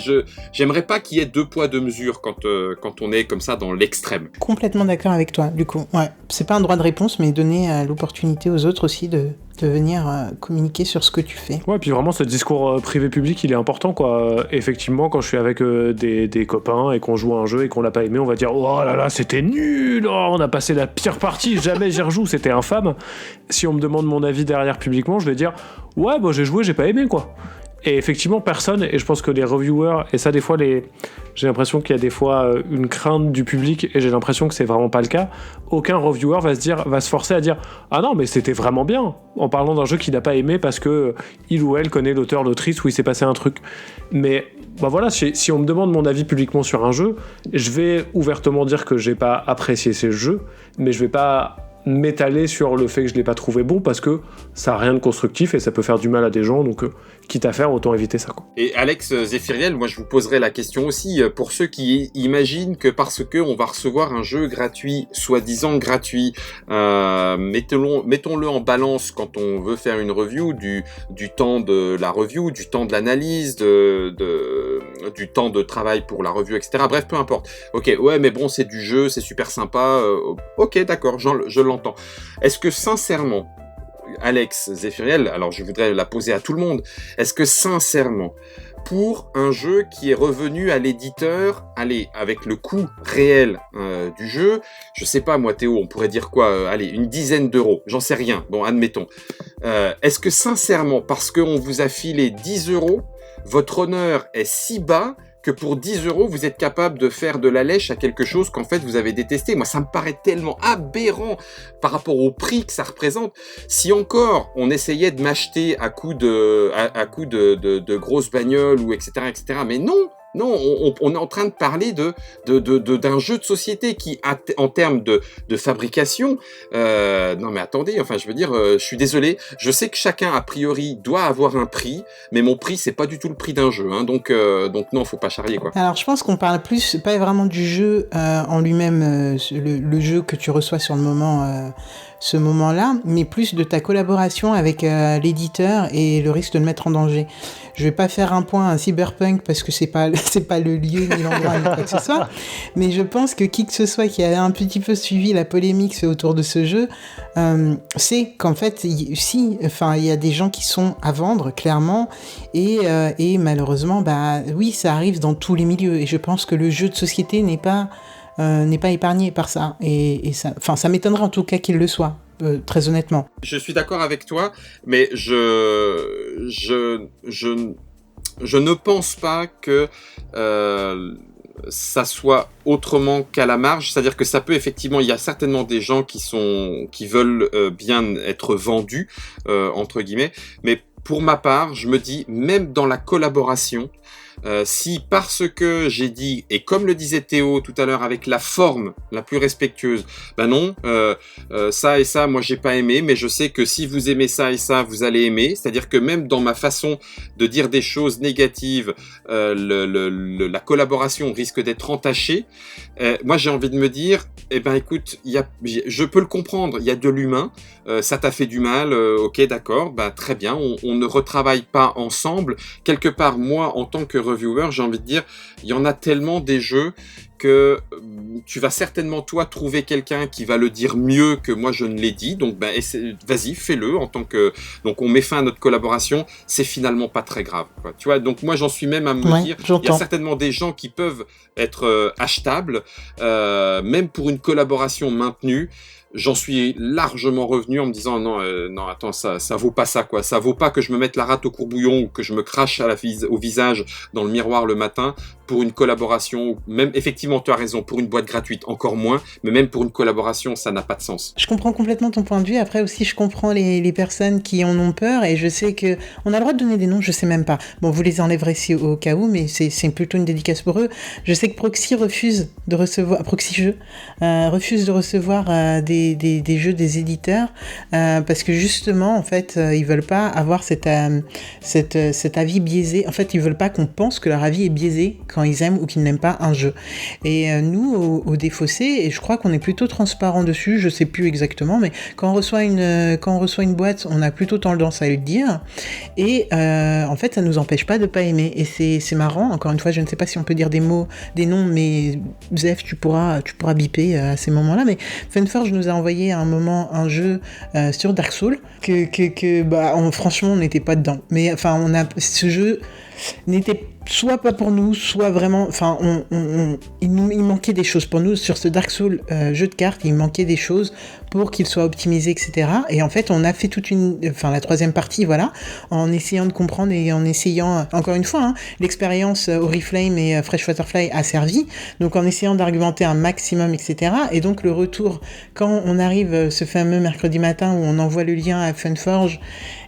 j'aimerais pas qu'il y ait 2 poids 2 mesures quand on est comme ça dans l'extrême. Complètement d'accord avec toi, du coup. Ouais, c'est pas un droit de réponse, mais donner l'opportunité aux autres aussi de venir communiquer sur ce que tu fais. Ouais, puis vraiment, ce discours privé-public, il est important, quoi. Effectivement, quand je suis avec des copains et qu'on joue à un jeu et qu'on l'a pas aimé, on va dire « Oh là là, c'était nul, on a passé la pire partie, jamais j'y rejoue, c'était infâme ». Si on me demande mon avis derrière publiquement, je vais dire « Ouais, j'ai joué, j'ai pas aimé, quoi ». Et effectivement, personne, et je pense que les reviewers, et ça des fois, j'ai l'impression qu'il y a des fois une crainte du public, et j'ai l'impression que c'est vraiment pas le cas, aucun reviewer va se forcer à dire « Ah non, mais c'était vraiment bien », en parlant d'un jeu qu'il n'a pas aimé parce que il ou elle connaît l'auteur, l'autrice, où il s'est passé un truc. Mais voilà, si on me demande mon avis publiquement sur un jeu, je vais ouvertement dire que j'ai pas apprécié ce jeu, mais je vais pas m'étaler sur le fait que je l'ai pas trouvé bon parce que ça a rien de constructif et ça peut faire du mal à des gens, donc quitte à faire, autant éviter ça, quoi. Et Alex Zéphiriel, moi je vous poserai la question aussi pour ceux qui imaginent que parce que on va recevoir un jeu gratuit, soi-disant gratuit, mettons-le en balance quand on veut faire une review du temps de la review, du temps de l'analyse, du temps de travail pour la review, etc. Bref, peu importe. Ok, ouais, mais bon, c'est du jeu, c'est super sympa. Ok, d'accord, je l'entends. Est-ce que sincèrement, Alex Zéphiriel, alors je voudrais la poser à tout le monde, est-ce que sincèrement, pour un jeu qui est revenu à l'éditeur, allez, avec le coût réel du jeu, je sais pas moi Théo, on pourrait dire quoi, allez, une dizaine d'euros, j'en sais rien, bon admettons, est-ce que sincèrement, parce qu'on vous a filé 10 euros, votre honneur est si bas que pour 10 euros, vous êtes capable de faire de la lèche à quelque chose qu'en fait vous avez détesté. Moi, ça me paraît tellement aberrant par rapport au prix que ça représente. Si encore on essayait de m'acheter à coup de grosses bagnoles ou etc., mais non, on est en train de parler d'un jeu de société qui, en termes de fabrication, non mais attendez, enfin je veux dire, je suis désolé, je sais que chacun a priori doit avoir un prix, mais mon prix c'est pas du tout le prix d'un jeu, hein, donc non, faut pas charrier quoi. Alors je pense qu'on parle plus, pas vraiment du jeu en lui-même, le jeu que tu reçois sur le moment. Ce moment-là, mais plus de ta collaboration avec l'éditeur et le risque de le mettre en danger. Je vais pas faire un point à Cyberpunk parce que c'est pas le lieu ni l'endroit ni quoi que ce soit, mais je pense que qui que ce soit qui a un petit peu suivi la polémique autour de ce jeu, sait qu'en fait, il y a des gens qui sont à vendre clairement et malheureusement, oui, ça arrive dans tous les milieux et je pense que le jeu de société n'est pas épargné par ça. Et ça m'étonnerait en tout cas qu'il le soit, très honnêtement. Je suis d'accord avec toi, mais je ne pense pas que ça soit autrement qu'à la marge. C'est-à-dire que ça peut effectivement, il y a certainement des gens qui veulent bien être vendus, entre guillemets, mais pour ma part, je me dis, même dans la collaboration, si parce que j'ai dit, et comme le disait Théo tout à l'heure, avec la forme la plus respectueuse, non, ça et ça, moi j'ai pas aimé, mais je sais que si vous aimez ça et ça, vous allez aimer. C'est-à-dire que même dans ma façon de dire des choses négatives, la collaboration risque d'être entachée. Moi j'ai envie de me dire, écoute, je peux le comprendre, il y a de l'humain, ça t'a fait du mal, ok d'accord, très bien, on ne retravaille pas ensemble. Quelque part, moi en tant que reviewer, j'ai envie de dire, il y en a tellement des jeux que tu vas certainement toi trouver quelqu'un qui va le dire mieux que moi je ne l'ai dit, donc vas-y, fais-le en tant que, donc on met fin à notre collaboration, c'est finalement pas très grave, quoi. Tu vois, donc moi j'en suis même à me dire, il y a certainement des gens qui peuvent être achetables, même pour une collaboration maintenue. j'en suis largement revenu en me disant non, attends, ça vaut pas ça, quoi. Ça vaut pas que je me mette la rate au courbouillon ou que je me crache au visage dans le miroir le matin pour une collaboration. Ou même, effectivement, tu as raison, pour une boîte gratuite, encore moins, mais même pour une collaboration, ça n'a pas de sens. Je comprends complètement ton point de vue. Après aussi, je comprends les personnes qui en ont peur, et je sais que on a le droit de donner des noms, je sais même pas. Bon, vous les enlèverez si au cas où, mais c'est plutôt une dédicace pour eux. Je sais que Proxy refuse de recevoir des jeux des éditeurs parce que justement, en fait, ils veulent pas avoir cet avis biaisé. En fait, ils veulent pas qu'on pense que leur avis est biaisé quand ils aiment ou qu'ils n'aiment pas un jeu. Et nous, au Défaussé, et je crois qu'on est plutôt transparent dessus, je sais plus exactement, mais quand on reçoit une boîte, on a plutôt tendance à le dire. Et en fait, ça nous empêche pas de pas aimer. Et c'est marrant. Encore une fois, je ne sais pas si on peut dire des mots, des noms, mais Zef, tu pourras biper à ces moments-là. Mais Funforge nous a envoyé à un moment un jeu sur Dark Souls franchement, on n'était pas dedans. Mais enfin, ce jeu n'était soit pas pour nous, soit vraiment, enfin, il manquait des choses pour nous sur ce Dark Souls jeu de cartes. Il manquait des choses pour qu'il soit optimisé, etc. Et en fait, on a fait la troisième partie, voilà, en essayant de comprendre et en essayant, encore une fois, l'expérience Oriflame et Fresh Waterfly a servi, donc en essayant d'argumenter un maximum, etc. Et donc le retour, quand on arrive ce fameux mercredi matin où on envoie le lien à Funforge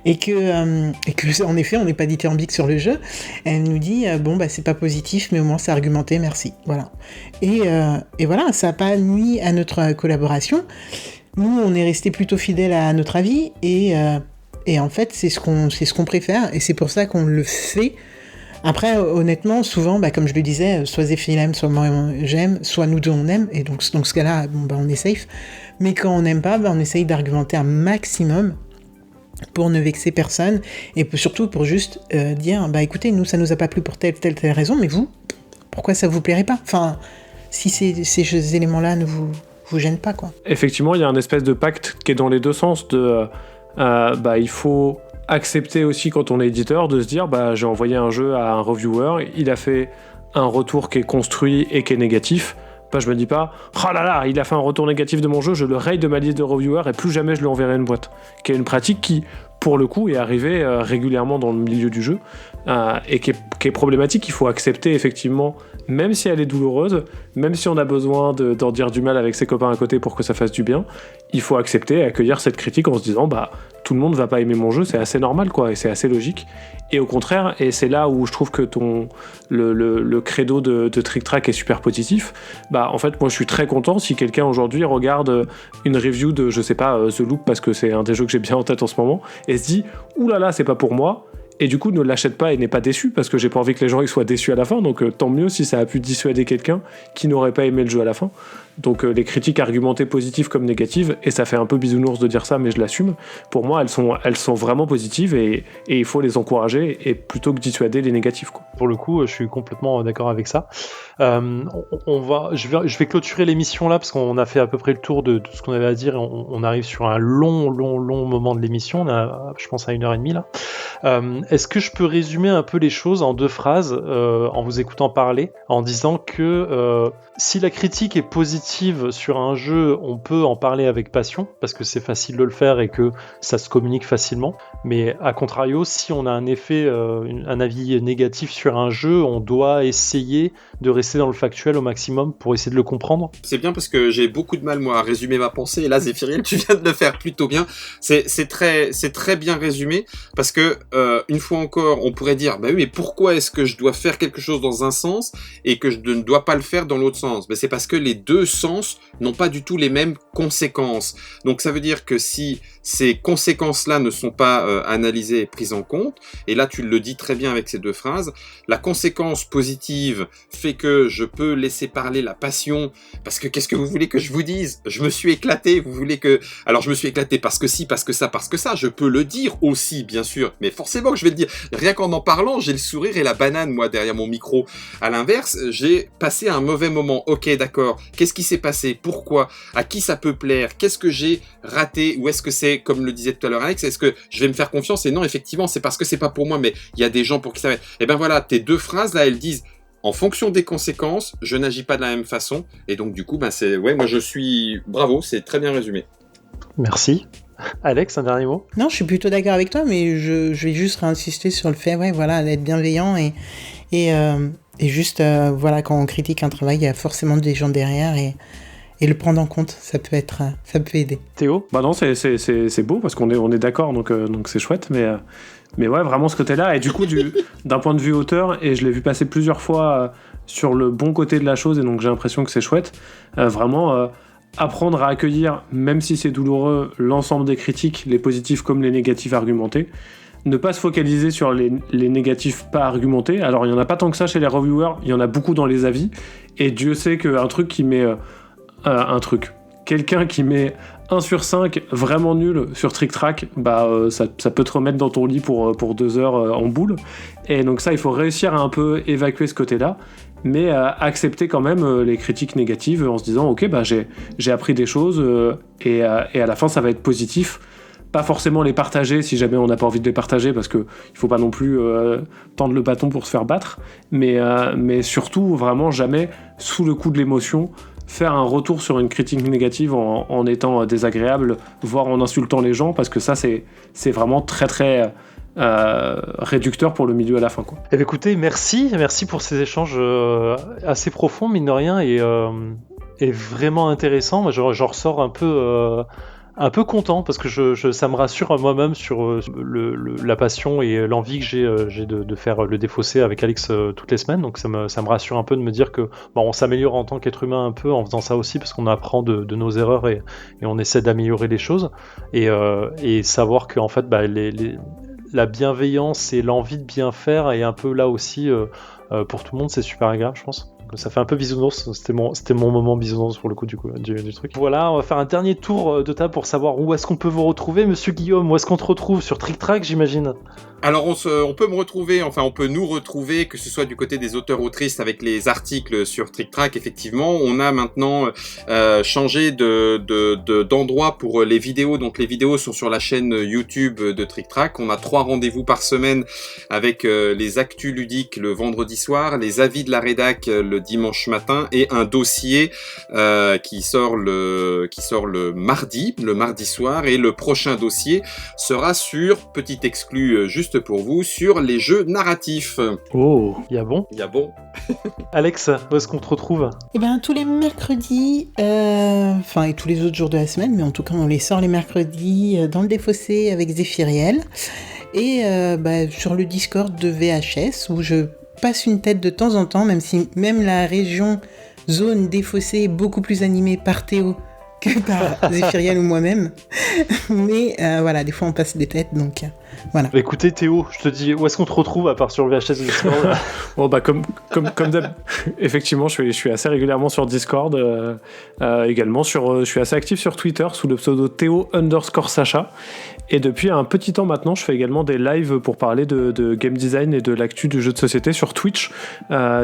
et que en effet, on n'est pas dithyrambique sur le jeu, elle nous dit c'est pas positif, mais au moins c'est argumenté, merci. Voilà. Et voilà, ça n'a pas nuit à notre collaboration. Nous, on est resté plutôt fidèles à notre avis, et en fait, c'est ce qu'on préfère, et c'est pour ça qu'on le fait. Après, honnêtement, souvent, comme je le disais, soit Zéphyr aime, soit moi j'aime, soit nous deux on aime, et donc dans ce cas-là, on est safe. Mais quand on n'aime pas, on essaye d'argumenter un maximum pour ne vexer personne, et surtout pour juste dire, écoutez, nous ça nous a pas plu pour telle raison, mais vous, pourquoi ça vous plairait pas ? Enfin, si ces éléments-là ne vous gênent pas, quoi. Effectivement, il y a un espèce de pacte qui est dans les deux sens, il faut accepter aussi quand on est éditeur de se dire, j'ai envoyé un jeu à un reviewer, il a fait un retour qui est construit et qui est négatif. Je me dis pas, oh là là, il a fait un retour négatif de mon jeu, je le raye de ma liste de reviewers et plus jamais je lui enverrai une boîte. Qui est une pratique qui, pour le coup, est arrivée régulièrement dans le milieu du jeu et qui est problématique. Il faut accepter effectivement, même si elle est douloureuse, même si on a besoin d'en dire du mal avec ses copains à côté pour que ça fasse du bien, il faut accepter et accueillir cette critique en se disant, tout le monde va pas aimer mon jeu, c'est assez normal, quoi, et c'est assez logique. Et au contraire, et c'est là où je trouve que le credo de Trick Track est super positif, en fait, moi je suis très content si quelqu'un aujourd'hui regarde une review de, je sais pas, The Loop, parce que c'est un des jeux que j'ai bien en tête en ce moment, et se dit, oulala, c'est pas pour moi, et du coup ne l'achète pas et n'est pas déçu, parce que j'ai pas envie que les gens ils soient déçus à la fin, donc tant mieux si ça a pu dissuader quelqu'un qui n'aurait pas aimé le jeu à la fin. Donc les critiques argumentées positives comme négatives, et ça fait un peu bisounours de dire ça, mais je l'assume, pour moi elles sont vraiment positives et il faut les encourager et plutôt que dissuader les négatifs, quoi. Pour le coup, je suis complètement d'accord avec ça. Je vais clôturer l'émission là parce qu'on a fait à peu près le tour de tout ce qu'on avait à dire et on arrive sur un long moment de l'émission. On a, je pense, à 1h30 là. Est-ce que je peux résumer un peu les choses en 2 phrases en vous écoutant parler, en disant que si la critique est positive sur un jeu, on peut en parler avec passion parce que c'est facile de le faire et que ça se communique facilement, mais à contrario, si on a un avis négatif sur un jeu, on doit essayer de rester dans le factuel au maximum pour essayer de le comprendre. C'est bien parce que j'ai beaucoup de mal moi à résumer ma pensée, et là Zéphiriel, tu viens de le faire plutôt bien. C'est très bien résumé parce que une fois encore, on pourrait dire oui, mais pourquoi est-ce que je dois faire quelque chose dans un sens et que je ne dois pas le faire dans l'autre sens ? C'est parce que les deux sens n'ont pas du tout les mêmes conséquences. Donc ça veut dire que si ces conséquences-là ne sont pas analysées et prises en compte, et là tu le dis très bien avec ces 2 phrases, la conséquence positive fait que je peux laisser parler la passion, parce que qu'est-ce que vous voulez que je vous dise ? Je me suis éclaté, vous voulez que... Alors je me suis éclaté parce que si, parce que ça, je peux le dire aussi, bien sûr, mais forcément que je vais le dire. Rien qu'en parlant, j'ai le sourire et la banane, moi, derrière mon micro. À l'inverse, j'ai passé un mauvais moment. Ok, d'accord, qu'est-ce qui s'est passé ? Pourquoi ? À qui ça peut plaire ? Qu'est-ce que j'ai raté ? Ou est-ce que c'est, comme le disait tout à l'heure Alex, est-ce que je vais me faire confiance ? Et non, effectivement, c'est parce que c'est pas pour moi, mais il y a des gens pour qui ça va être. Et ben voilà, tes 2 phrases là, elles disent en fonction des conséquences, je n'agis pas de la même façon. Et donc, du coup, moi, bravo, c'est très bien résumé. Merci. Alex, un dernier mot? Non, je suis plutôt d'accord avec toi, mais je vais juste réinsister sur le fait, d'être bienveillant et juste, quand on critique un travail, il y a forcément des gens derrière et le prendre en compte, ça peut aider. Théo? Bah non, c'est beau parce qu'on est d'accord, donc c'est chouette, mais ouais, vraiment ce côté-là. Et du coup, d'un point de vue auteur, et je l'ai vu passer plusieurs fois sur le bon côté de la chose, et donc j'ai l'impression que c'est chouette, vraiment apprendre à accueillir, même si c'est douloureux, l'ensemble des critiques, les positifs comme les négatifs argumentés. Ne pas se focaliser sur les négatifs pas argumentés. Alors, il n'y en a pas tant que ça chez les reviewers, il y en a beaucoup dans les avis, et Dieu sait qu'un truc qui met... quelqu'un qui met 1 sur 5 vraiment nul sur Trick Track, ça peut te remettre dans ton lit pour 2 heures en boule. Et donc ça, il faut réussir à un peu évacuer ce côté-là, mais accepter quand même les critiques négatives en se disant ok, j'ai appris des choses et à la fin ça va être positif. Pas forcément les partager si jamais on n'a pas envie de les partager, parce que il faut pas non plus tendre le bâton pour se faire battre, mais surtout vraiment jamais sous le coup de l'émotion faire un retour sur une critique négative en étant désagréable, voire en insultant les gens, parce que ça c'est vraiment très très réducteur pour le milieu à la fin, quoi. Eh bien, écoutez, merci pour ces échanges assez profonds, mine de rien, et vraiment intéressants. Moi, j'en ressors un peu content, parce que ça me rassure moi-même sur la passion et l'envie que j'ai de faire le défaussé avec Alex toutes les semaines. Donc ça me rassure un peu de me dire que on s'améliore en tant qu'être humain un peu en faisant ça aussi, parce qu'on apprend de nos erreurs et on essaie d'améliorer les choses, et savoir que en fait la bienveillance et l'envie de bien faire est un peu là aussi pour tout le monde. C'est super agréable, je pense. Ça fait un peu bisounours, c'était mon moment bisounours pour le coup du truc. Voilà, on va faire un dernier tour de table pour savoir où est-ce qu'on peut vous retrouver. Monsieur Guillaume, où est-ce qu'on te retrouve? Sur Trick Track, j'imagine? Alors on peut on peut nous retrouver, que ce soit du côté des auteurs-autrices avec les articles sur Trick Track. Effectivement, on a maintenant changé d'endroit pour les vidéos. Donc les vidéos sont sur la chaîne YouTube de Trick Track. On a 3 rendez-vous par semaine avec les actus ludiques le vendredi soir, les avis de la rédac le dimanche matin, et un dossier qui sort le mardi soir. Et le prochain dossier sera sur, petit exclu juste pour vous, sur les jeux narratifs. Oh, il y a bon. Alex, où est-ce qu'on te retrouve? Eh bien, tous les mercredis, et tous les autres jours de la semaine, mais en tout cas, on les sort les mercredis dans le défaussé avec Zéphiriel, et sur le Discord de VHS, où je passe une tête de temps en temps, même si la région zone défaussée est beaucoup plus animée par Théo que par Zéphiriel ou moi-même. Mais des fois on passe des têtes, donc voilà. Écoutez Théo, je te dis, où est-ce qu'on te retrouve à part sur le VHS Discord? Bon, comme d'hab, effectivement, je suis assez régulièrement sur Discord, également je suis assez actif sur Twitter sous le pseudo Théo_Sacha. Et depuis un petit temps maintenant, je fais également des lives pour parler de game design et de l'actu du jeu de société sur Twitch,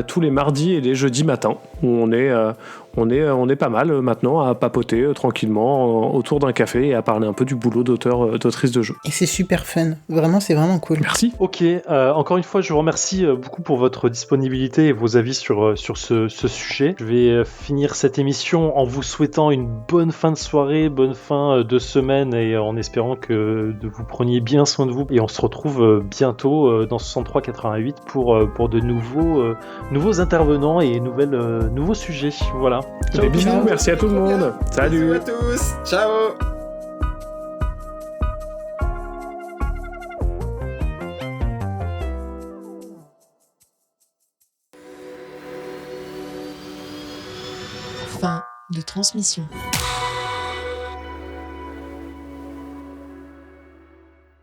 tous les mardis et les jeudis matins, où on est pas mal maintenant à papoter tranquillement autour d'un café et à parler un peu du boulot d'autrice de jeu. Et c'est super fun, vraiment, c'est vraiment cool. Merci. Ok, encore une fois, je vous remercie beaucoup pour votre disponibilité et vos avis sur ce sujet. Je vais finir cette émission en vous souhaitant une bonne fin de soirée, bonne fin de semaine, et en espérant que vous preniez bien soin de vous. Et on se retrouve bientôt dans 6388 pour de nouveaux intervenants et nouveaux sujets. Voilà. Ciao, des bisous, merci à tout le monde. Salut. Bisous à tous. Ciao. Fin de transmission.